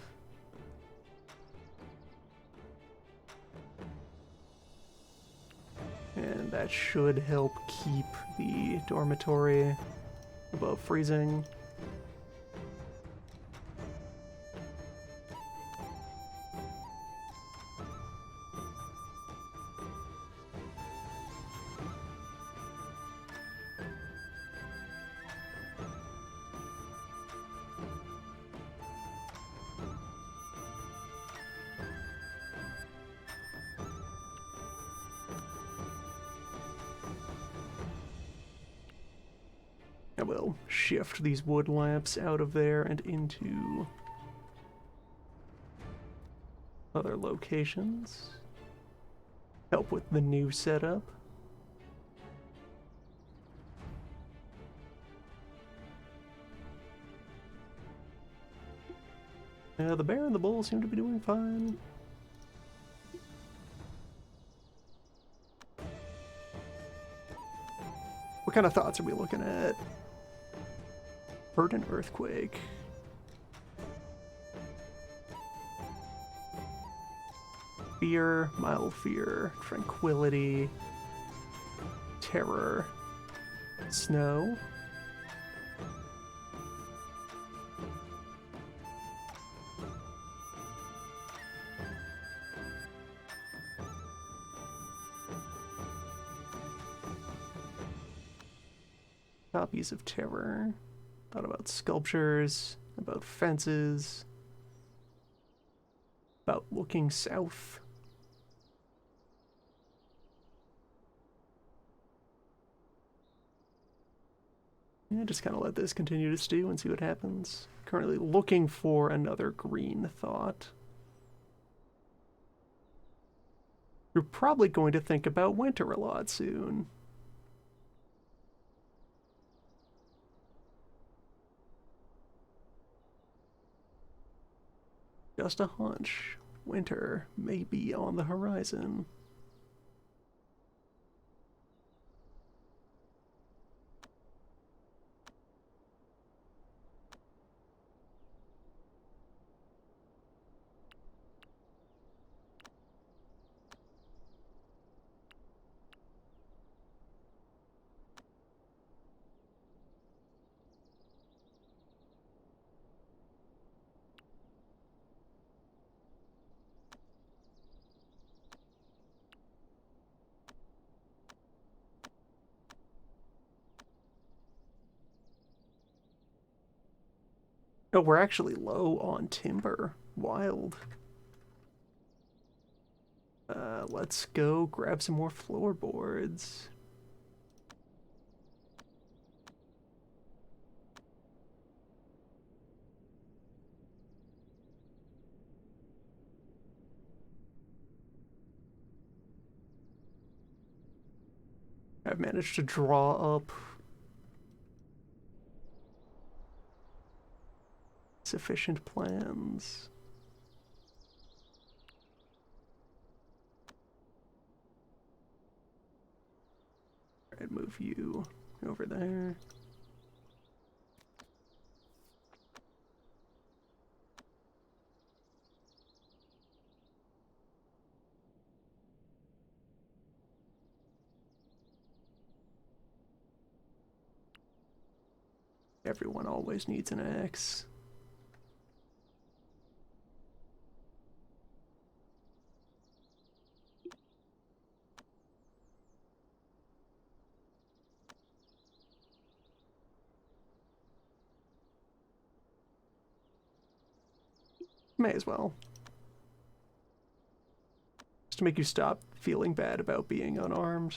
And that should help keep the dormitory above freezing. I will shift these wood lamps out of there and into other locations. Help with the new setup. The bear and the bull seem to be doing fine. What kind of thoughts are we looking at? Hurt an earthquake. Fear, mild fear, tranquility, terror, snow. Copies of terror. Thought about sculptures, about fences. about looking south. Yeah, just kind of let this continue to stew and see what happens. Currently looking for another green thought. You're probably going to think about winter a lot soon. Just a hunch. Winter may be on the horizon. Oh, we're actually low on timber. Wild. Let's go grab some more floorboards. I've managed to draw up sufficient plans. Alright, move you over there. Everyone always needs an axe. May as well. Just to make you stop feeling bad about being unarmed.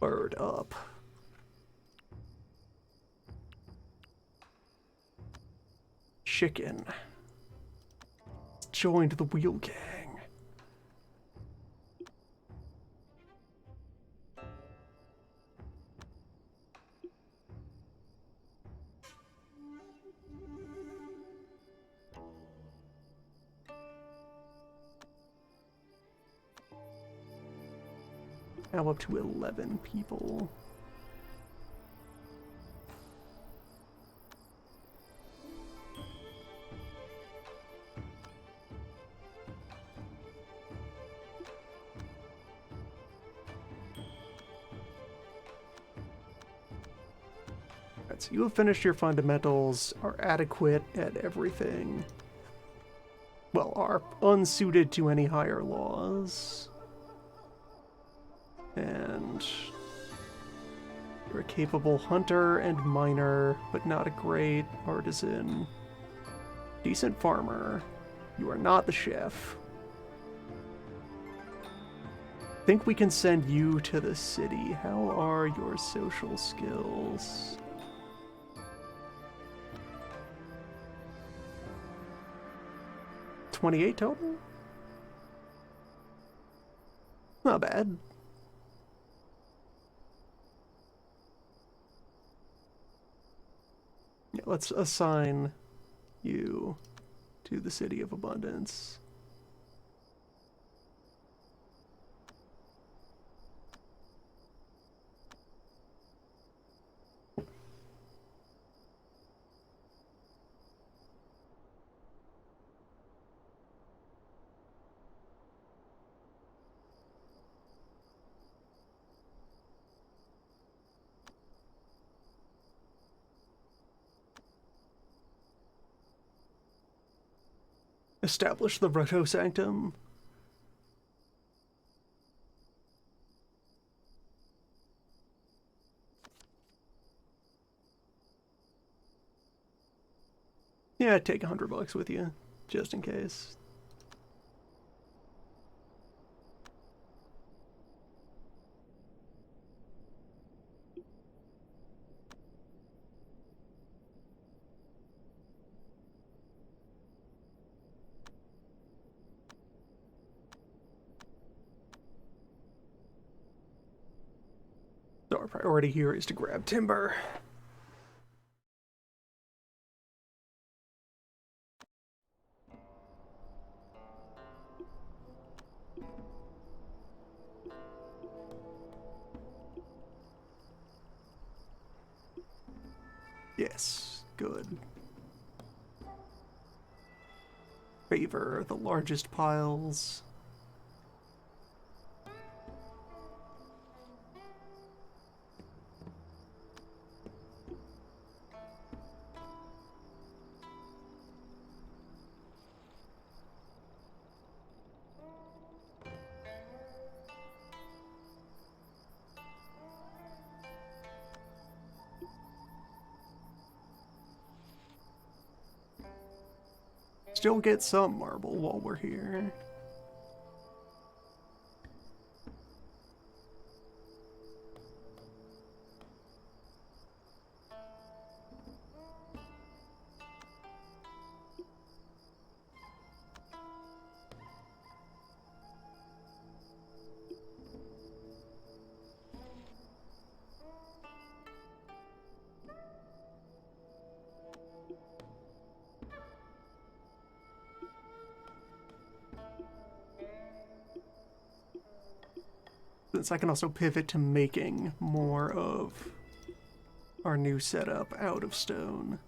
Bird up. Chicken. Joined the wheel gang. Now up to 11 people. Alright, so you have finished your fundamentals, are adequate at everything. Well, are unsuited to any higher laws. And you're a capable hunter and miner, but not a great artisan. Decent farmer. You are not the chef. Think we can send you to the city. How are your social skills? $28 total? Not bad. Yeah, let's assign you to the City of Abundance. Establish the Roto Sanctum. Yeah, take $100 with you, just in case. So our priority here is to grab timber. Yes, good. Favor the largest piles. Still get some marble while we're here. Since I can also pivot to making more of our new setup out of stone.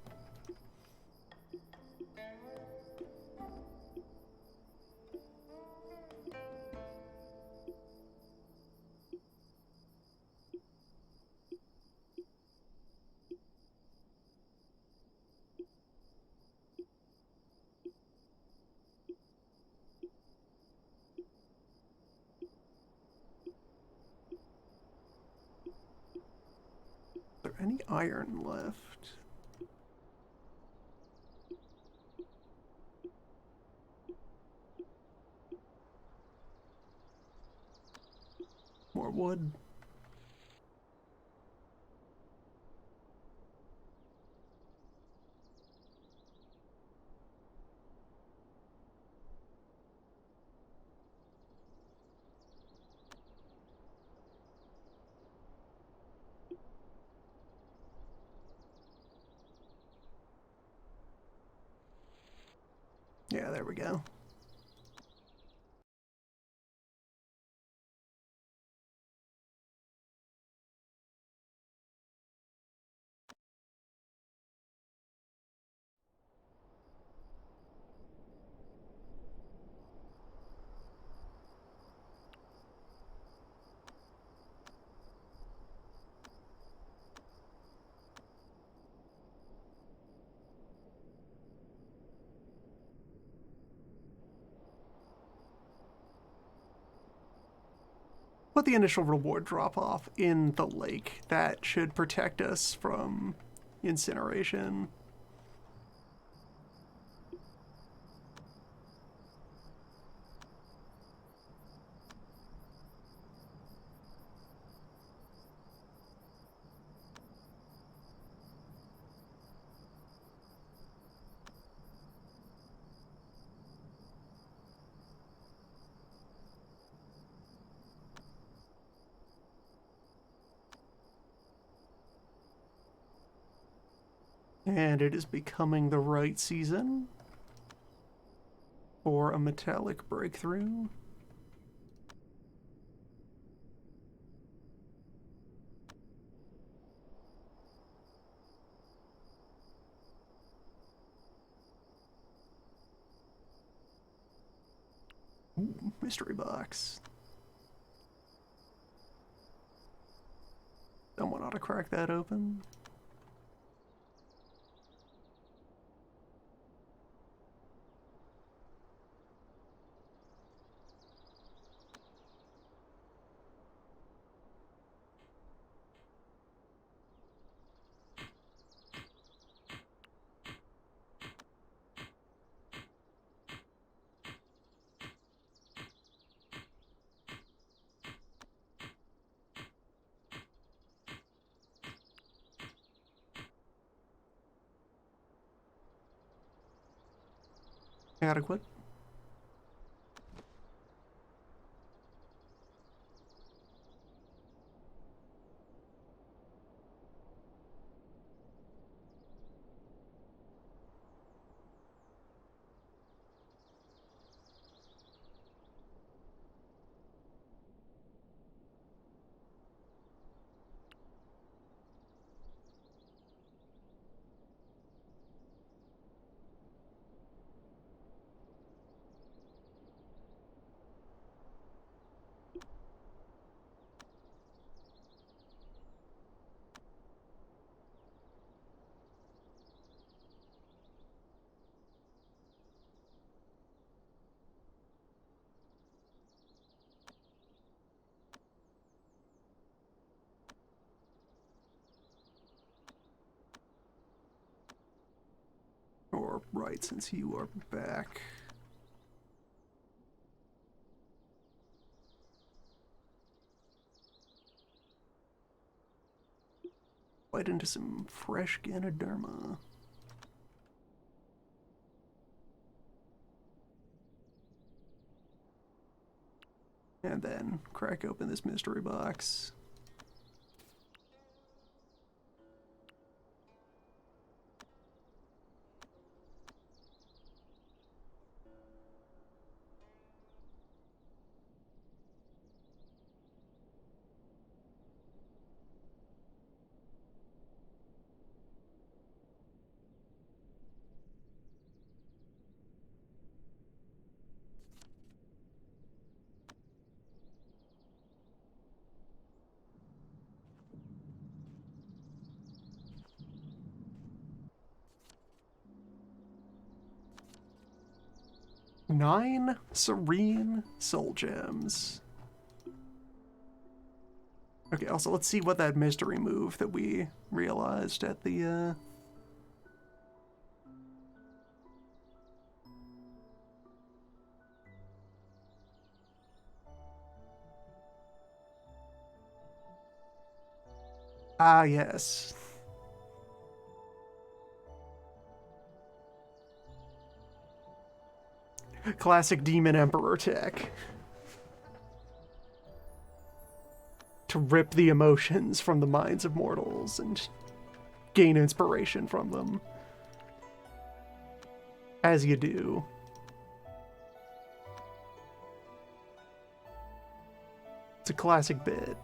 Is there any iron left? More wood. Yeah, there we go. Put the initial reward drop off in the lake. That should protect us from incineration. And it is becoming the right season for a metallic breakthrough. Ooh, mystery box. Someone ought to crack that open. Adequate. Or right, since you are back. Bite into some fresh Ganoderma. And then crack open this mystery box. Nine serene soul gems. Okay, also let's see what that mystery move that we realized at the Ah, yes. Classic Demon Emperor tech. To rip the emotions from the minds of mortals and gain inspiration from them. As you do. It's a classic bit.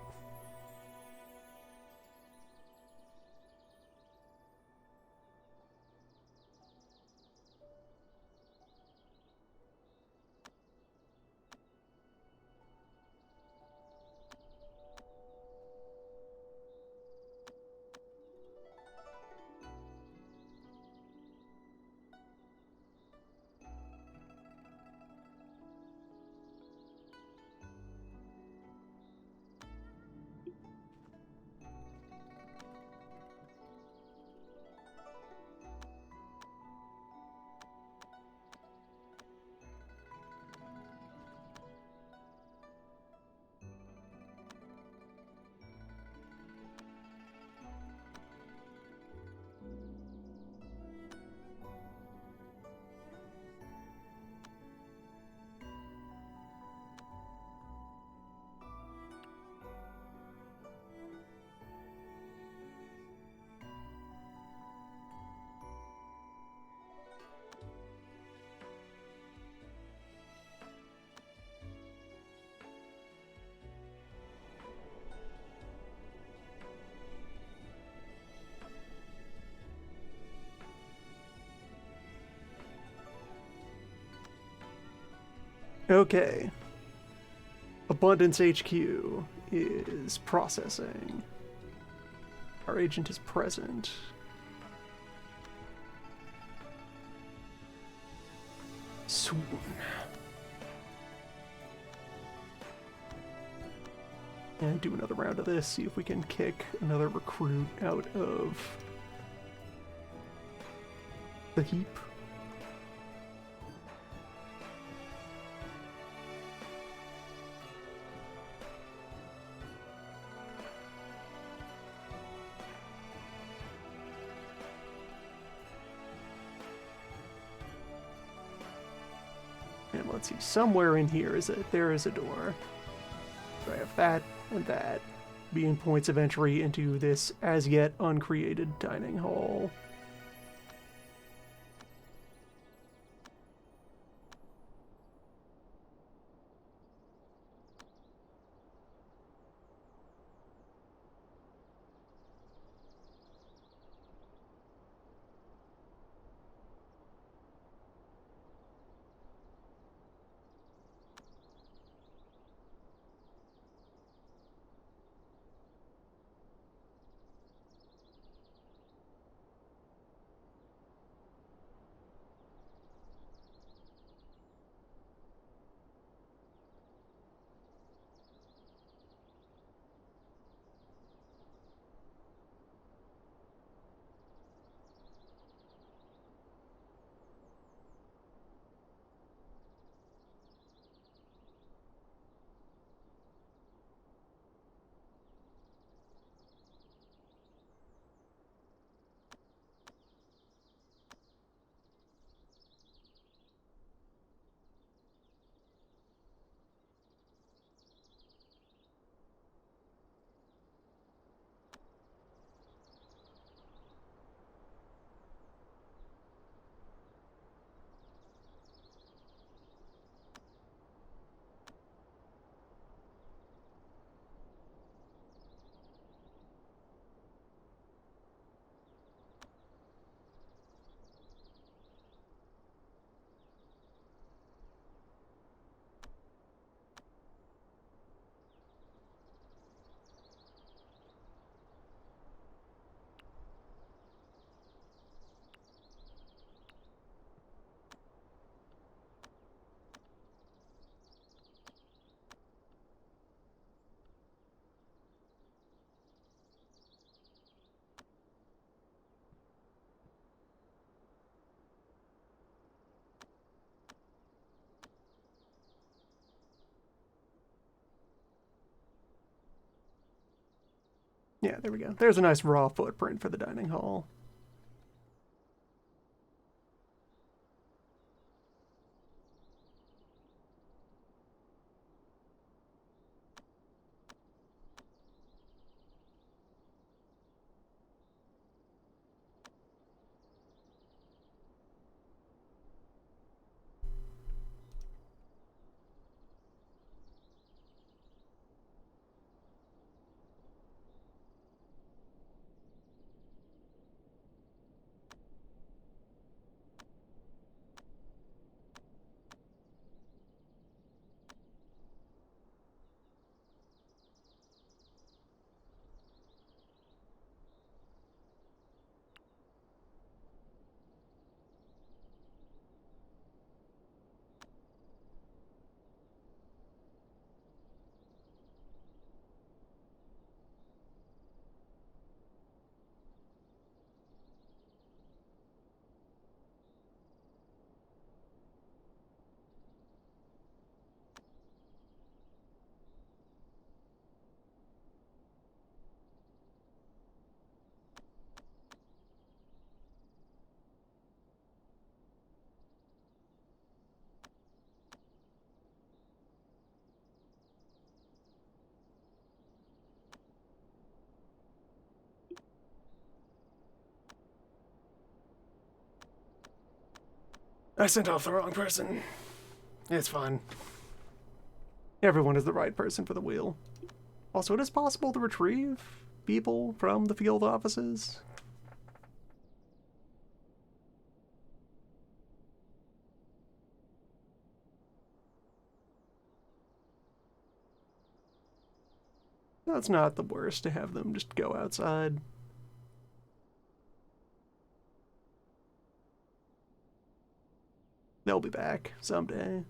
Okay. Abundance HQ is processing. Our agent is present. Swoon. And do another round of this, see if we can kick another recruit out of the heap. let's see, somewhere in here there is a door. So I have that and that being points of entry into this as yet uncreated dining hall. Yeah, there we go. There's a nice raw footprint for the dining hall. I sent off the wrong person. It's fine. Everyone is the right person for the wheel. Also, it is possible to retrieve people from the field offices. That's not the worst to have them just go outside. They'll be back someday.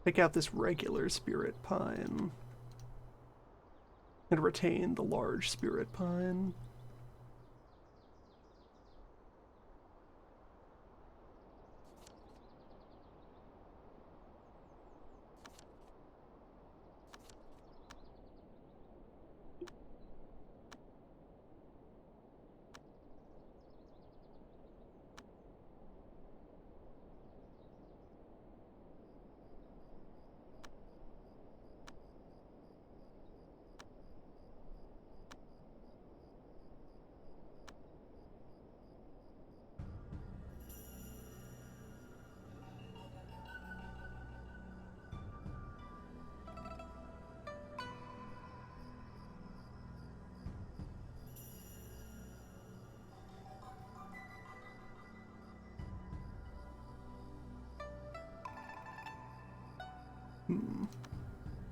Take out this regular spirit pine and retain the large spirit pine.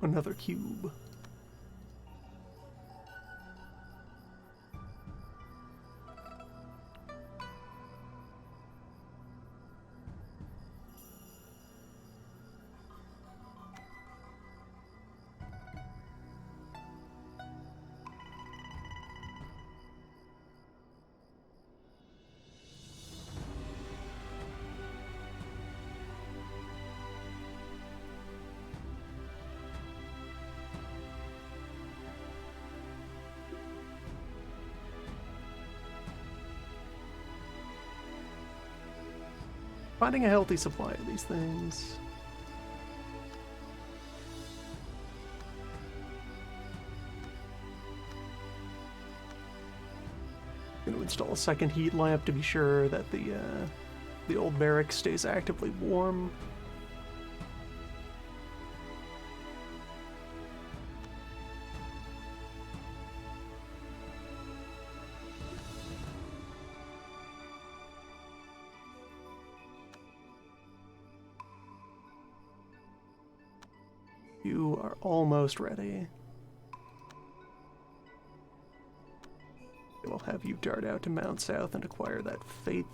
Another cube. Finding a healthy supply of these things. Gonna install a second heat lamp to be sure that the old barracks stays actively warm. You are almost ready. We'll have you dart out to Mount South and acquire that faith.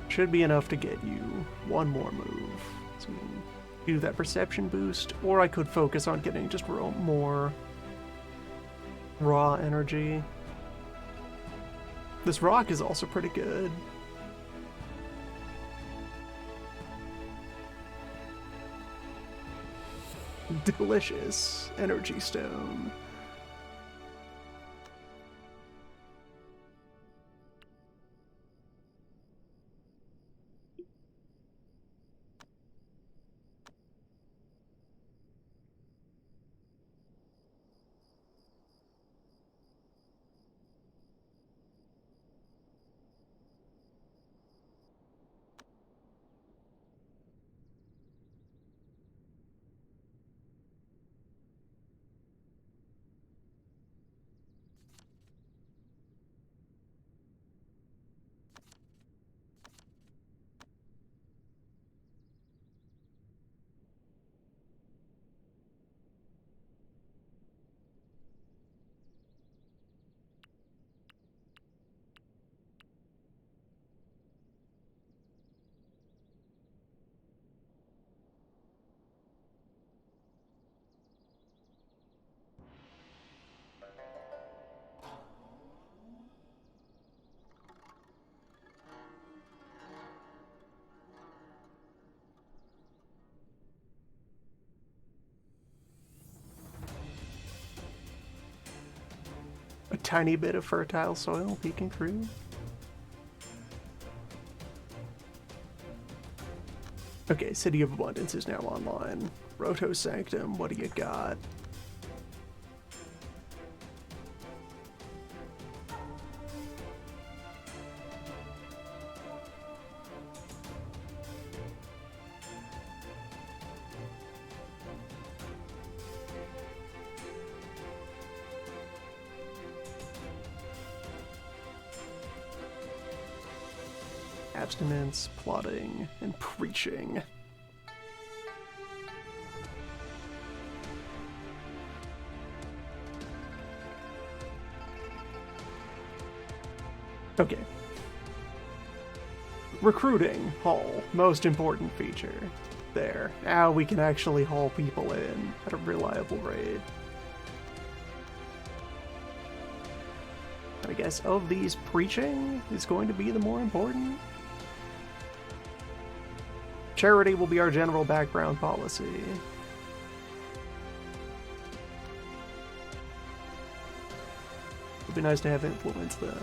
Should be enough to get you one more move. So we can do that perception boost, or I could focus on getting just more raw energy. This rock is also pretty good. Delicious energy stone. A tiny bit of fertile soil peeking through. Okay, City of Abundance is now online. Roto Sanctum, what do you got? abstinence, plotting, and preaching. Okay. Recruiting, haul, most important feature. There. Now we can actually haul people in at a reliable rate. I guess of these, preaching is going to be the more important. Charity will be our general background policy. It'd be nice to have influence, though.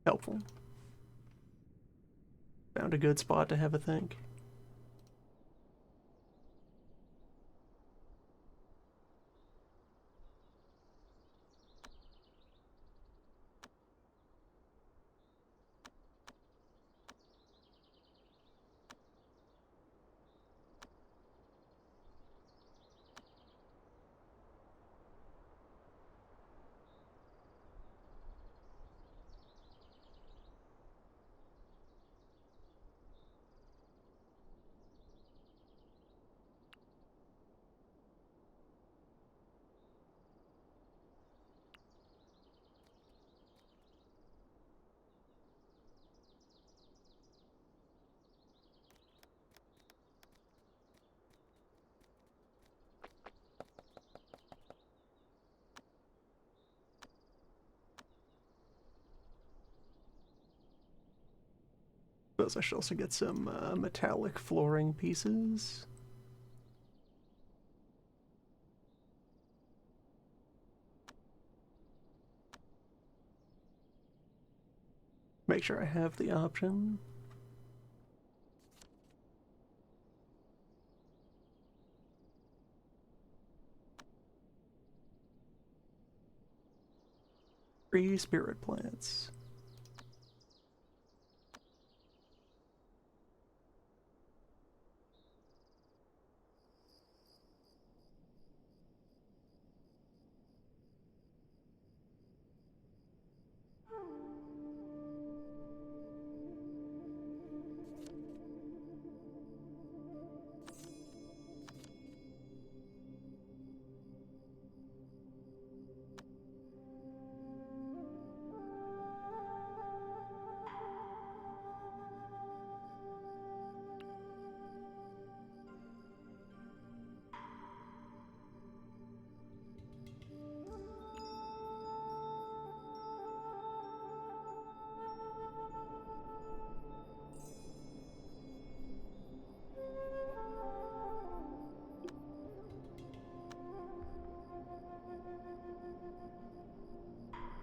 Helpful. Found a good spot to have a think. Suppose I should also get some metallic flooring pieces. Make sure I have the option. Three spirit plants.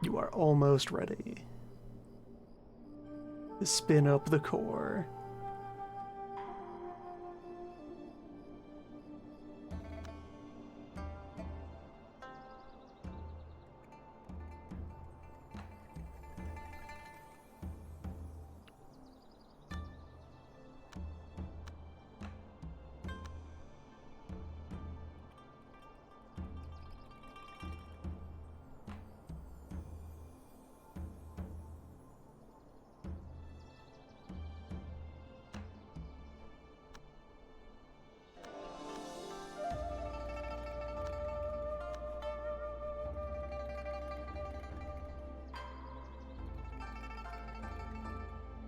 You are almost ready to spin up the core.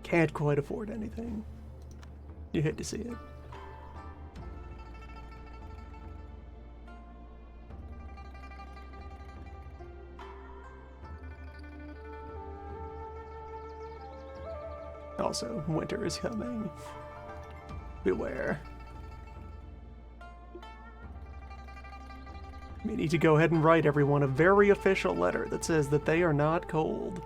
Can't quite afford anything. You hate to see it. Also, winter is coming. Beware. We need to go ahead and write everyone a very official letter that says that they are not cold.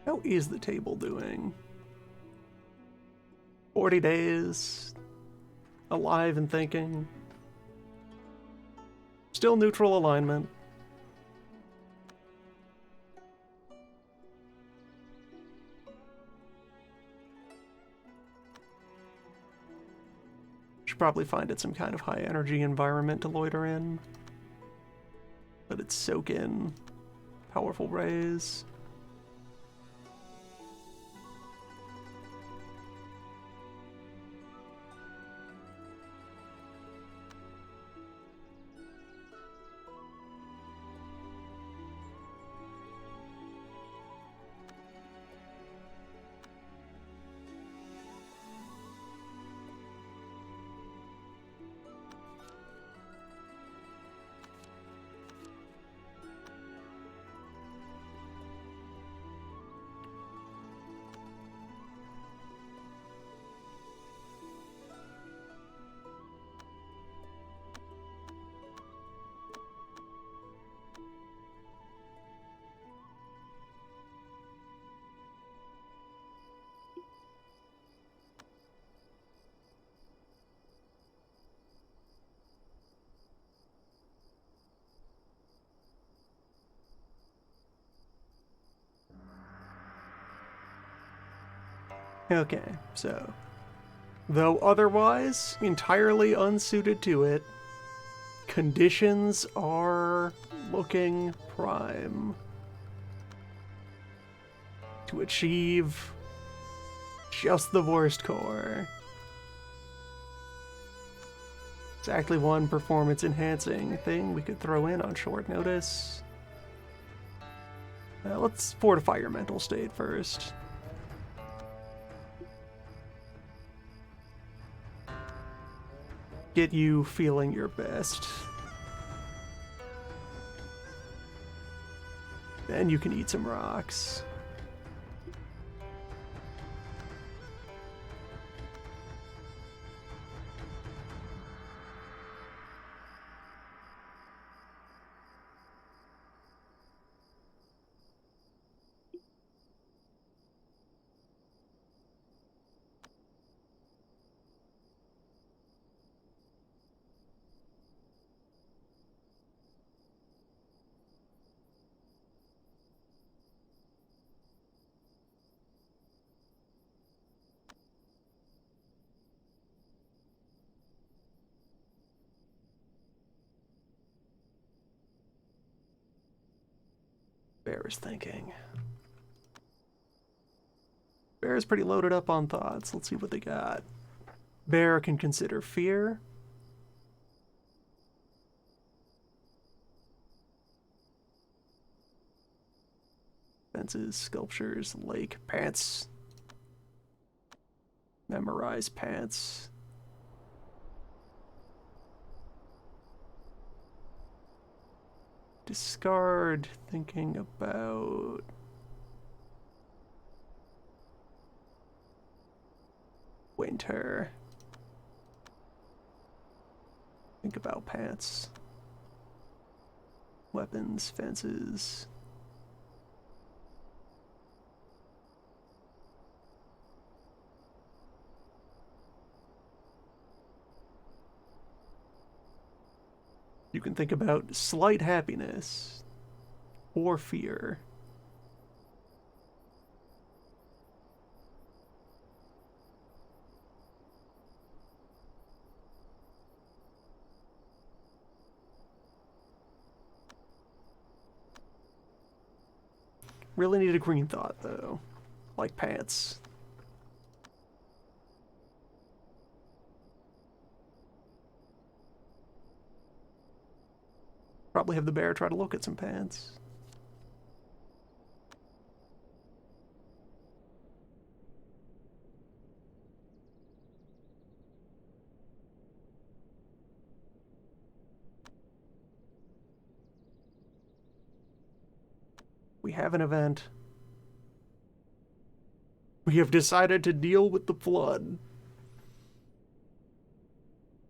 How is the table doing? 40 days. Alive and thinking. Still neutral alignment. Should probably find it some kind of high energy environment to loiter in. Let it soak in powerful rays. Okay, so, though otherwise entirely unsuited to it, conditions are looking prime to achieve just the worst core. Exactly one performance enhancing thing we could throw in on short notice. Let's fortify your mental state first. Get you feeling your best. Then you can eat some rocks. Bear is thinking. Bear is pretty loaded up on thoughts. Let's see what they got. Bear can consider fear, Fences, sculptures, lake, pants. Memorize pants. Discard, thinking about... winter. Think about pants. Weapons, fences. You can think about slight happiness or fear. Really need a green thought, though. Like pants. Probably have the bear try to look at some pants. We have an event. We have decided to deal with the flood.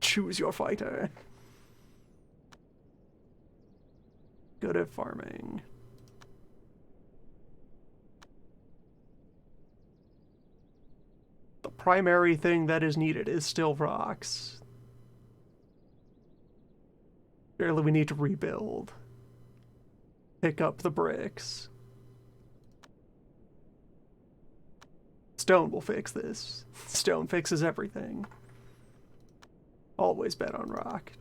Choose your fighter. Good at farming. The primary thing that is needed is still rocks. Barely we need to rebuild. Pick up the bricks. Stone will fix this. Stone fixes everything. Always bet on rock.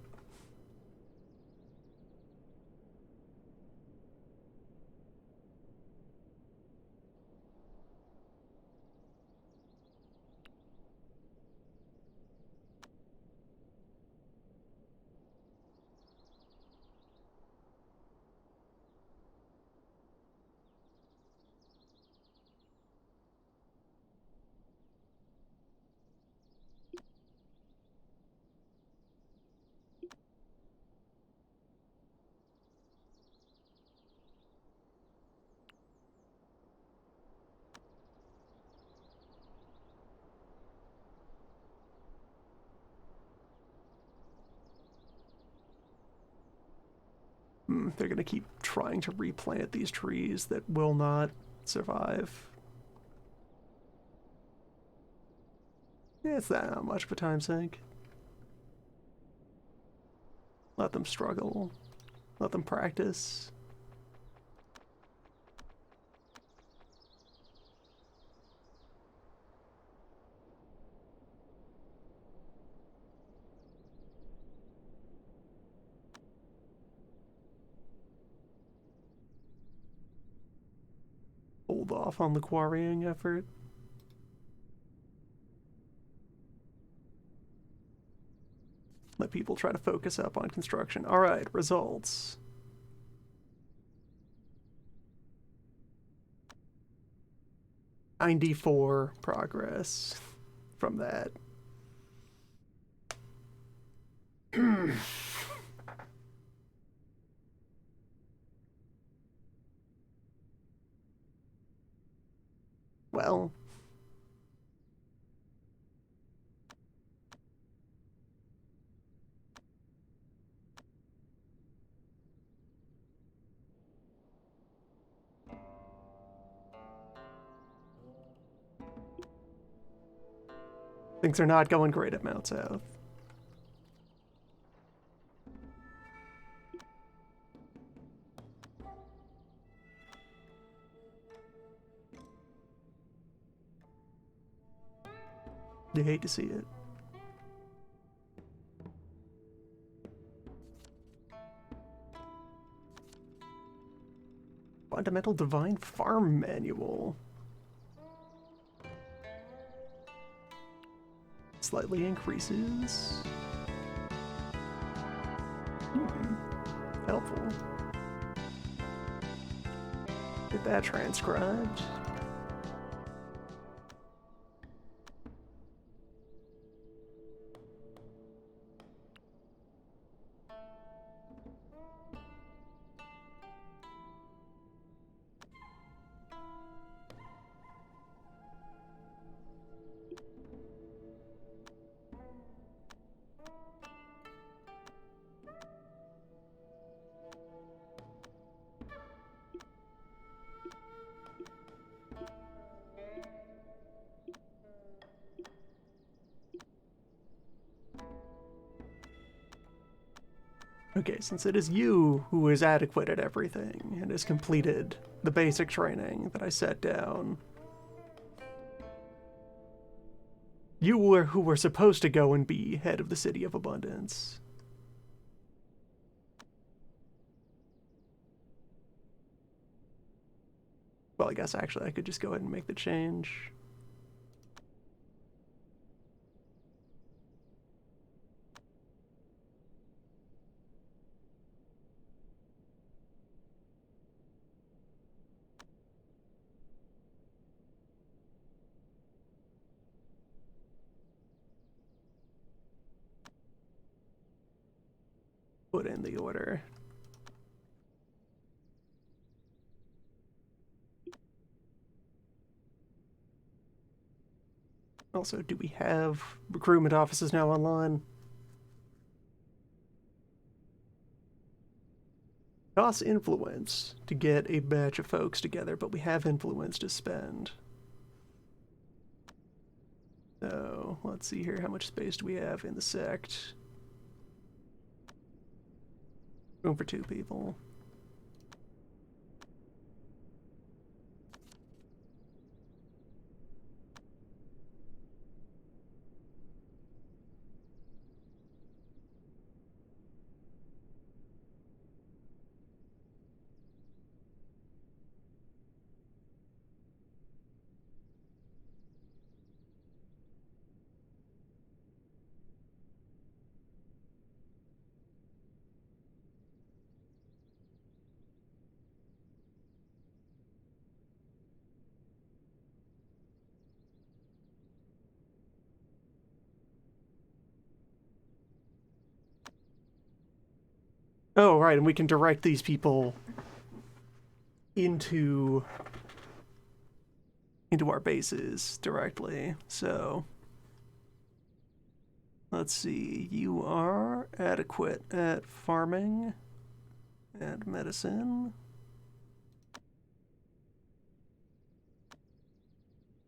They're gonna keep trying to replant these trees that will not survive. Yeah, it's not much of a time sink. Let them struggle. Let them practice. Hold off on the quarrying effort. Let people try to focus up on construction. All right, results. $94 progress from that. Well, things are not going great at Mount South. You hate to see it. Fundamental Divine Farm Manual. Slightly increases. Helpful. Get that transcribed. Okay, since it is you who is adequate at everything and has completed the basic training that I set down, you were who were supposed to go and be head of the City of Abundance. Well, I guess actually I could just go ahead and make the change. Put in the order. Also, do we have recruitment offices now online? Costs influence to get a batch of folks together, but we have influence to spend. So, let's see here. How much space do we have in the sect? Room for 2 people. Oh, right, and we can direct these people into our bases directly. So, let's see. You are adequate at farming and medicine.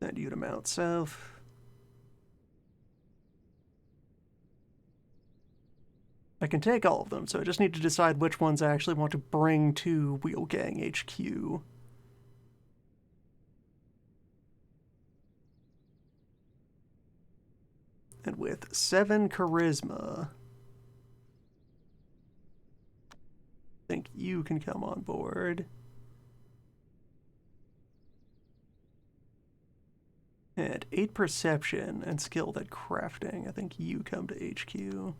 Send you to Mount South. I can take all of them, so I just need to decide which ones I actually want to bring to Wheel Gang HQ. And with 7 charisma, I think you can come on board. And 8 perception and skilled at crafting, I think you come to HQ.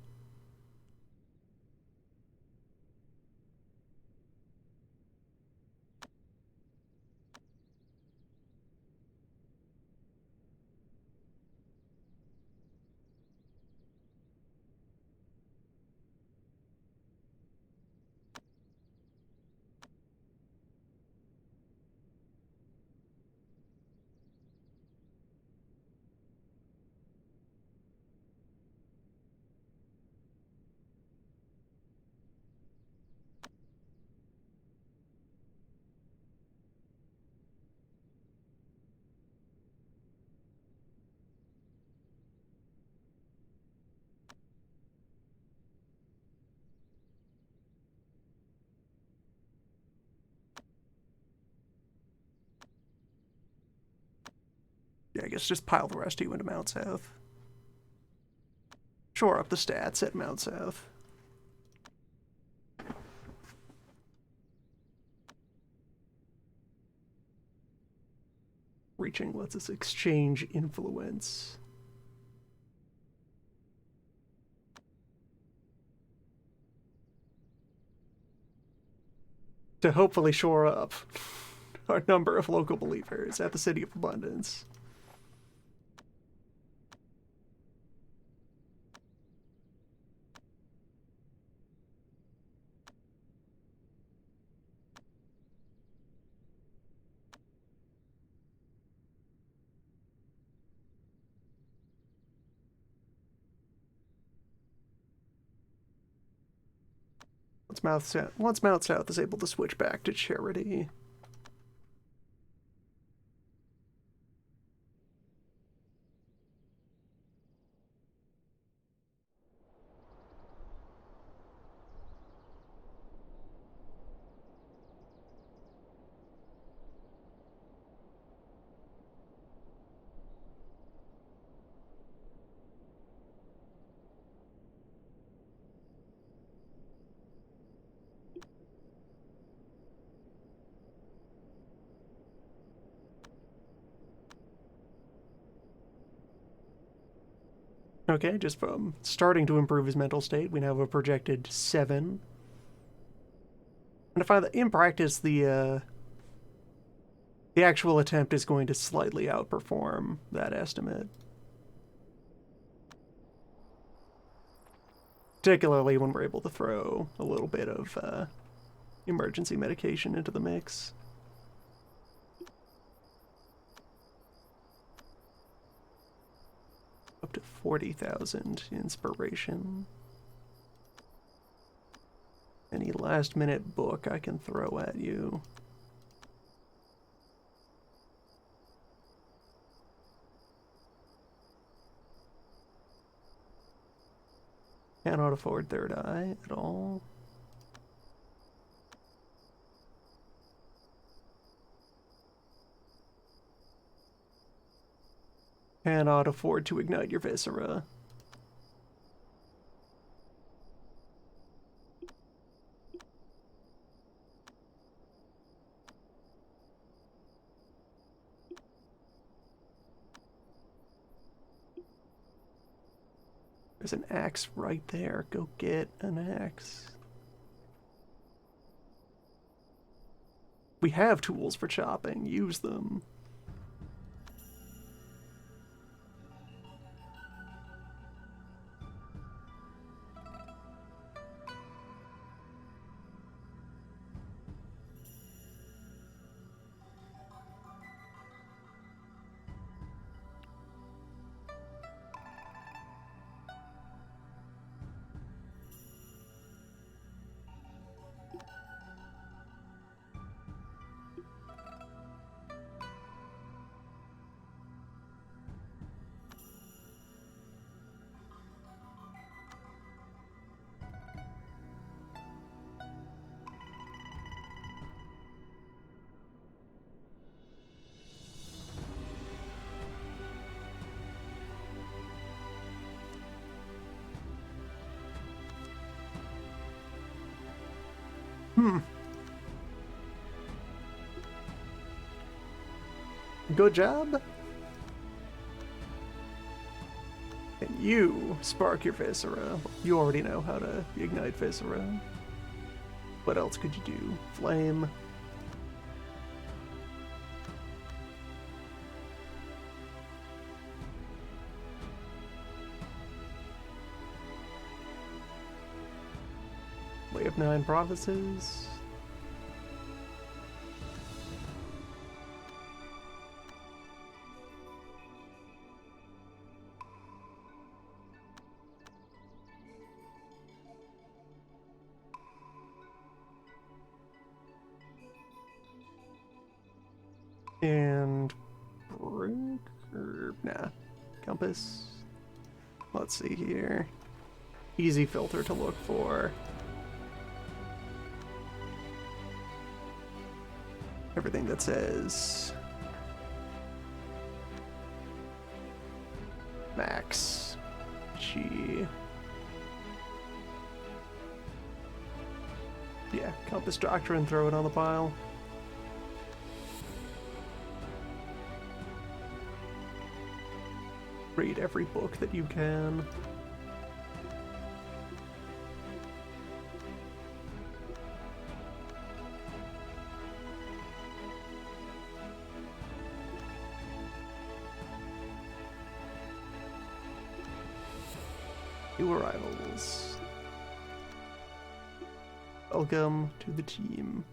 Yeah, I guess just pile the rest of you into Mount South. Shore up the stats at Mount South. Reaching lets us exchange influence. To hopefully shore up. our number of local believers at the City of Abundance. Once Mount South is able to switch back to charity. Okay, just from starting to improve his mental state, we now have a projected 7. And I find that in practice, the actual attempt is going to slightly outperform that estimate. Particularly when we're able to throw a little bit of emergency medication into the mix. Up to 40,000 inspiration. Any last minute book I can throw at you. Cannot afford Third Eye at all. Cannot afford to ignite your viscera. There's an axe right there. Go get an axe. We have tools for chopping. Use them. Good job. And you spark your viscera. You already know how to ignite viscera. What else could you do? Flame. Way of Nine Provinces. And nah, compass. Let's see here. Easy filter to look for. Everything that says max G. Yeah, compass doctrine, throw it on the pile. Read every book that you can. New arrivals. Welcome to the team.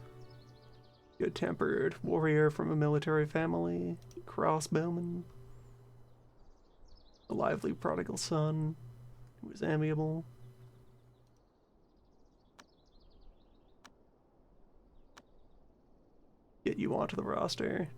Good-tempered warrior from a military family, crossbowman. A lively prodigal son who is amiable. Get you onto the roster.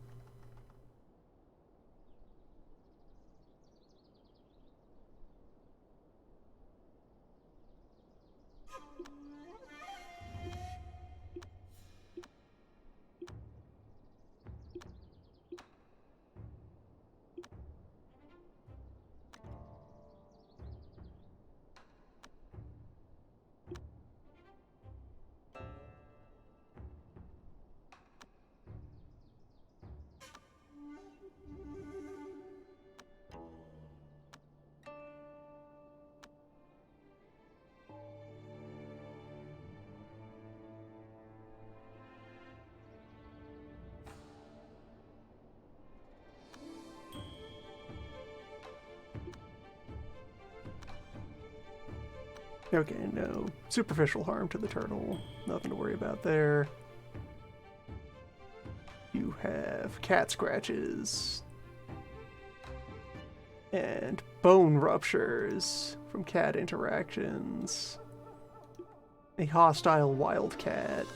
Okay, no superficial harm to the turtle. Nothing to worry about there. You have cat scratches and bone ruptures from cat interactions. A hostile wildcat.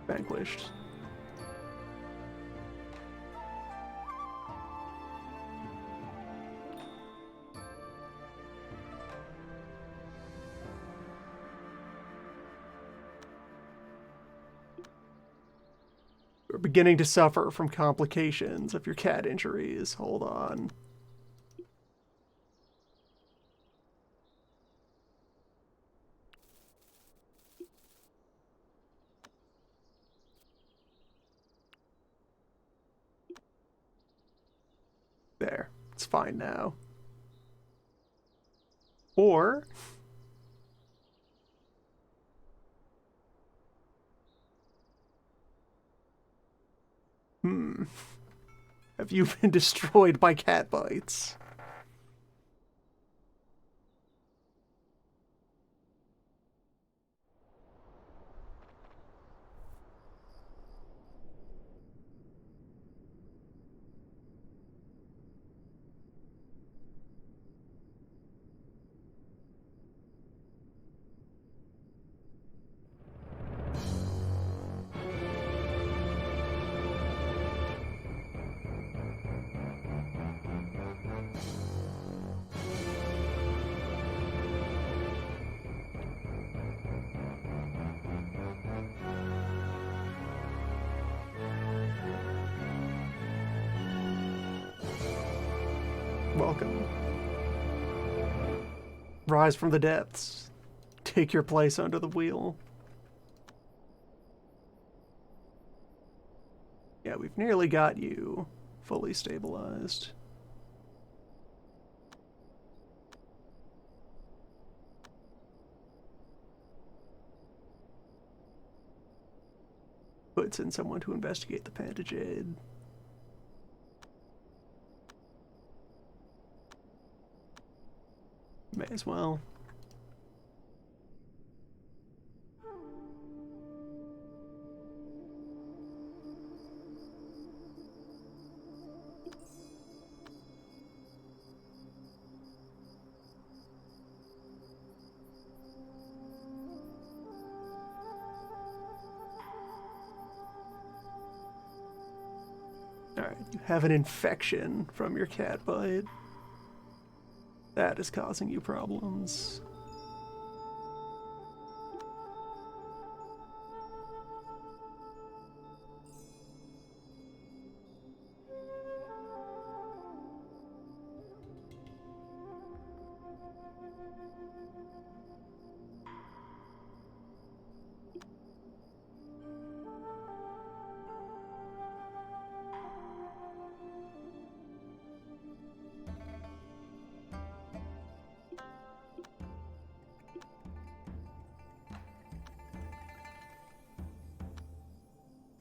Vanquished. You're beginning to suffer from complications of your cat injuries. Hold on. There. It's fine now. Or have you been destroyed by cat bites? Welcome. Rise from the depths. Take your place under the wheel. Yeah, we've nearly got you fully stabilized. Puts in someone to investigate the Pantajade. May as well. Alright, you have an infection from your cat bite. That is causing you problems.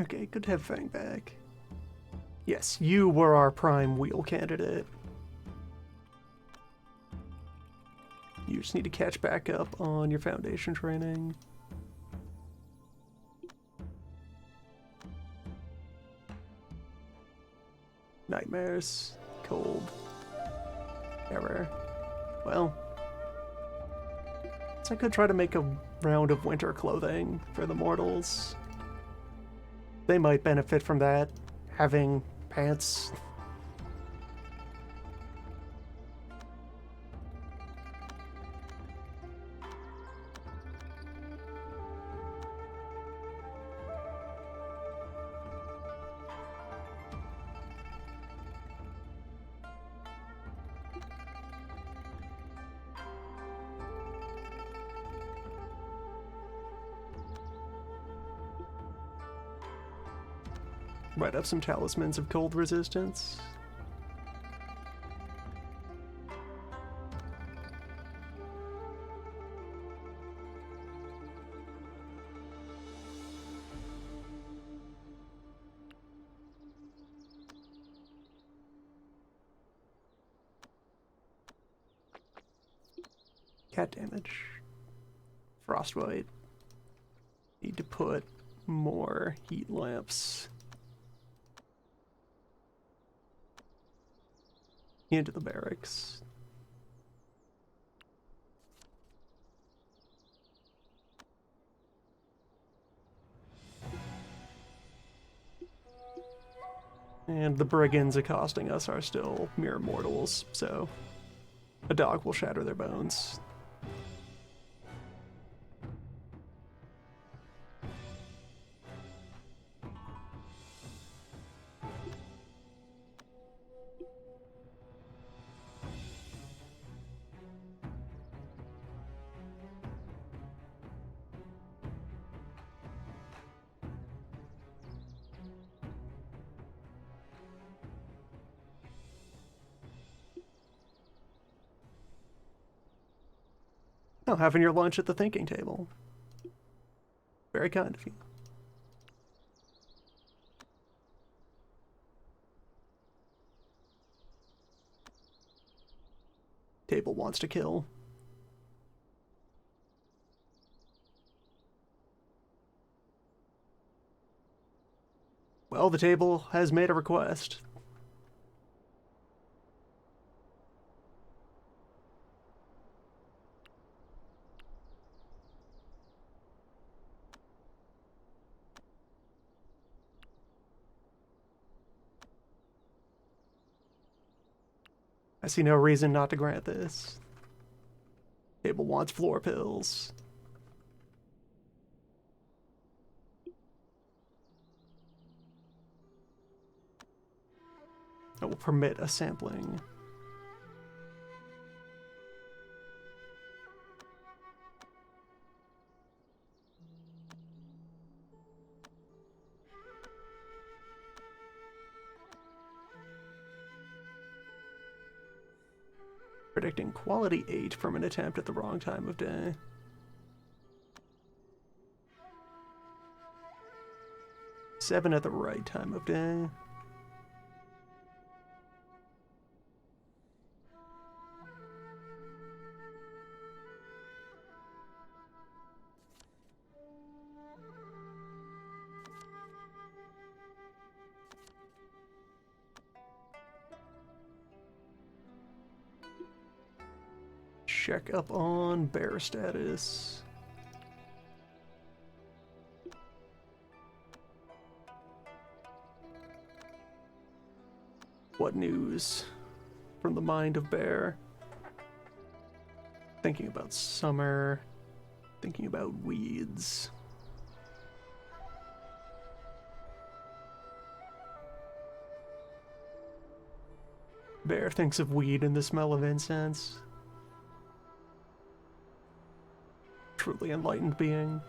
Okay, good to have Fang back. Yes, you were our prime wheel candidate. You just need to catch back up on your foundation training. Nightmares. Cold. Error. Well, so I could try to make a round of winter clothing for the mortals. They might benefit from that, having pants. Write up some talismans of cold resistance. Cat damage. Frostbite. Need to put more heat lamps into the barracks. And the brigands accosting us are still mere mortals, so a dog will shatter their bones. Oh, having your lunch at the thinking table. Very kind of you. Table wants to kill. Well, the table has made a request. I see no reason not to grant this. Table wants floor pills. I will permit a sampling. Predicting quality 8 from an attempt at the wrong time of day. Seven at the right time of day. Check up on bear status. What news from the mind of bear? Thinking about summer, thinking about weeds. Bear thinks of weed and the smell of incense. Truly enlightened being.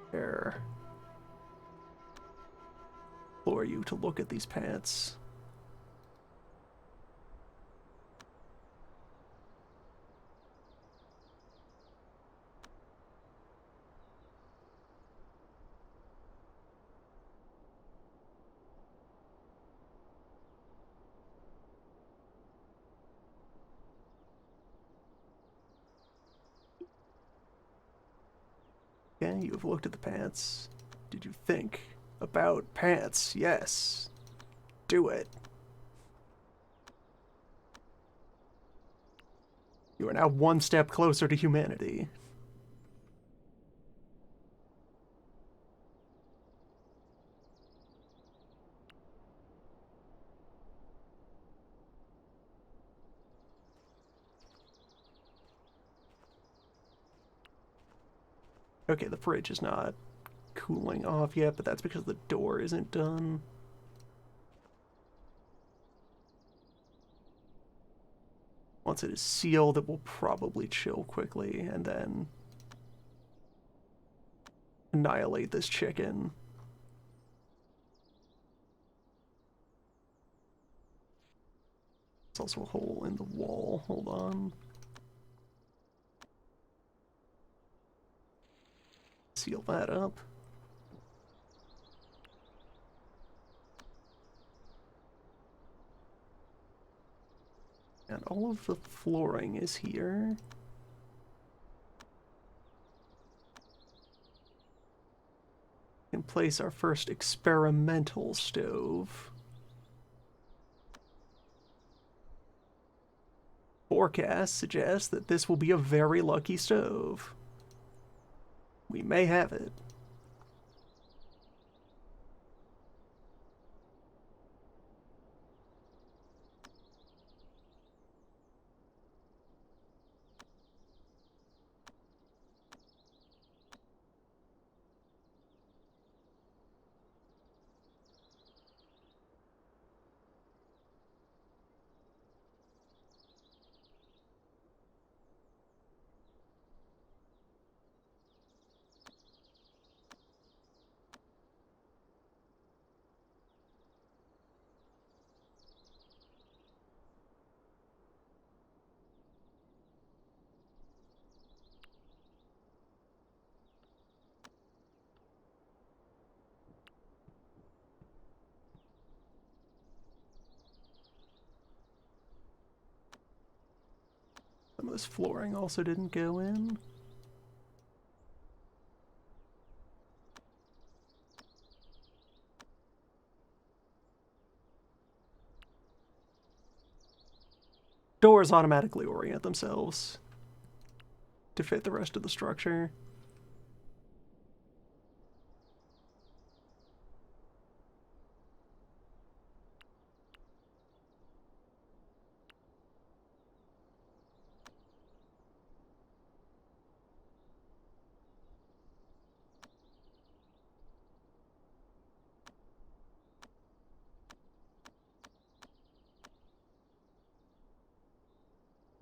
Bear. Implore you to look at these pants. Okay, you have looked at the pants. Did you think about pants? Yes. Do it. You are now one step closer to humanity. Okay, the fridge is not cooling off yet, but that's because the door isn't done. Once it is sealed, it will probably chill quickly and then annihilate this chicken. There's also a hole in the wall. Hold on. Seal that up. And all of the flooring is here. We can place our first experimental stove. Forecasts suggest that this will be a very lucky stove. We may have it. Some of this flooring also didn't go in. Doors automatically orient themselves to fit the rest of the structure.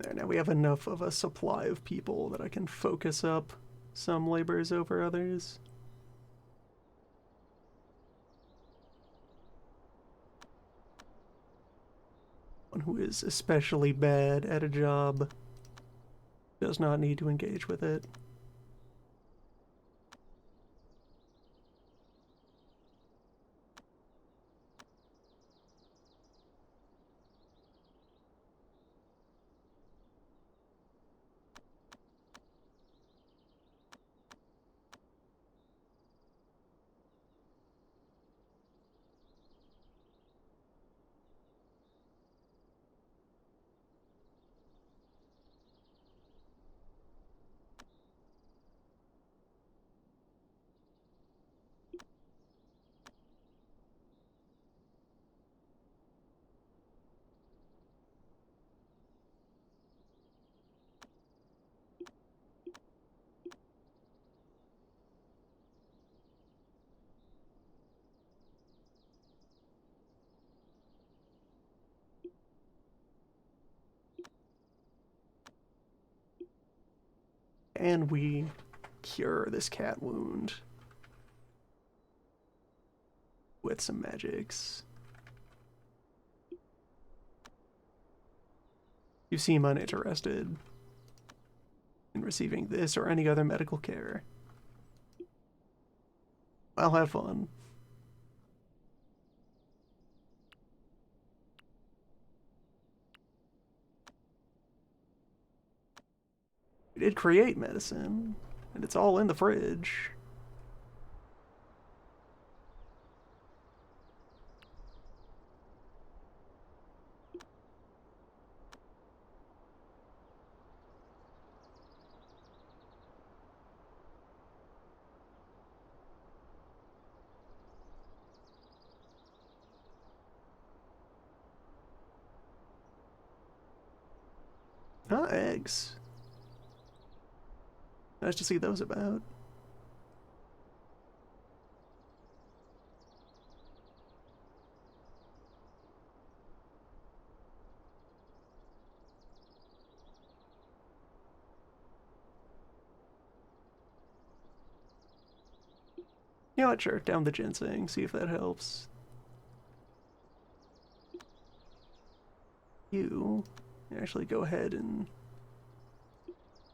There, now we have enough of a supply of people that I can focus up some labors over others. One who is especially bad at a job does not need to engage with it. And we cure this cat wound with some magics. You seem uninterested in receiving this or any other medical care. I'll have fun. We did create medicine, and it's all in the fridge. Ah, eggs. Nice to see those about. You know what, sure, down the ginseng, see if that helps. You actually go ahead and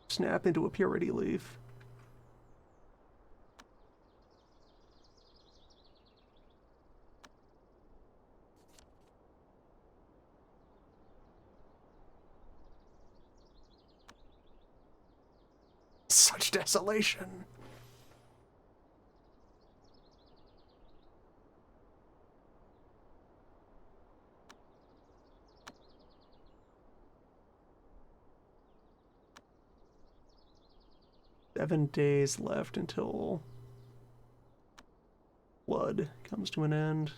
snap into a purity leaf. Such desolation. Seven days left until blood comes to an end.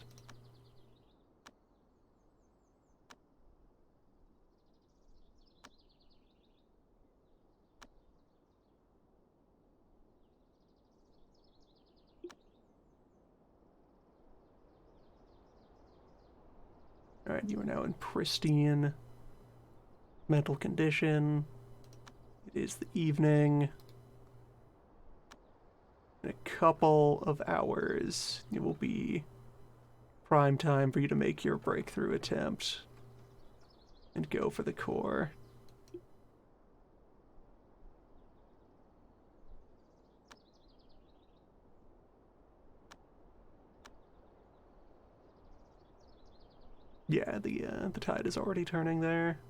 Alright, you are now in pristine mental condition. It is the evening. In a couple of hours, it will be prime time for you to make your breakthrough attempt and go for the core. Yeah, the tide is already turning there.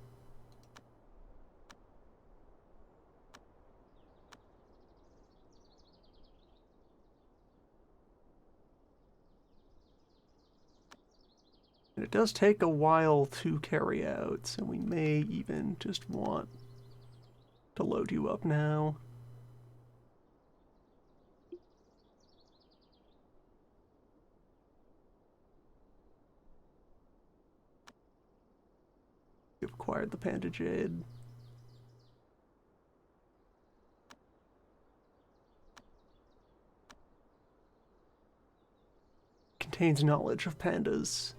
And it does take a while to carry out, so we may even just want to load you up now. You've acquired the Panda Jade. Contains knowledge of pandas.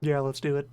Yeah, let's do it.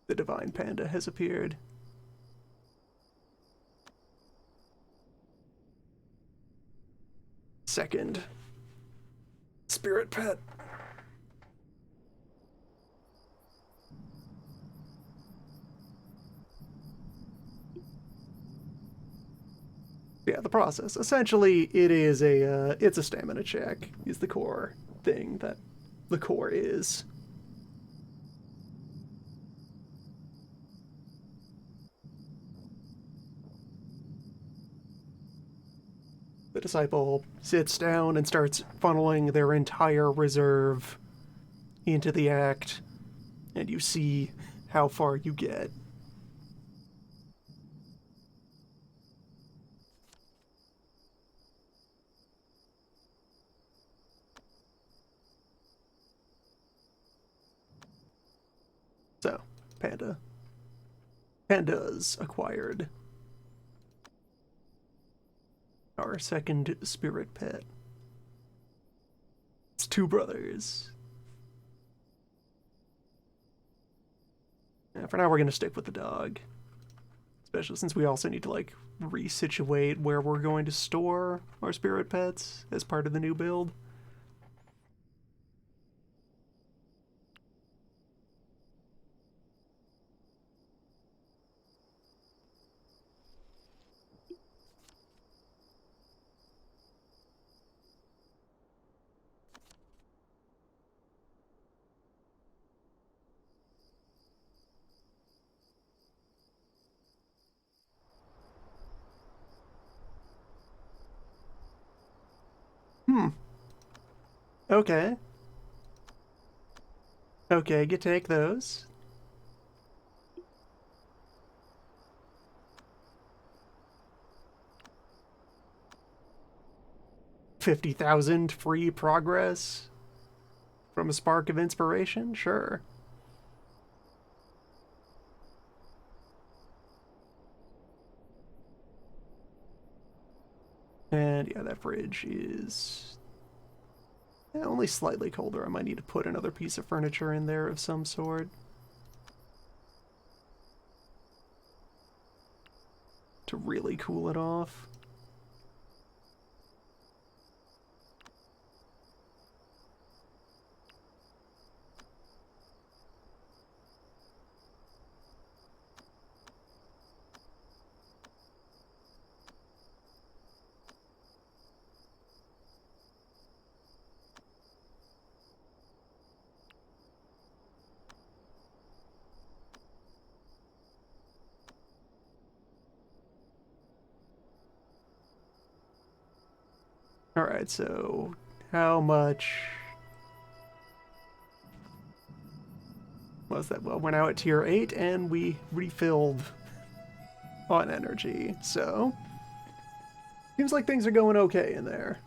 The divine panda has appeared. Second spirit pet. Yeah, the process. Essentially, it is it's a stamina check. Is the core thing that the core is. The disciple sits down and starts funneling their entire reserve into the act, and you see how far you get. So, Panda. Pandas acquired. Our second spirit pet. It's two brothers. Yeah, for now, we're going to stick with the dog. Especially since we also need to, like, resituate where we're going to store our spirit pets as part of the new build. Okay. Okay, you take those. $50,000 free progress from a spark of inspiration? Sure. And yeah, that fridge is only slightly colder. I might need to put another piece of furniture in there of some sort to really cool it off. Alright, so how much was that? Well, we're now at tier 8 and we refilled on energy, so seems like things are going okay in there.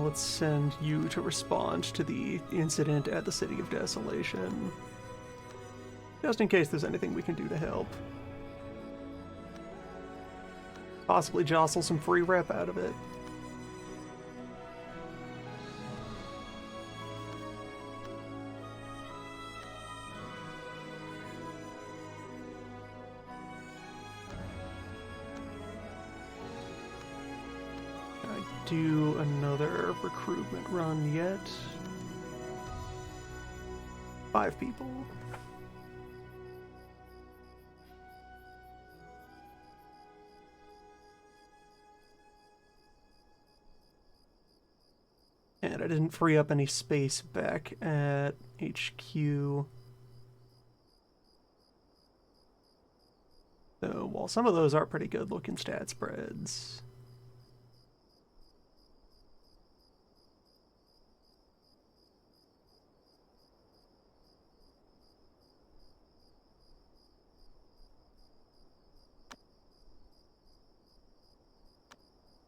Let's send you to respond to the incident at the City of Desolation. Just in case there's anything we can do to help. Possibly jostle some free rep out of it. Do another recruitment run yet. 5 people. And I didn't free up any space back at HQ. So while some of those are pretty good looking stat spreads,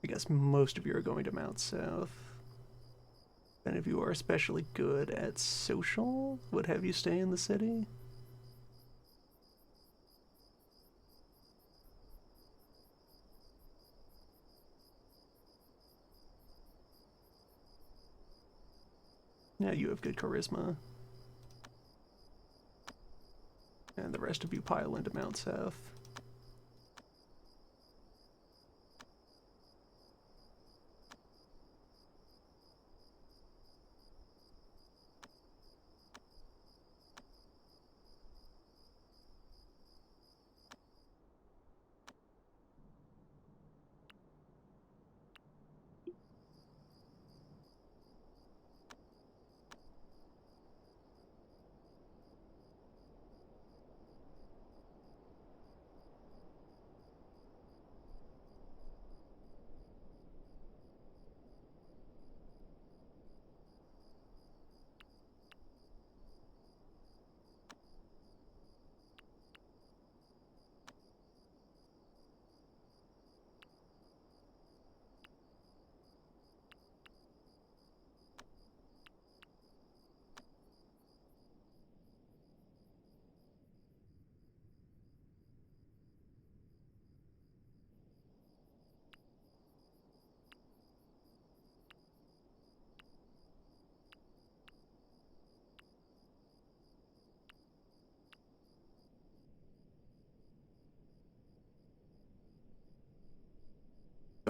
I guess most of you are going to Mount South. And if you are especially good at social, would have you stay in the city? Yeah, you have good charisma. And the rest of you pile into Mount South.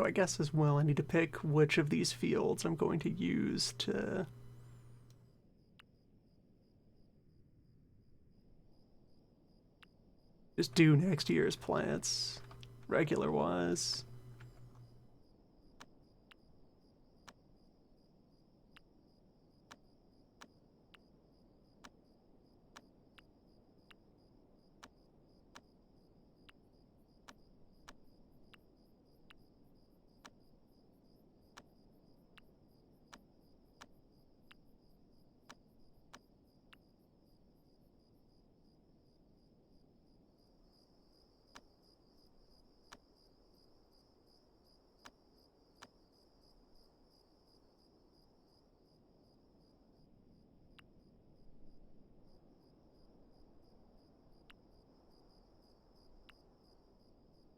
So I guess as well I need to pick which of these fields I'm going to use to just do next year's plants, regular-wise.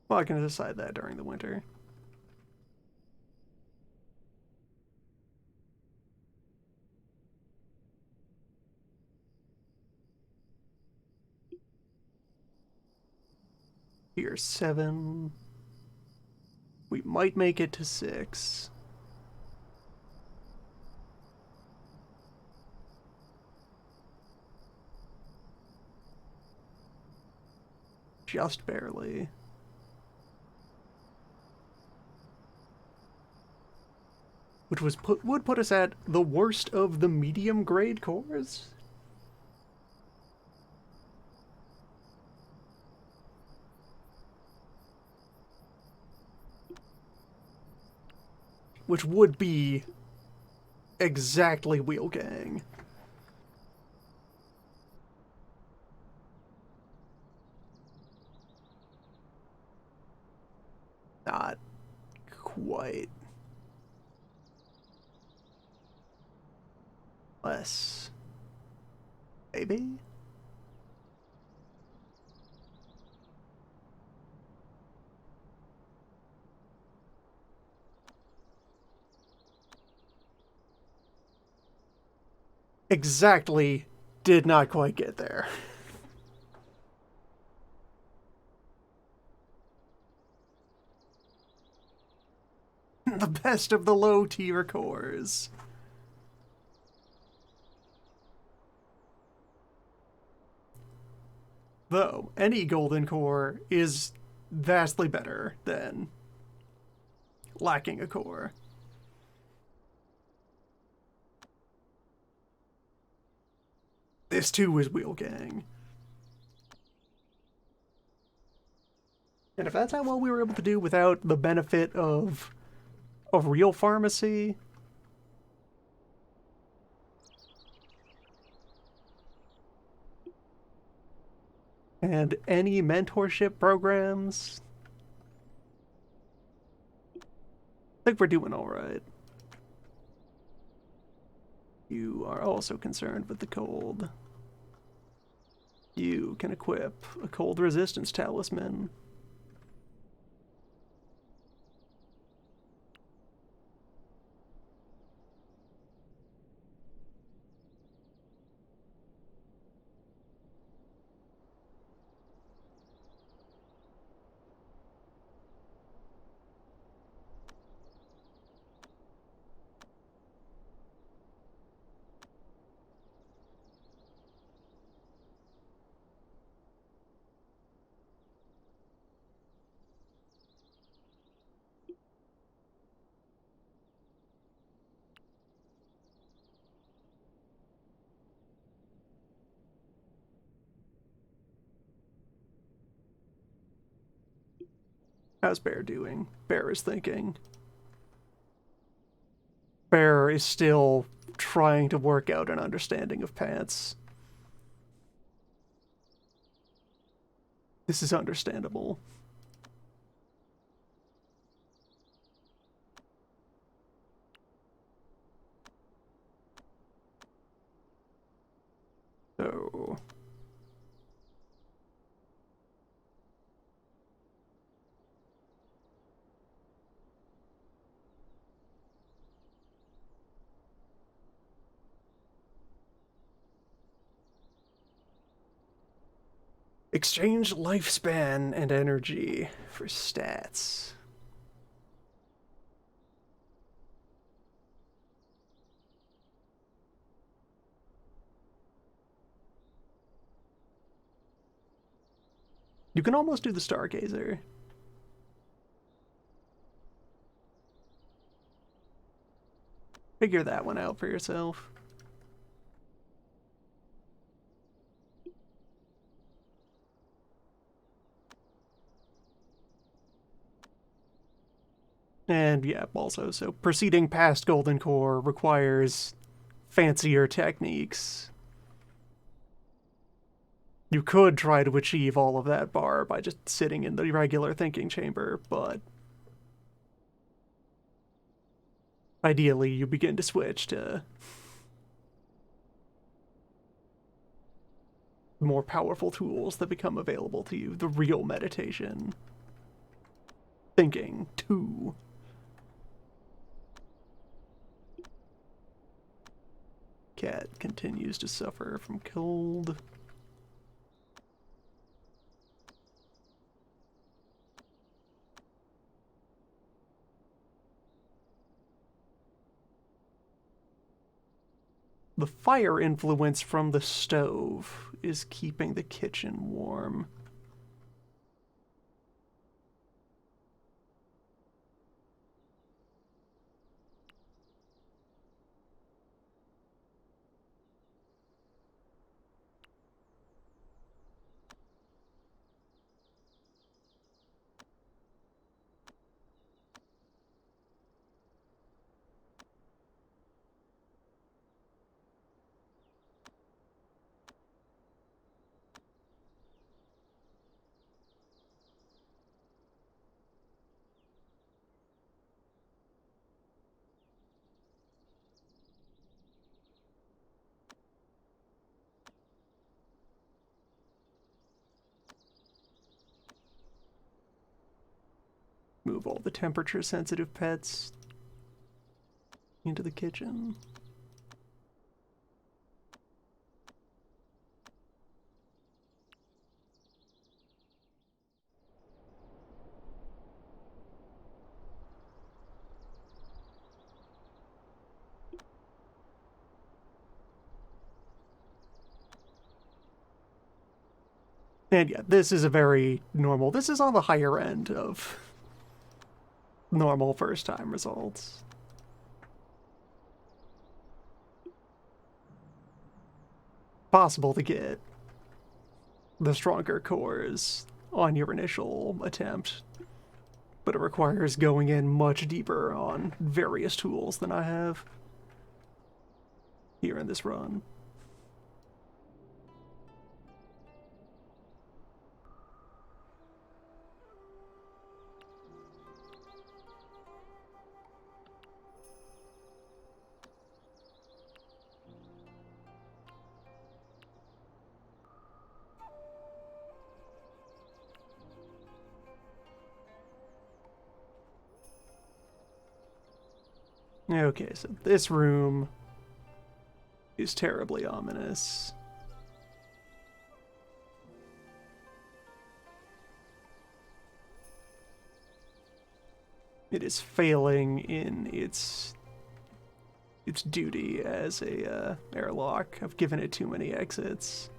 Well, I can decide that during the winter. Here's 7. We might make it to 6. Just barely. Which would put us at the worst of the medium grade cores. Which would be exactly Wheel Gang. Not quite. Less. Maybe? Exactly. Did not quite get there. The best of the low tier cores. Though, any golden core is vastly better than lacking a core. This too is Wheel Gang. And if that's how well we were able to do without the benefit of real pharmacy, and any mentorship programs, I think we're doing all right. You are also concerned with the cold. You can equip a cold resistance talisman. How's Bear doing? Bear is thinking. Bear is still trying to work out an understanding of pants. This is understandable. So... exchange lifespan and energy for stats. You can almost do the Stargazer. Figure that one out for yourself. And yeah, also, so proceeding past Golden Core requires fancier techniques. You could try to achieve all of that bar by just sitting in the regular thinking chamber, but ideally you begin to switch to more powerful tools that become available to you. The real meditation. Thinking 2. Cat continues to suffer from cold. The fire influence from the stove is keeping the kitchen warm. Move all the temperature sensitive pets into the kitchen. And yeah, this is a very normal, this is on the higher end of normal first time results. Possible to get the stronger cores on your initial attempt, but it requires going in much deeper on various tools than I have here in this run. Okay, so this room is terribly ominous. It is failing in its duty as a airlock. I've given it too many exits.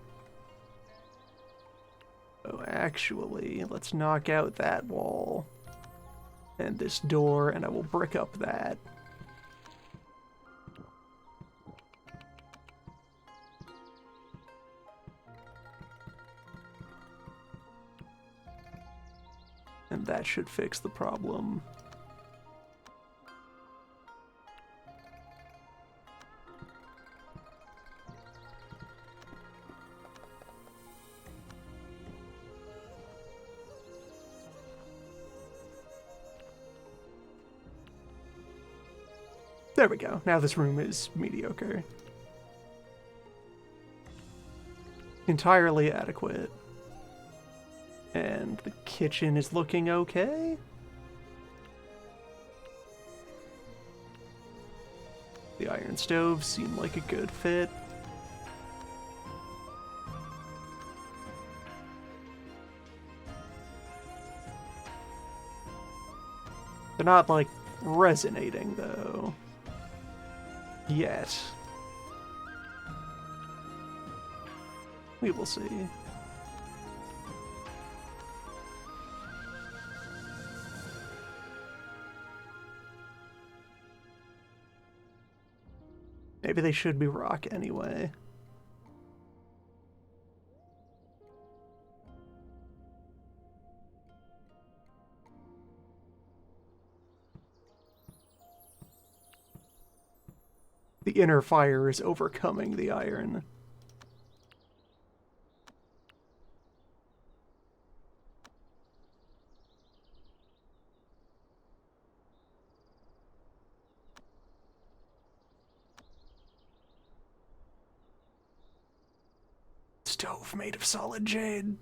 Oh, actually, let's knock out that wall and this door, and I will brick up that. And that should fix the problem. There we go. Now this room is mediocre. Entirely adequate. And the kitchen is looking okay. The iron stove seemed like a good fit. They're not, like, resonating, though. Yet. We will see. Maybe they should be rock anyway. The inner fire is overcoming the iron. Stove made of solid jade.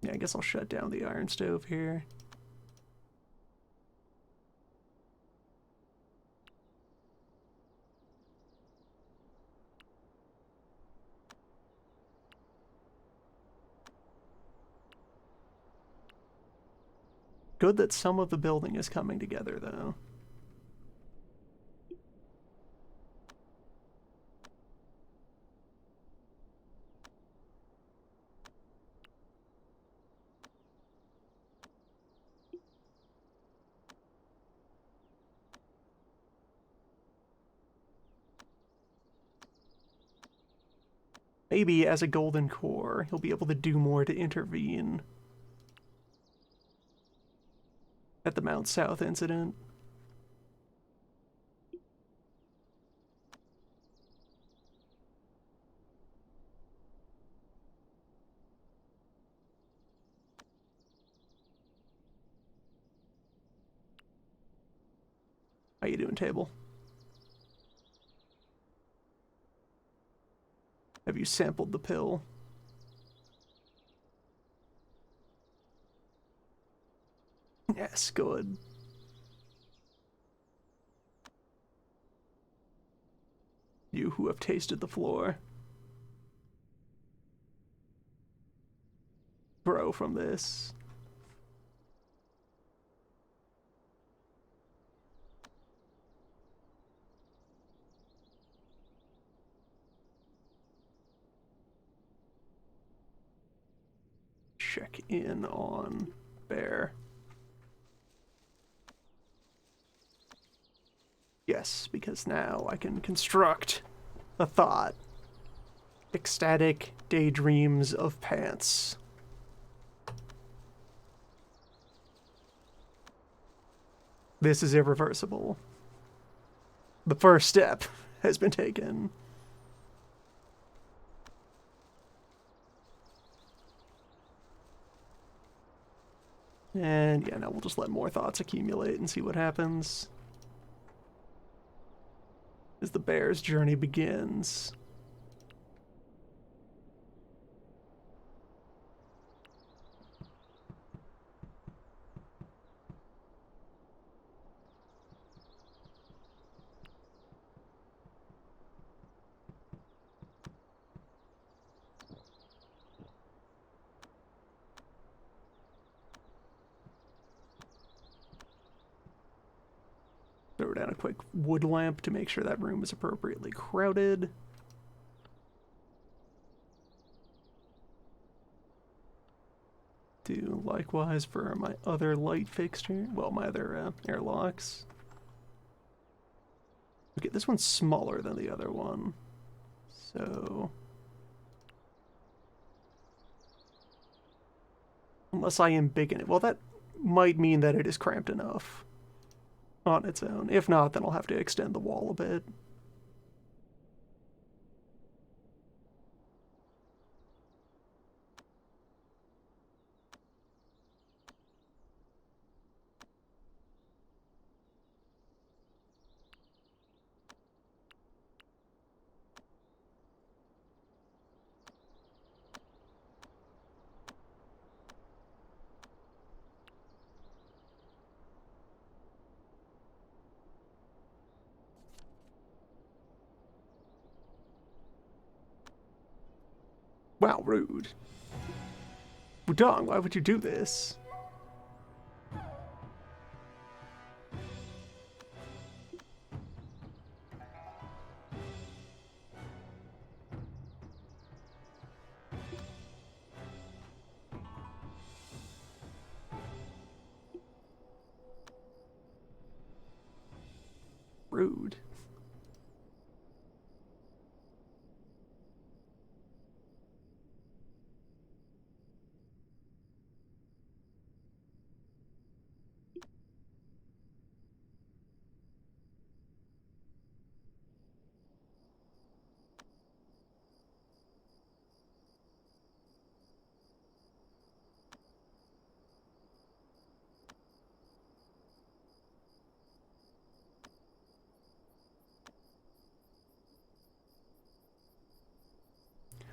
Yeah, I guess I'll shut down the iron stove here. Good that some of the building is coming together, though. Maybe as a golden core, he'll be able to do more to intervene at the Mount South incident. How you doing, table? Have you sampled the pill? Yes, good. You who have tasted the floor. Grow from this. Check in on Bear. Yes, because now I can construct a thought. Ecstatic daydreams of pants. This is irreversible. The first step has been taken. And yeah, now we'll just let more thoughts accumulate and see what happens as the bear's journey begins. Throw down a quick wood lamp to make sure that room is appropriately crowded. Do likewise for my other light fixture. Well, my other airlocks. Okay, this one's smaller than the other one. So... unless I am big in it. Well, that might mean that it is cramped enough on its own. If not, then I'll have to extend the wall a bit. Wow, rude. Wudong, why would you do this? Rude.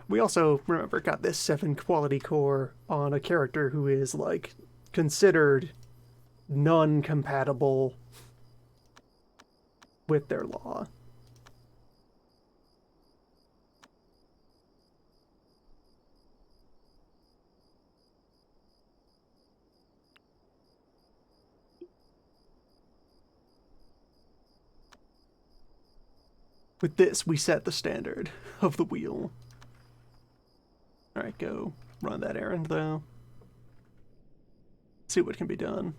We also, remember, got this 7 quality core on a character who is, like, considered non-compatible with their law. With this, we set the standard of the wheel. Alright, go run that errand, though. See what can be done.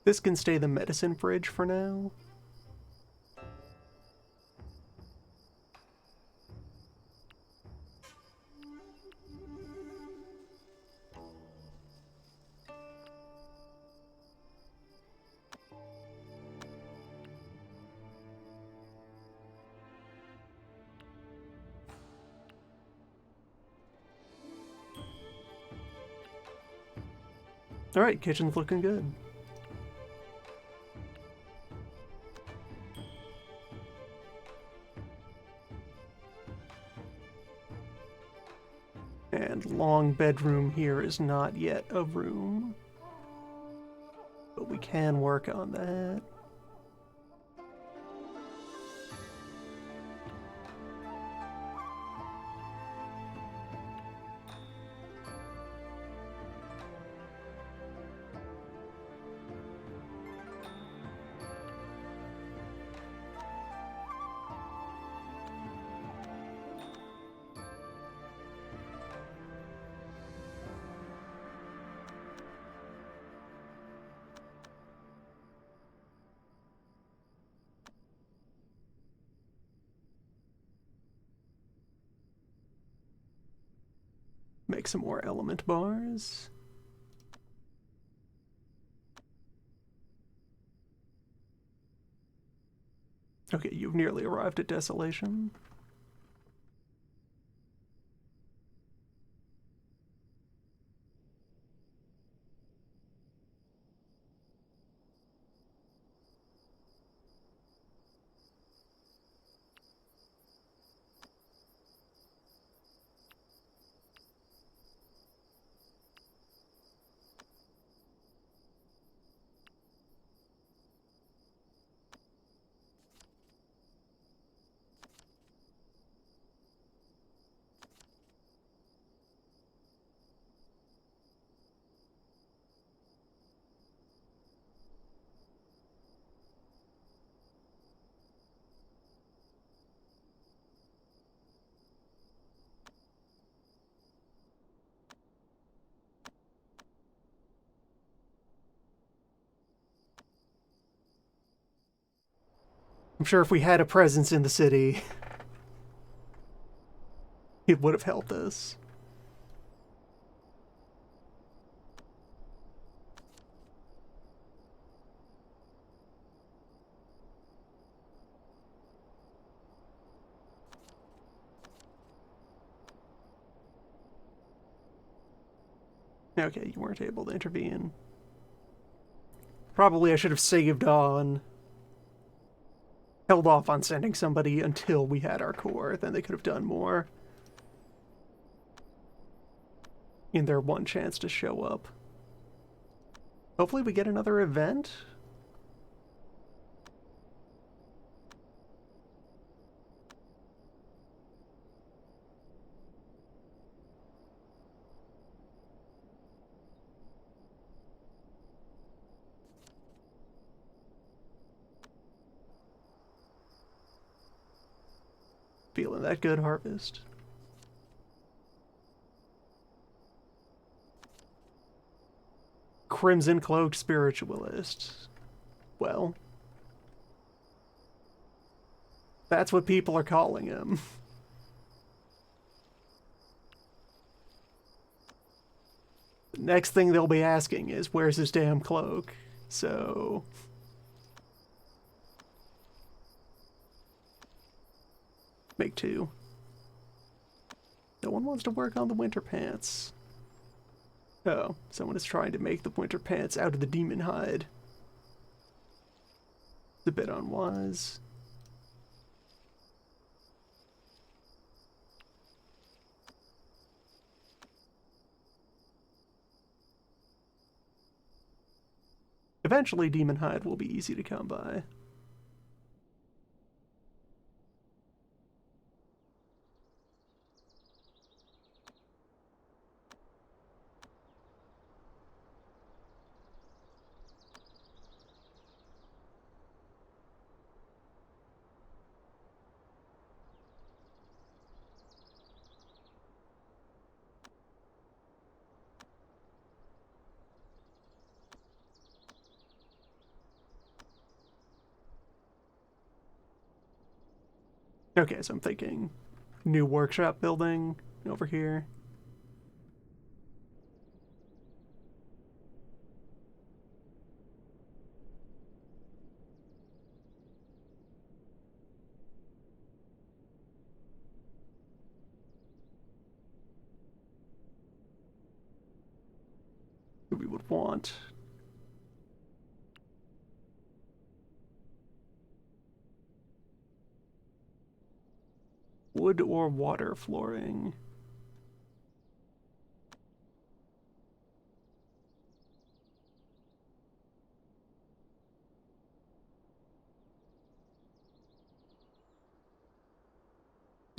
This can stay the medicine fridge for now. Alright, kitchen's looking good. And long bedroom here is not yet a room. But we can work on that. Make some more element bars. Okay, you've nearly arrived at Desolation. I'm sure if we had a presence in the city, it would have helped us. Okay, you weren't able to intervene. Probably I should have held off on sending somebody until we had our core. Then they could have done more in their one chance to show up. Hopefully we get another event. Feeling that good, Harvest. Crimson Cloaked Spiritualist. Well, that's what people are calling him. The next thing they'll be asking is, where's his damn cloak? So... make two. No one wants to work on the winter pants. Oh, someone is trying to make the winter pants out of the demon hide. It's a bit unwise. Eventually, demon hide will be easy to come by. Okay, so I'm thinking new workshop building over here. Who we would want. Wood or water flooring?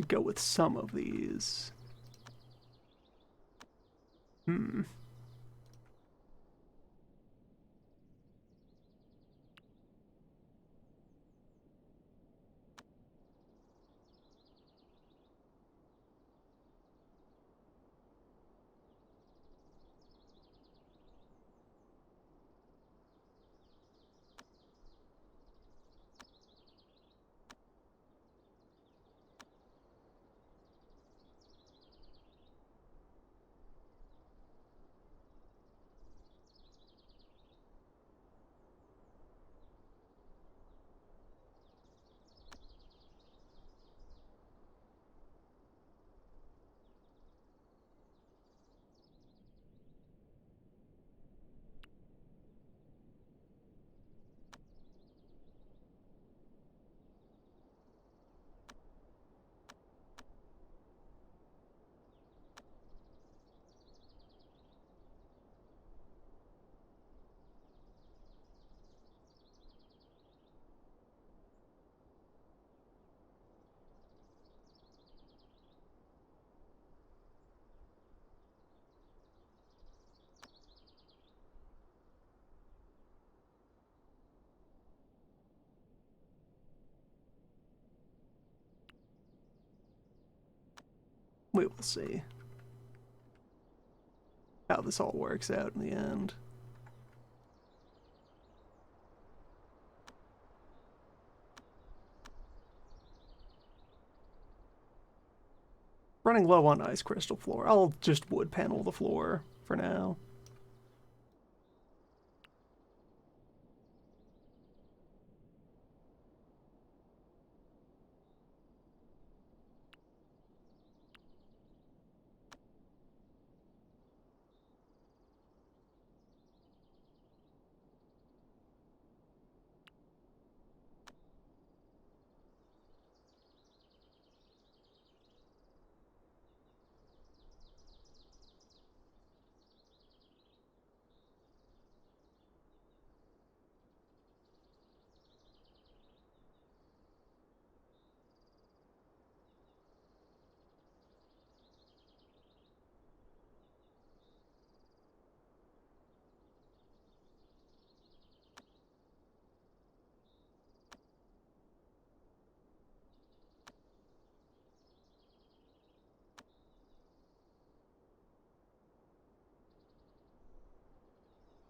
Go with some of these. Hmm. We will see how this all works out in the end. Running low on ice crystal floor. I'll just wood panel the floor for now.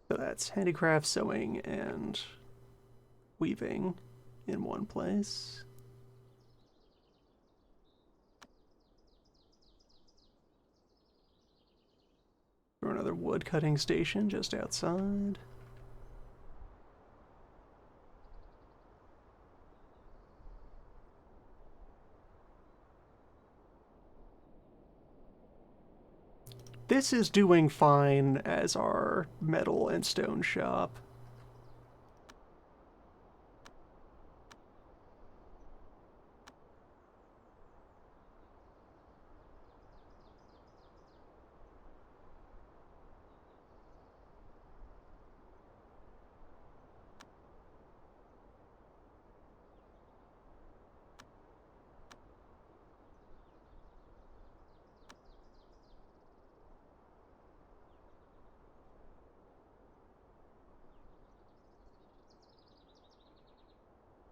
So that's handicraft, sewing, and weaving in one place. For another wood cutting station just outside. This is doing fine as our metal and stone shop.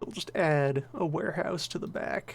We'll just add a warehouse to the back.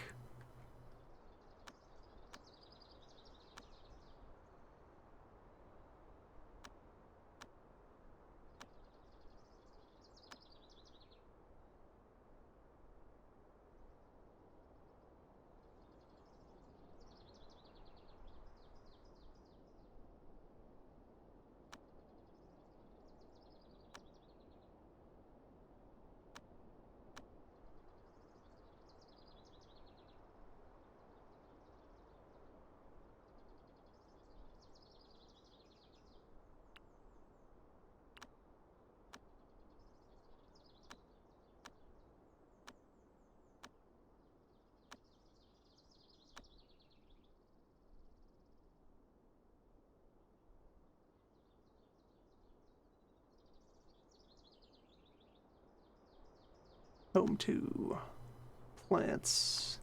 Home to plants.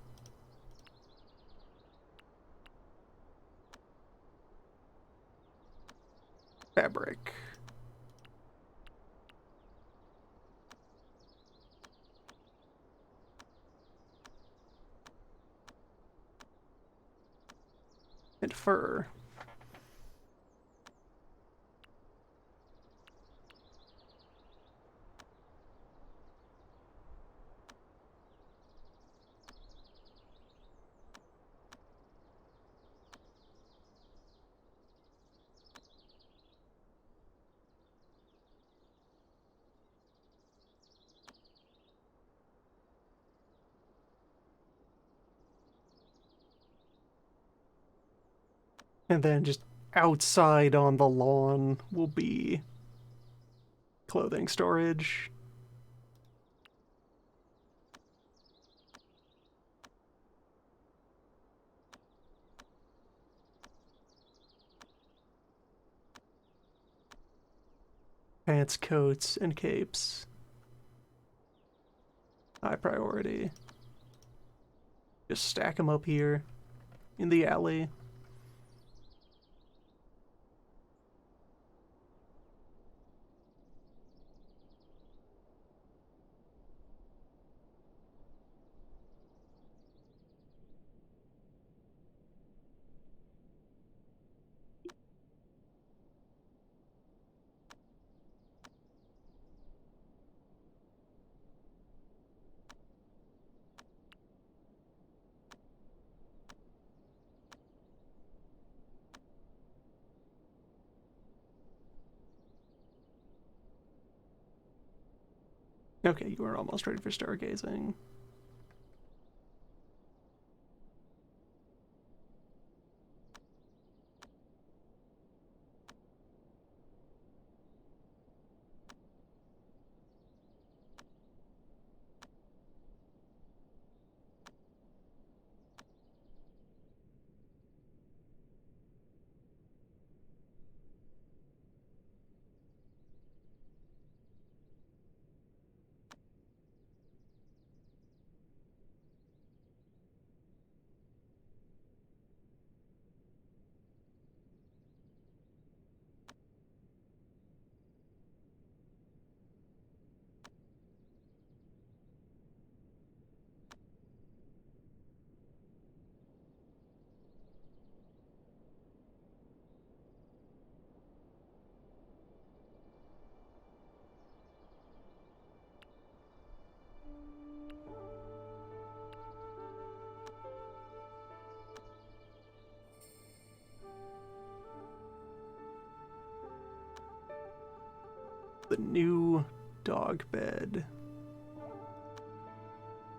Fabric. And fur. And then just outside on the lawn will be clothing storage. Pants, coats, and capes. High priority. Just stack them up here in the alley. Okay, you are almost ready for stargazing. The new dog bed.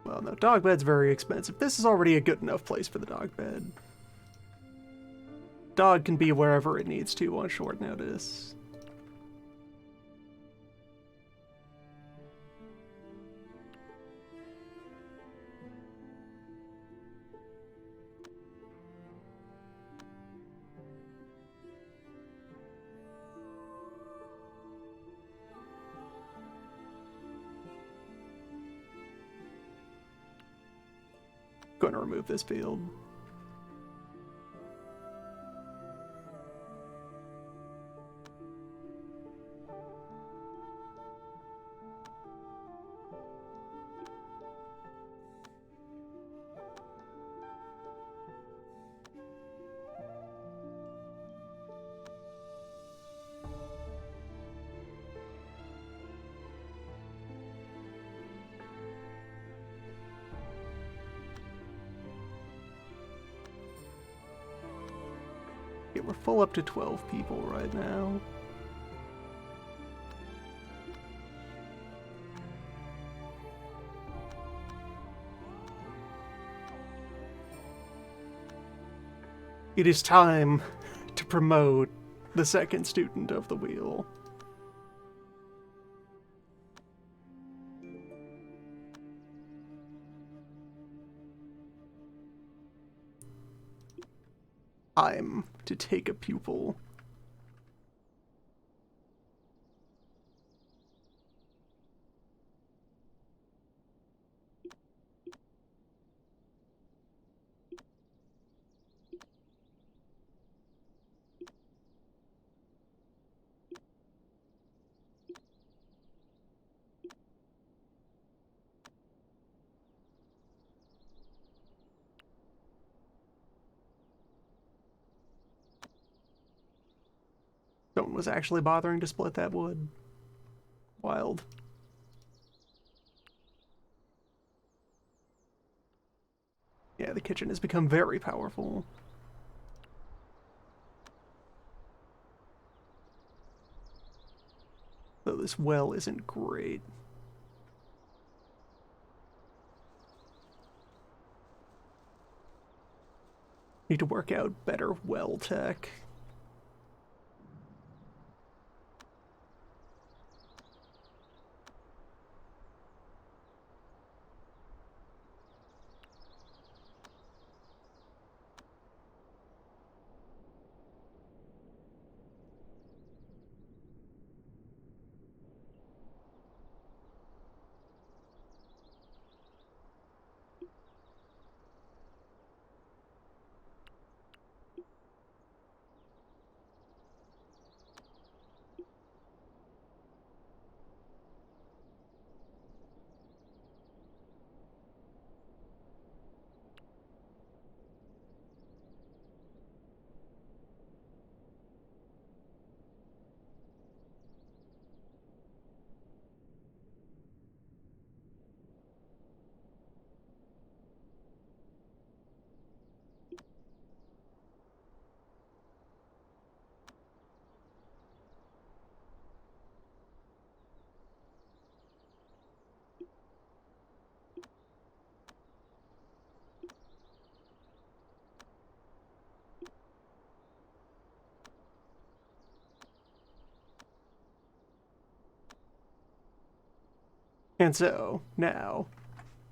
Well, no, dog bed's very expensive. This is already a good enough place for the dog bed. Dog can be wherever it needs to on short notice. Going to remove this field. Okay, we're full up to 12 people right now. It is time to promote the second student of the wheel. Time to take a pupil. Someone was actually bothering to split that wood. Wild. Yeah, the kitchen has become very powerful. Though this well isn't great. Need to work out better well tech. And so, now,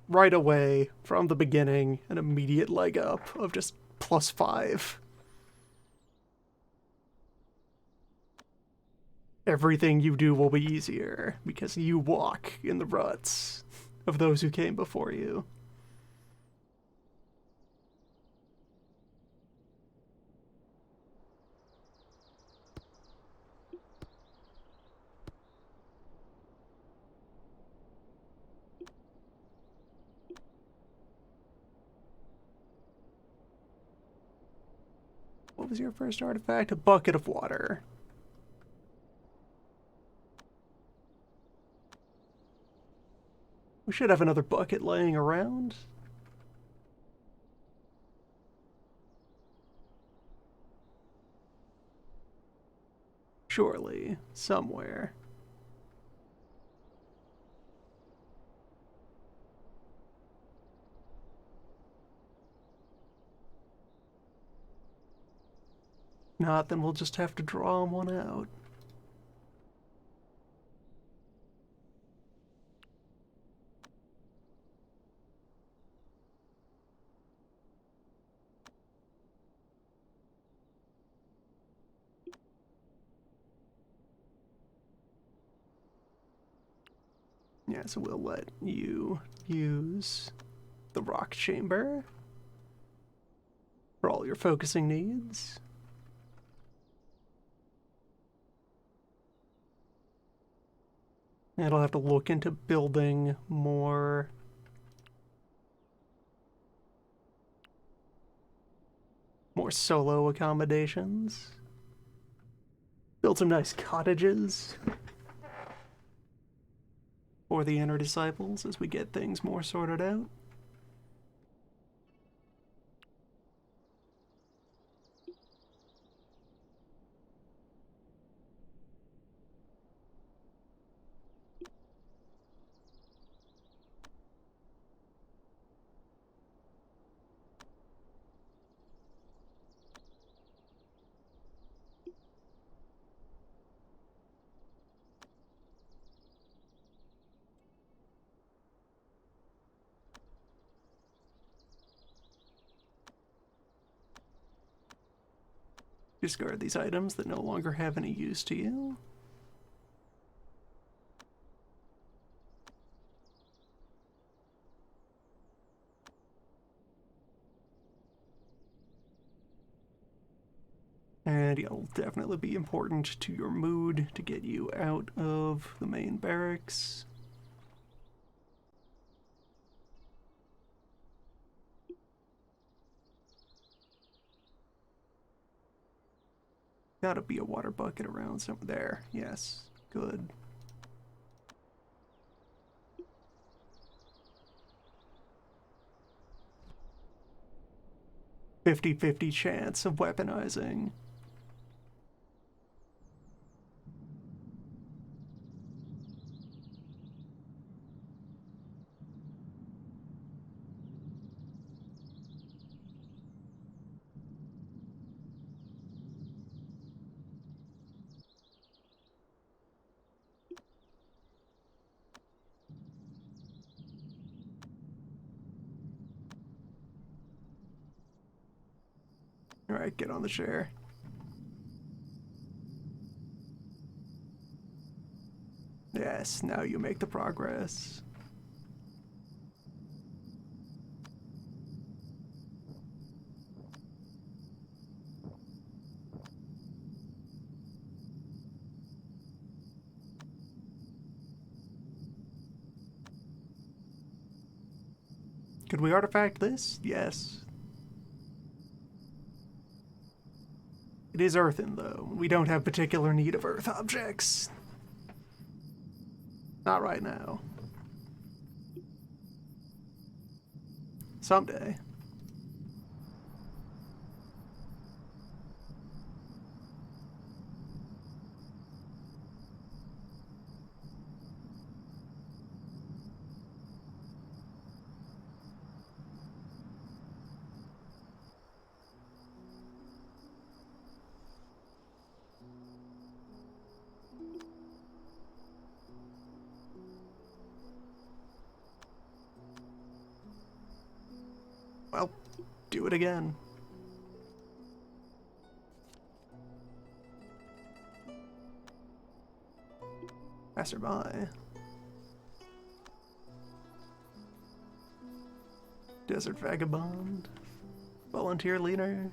right away, from the beginning, an immediate leg up of just +5. Everything you do will be easier, because you walk in the ruts of those who came before you. What was your first artifact? A bucket of water. We should have another bucket laying around. Surely, somewhere. not, then we'll just have to draw one out. Yeah, so we'll let you use the rock chamber for all your focusing needs. And I'll have to look into building more solo accommodations. Build some nice cottages for the inner disciples as we get things more sorted out. Discard these items that no longer have any use to you. And yeah, it'll definitely be important to your mood to get you out of the main barracks. Gotta be a water bucket around somewhere. There, yes, good. "50-50 chance of weaponizing." Alright, get on the chair. Yes, now you make the progress. Could we artifact this? Yes. It is earthen, though. We don't have particular need of earth objects. Not right now. Someday. Well, do it again. Passerby. Desert Vagabond. Volunteer leader.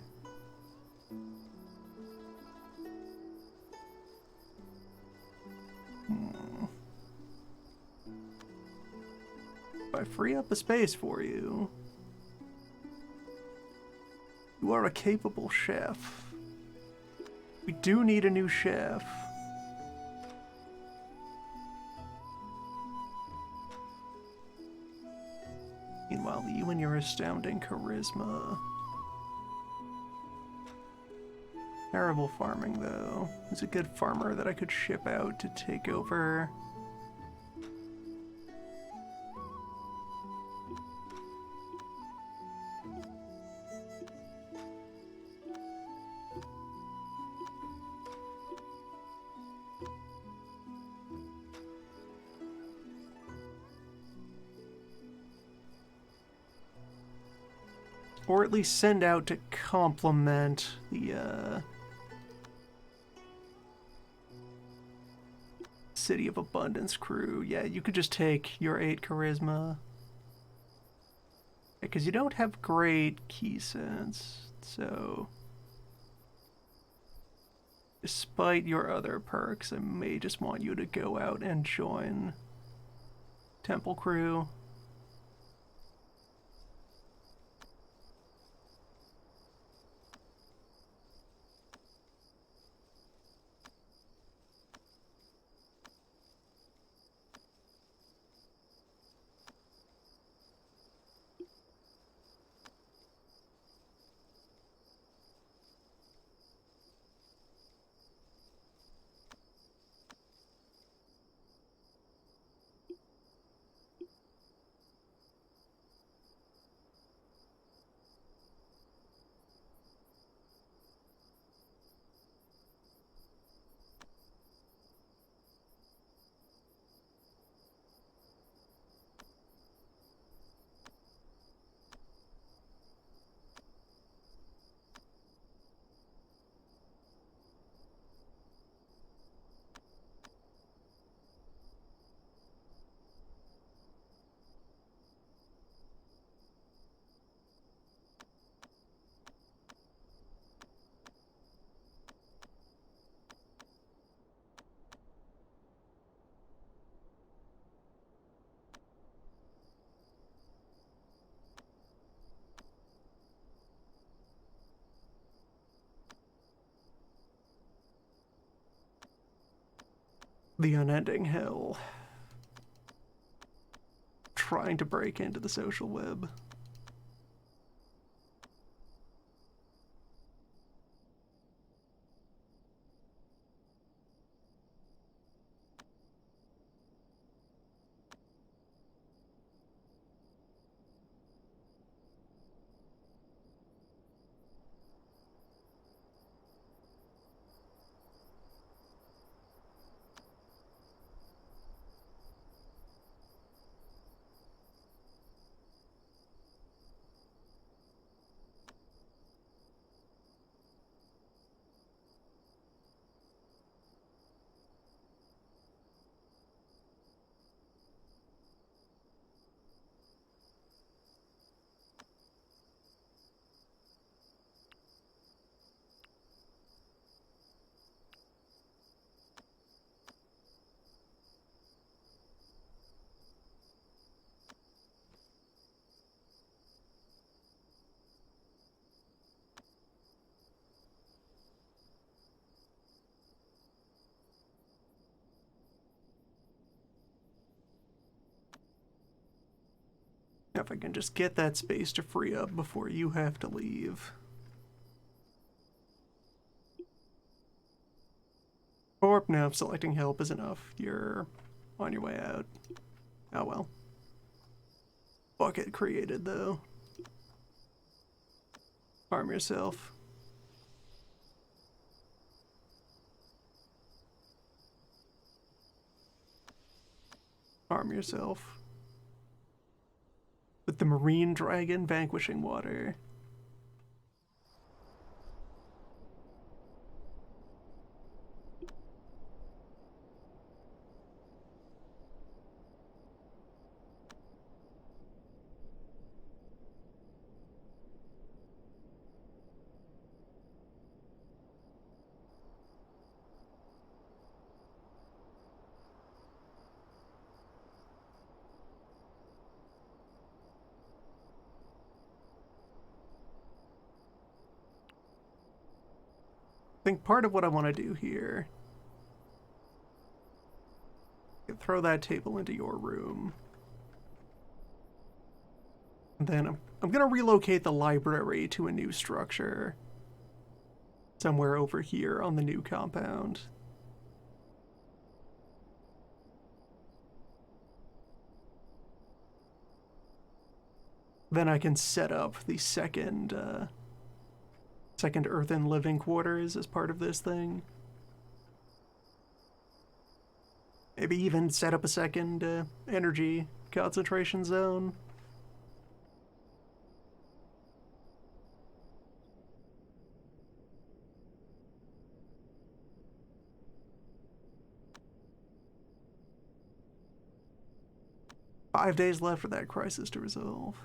If I free up a space for you, you are a capable chef. We do need a new chef. Meanwhile, you and your astounding charisma. Terrible farming, though. Who's a good farmer that I could ship out to take over? Or at least send out to complement the City of Abundance crew. Yeah, you could just take your 8 charisma. Because you don't have great key sense, so despite your other perks, I may just want you to go out and join Temple Crew. The unending hell. Trying to break into the social web. If I can just get that space to free up before you have to leave. Or, no, selecting help is enough. You're on your way out. Oh well. Bucket created, though. Harm yourself. Harm yourself. With the marine dragon vanquishing water. I think part of what I want to do here, throw that table into your room. And then I'm going to relocate the library to a new structure. Somewhere over here on the new compound. Then I can set up the second earthen living quarters as part of this thing. Maybe even set up a second energy concentration zone. 5 days left for that crisis to resolve.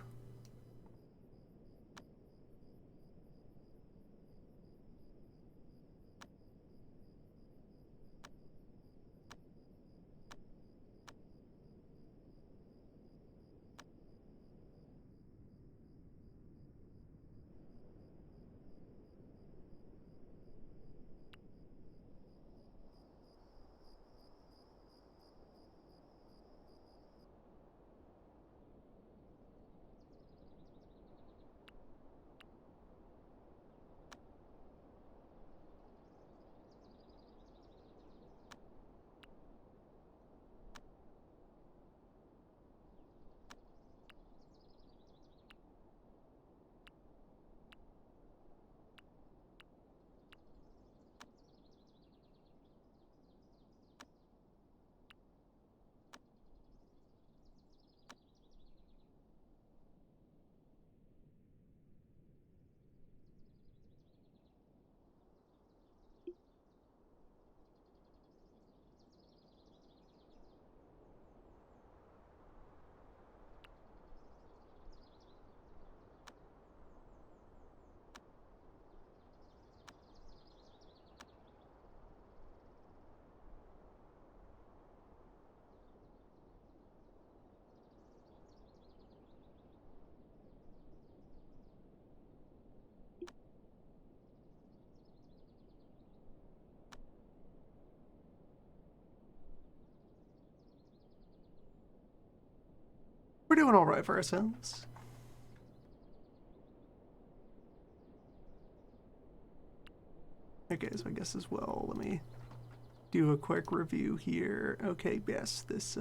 We're doing all right for ourselves. Okay, so I guess as well, let me do a quick review here. Okay, yes, this,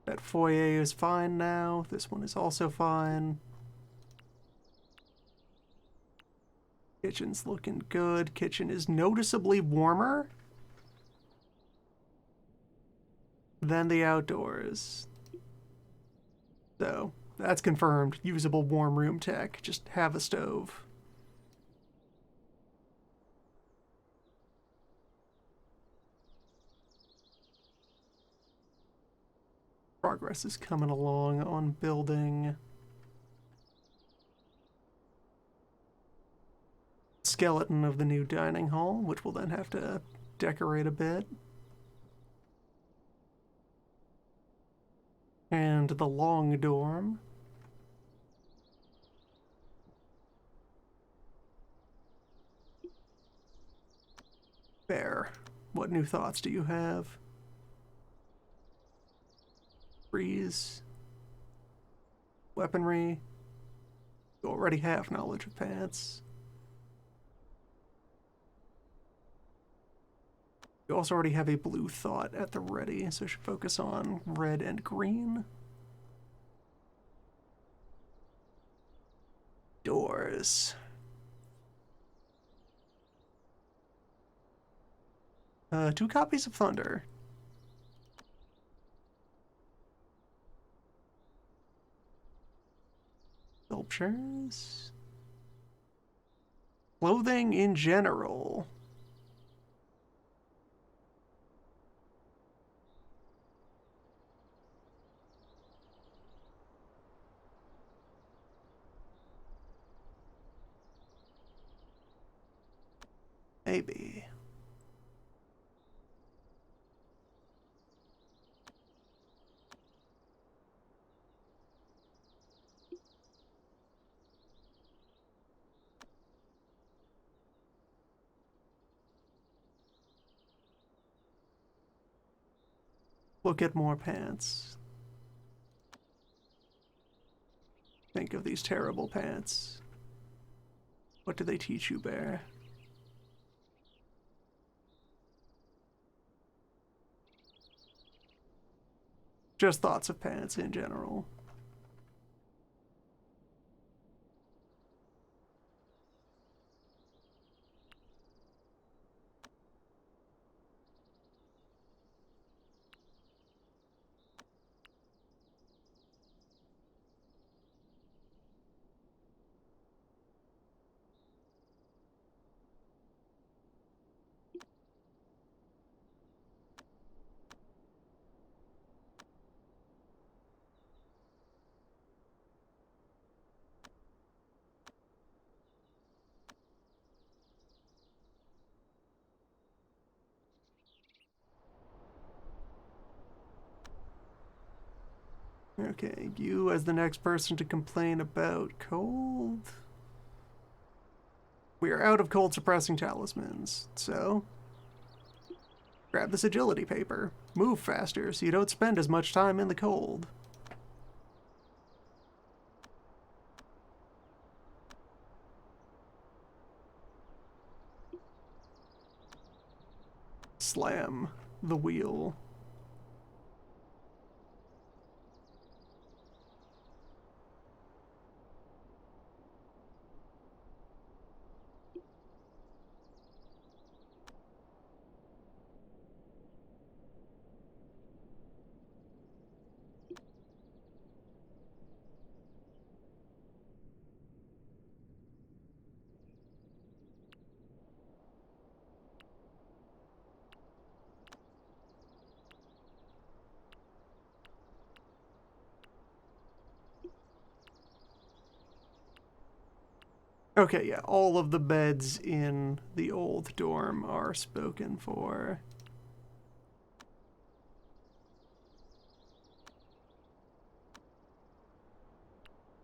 that foyer is fine now. This one is also fine. Kitchen's looking good. Kitchen is noticeably warmer than the outdoors. So, that's confirmed. Usable warm room tech. Just have a stove. Progress is coming along on building skeleton of the new dining hall, which we'll then have to decorate a bit. And the long dorm. Bear, what new thoughts do you have? Breeze. Weaponry. You already have knowledge of pants. You also already have a blue thought at the ready, so you should focus on red and green. Doors. 2 copies of Thunder. Sculptures. Clothing in general. Maybe. Look at more pants. Think of these terrible pants. What do they teach you, Bear? Just thoughts of pants in general. Okay, you as the next person to complain about cold. We are out of cold suppressing talismans, so grab this agility paper. Move faster so you don't spend as much time in the cold. Slam the wheel. Okay, yeah, all of the beds in the old dorm are spoken for.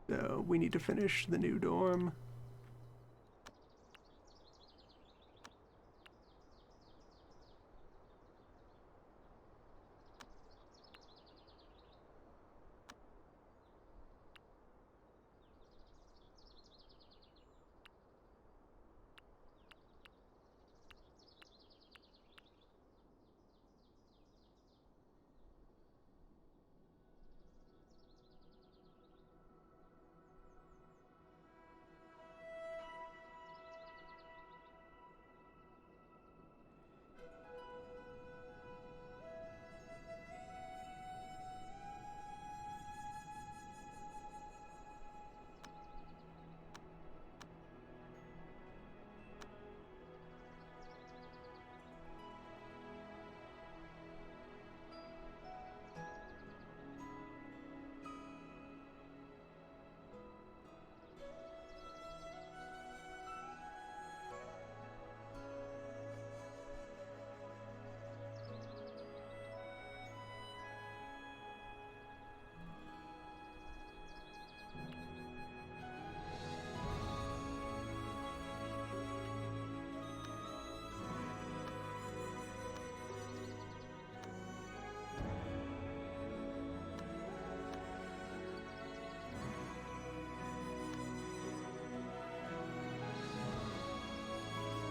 So we need to finish the new dorm.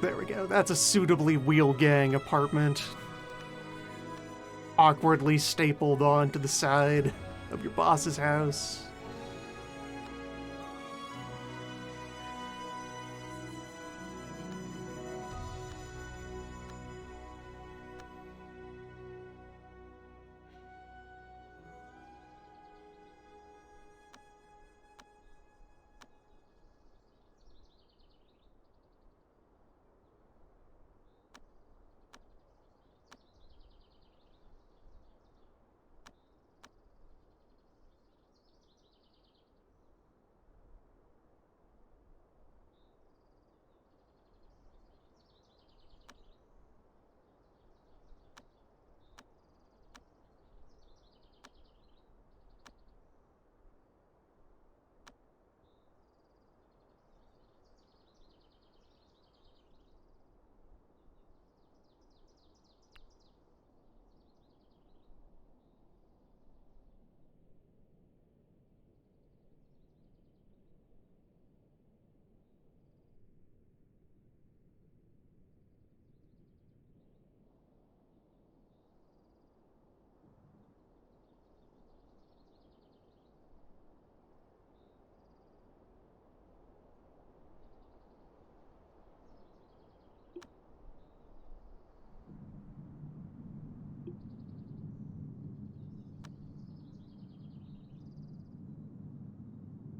There we go. That's a suitably wheel gang apartment. Awkwardly stapled onto the side of your boss's house.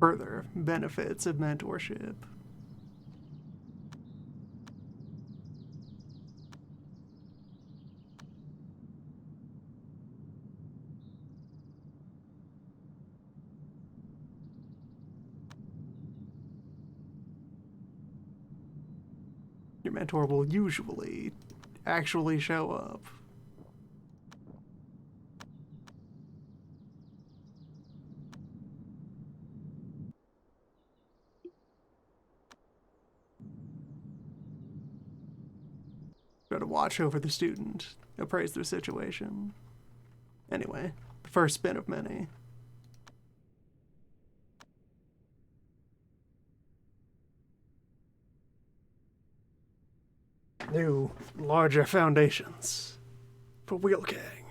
Further benefits of mentorship. Your mentor will usually actually show up. watch over the student, appraise their situation. Anyway, the first spin of many. New, larger foundations for Wheel King.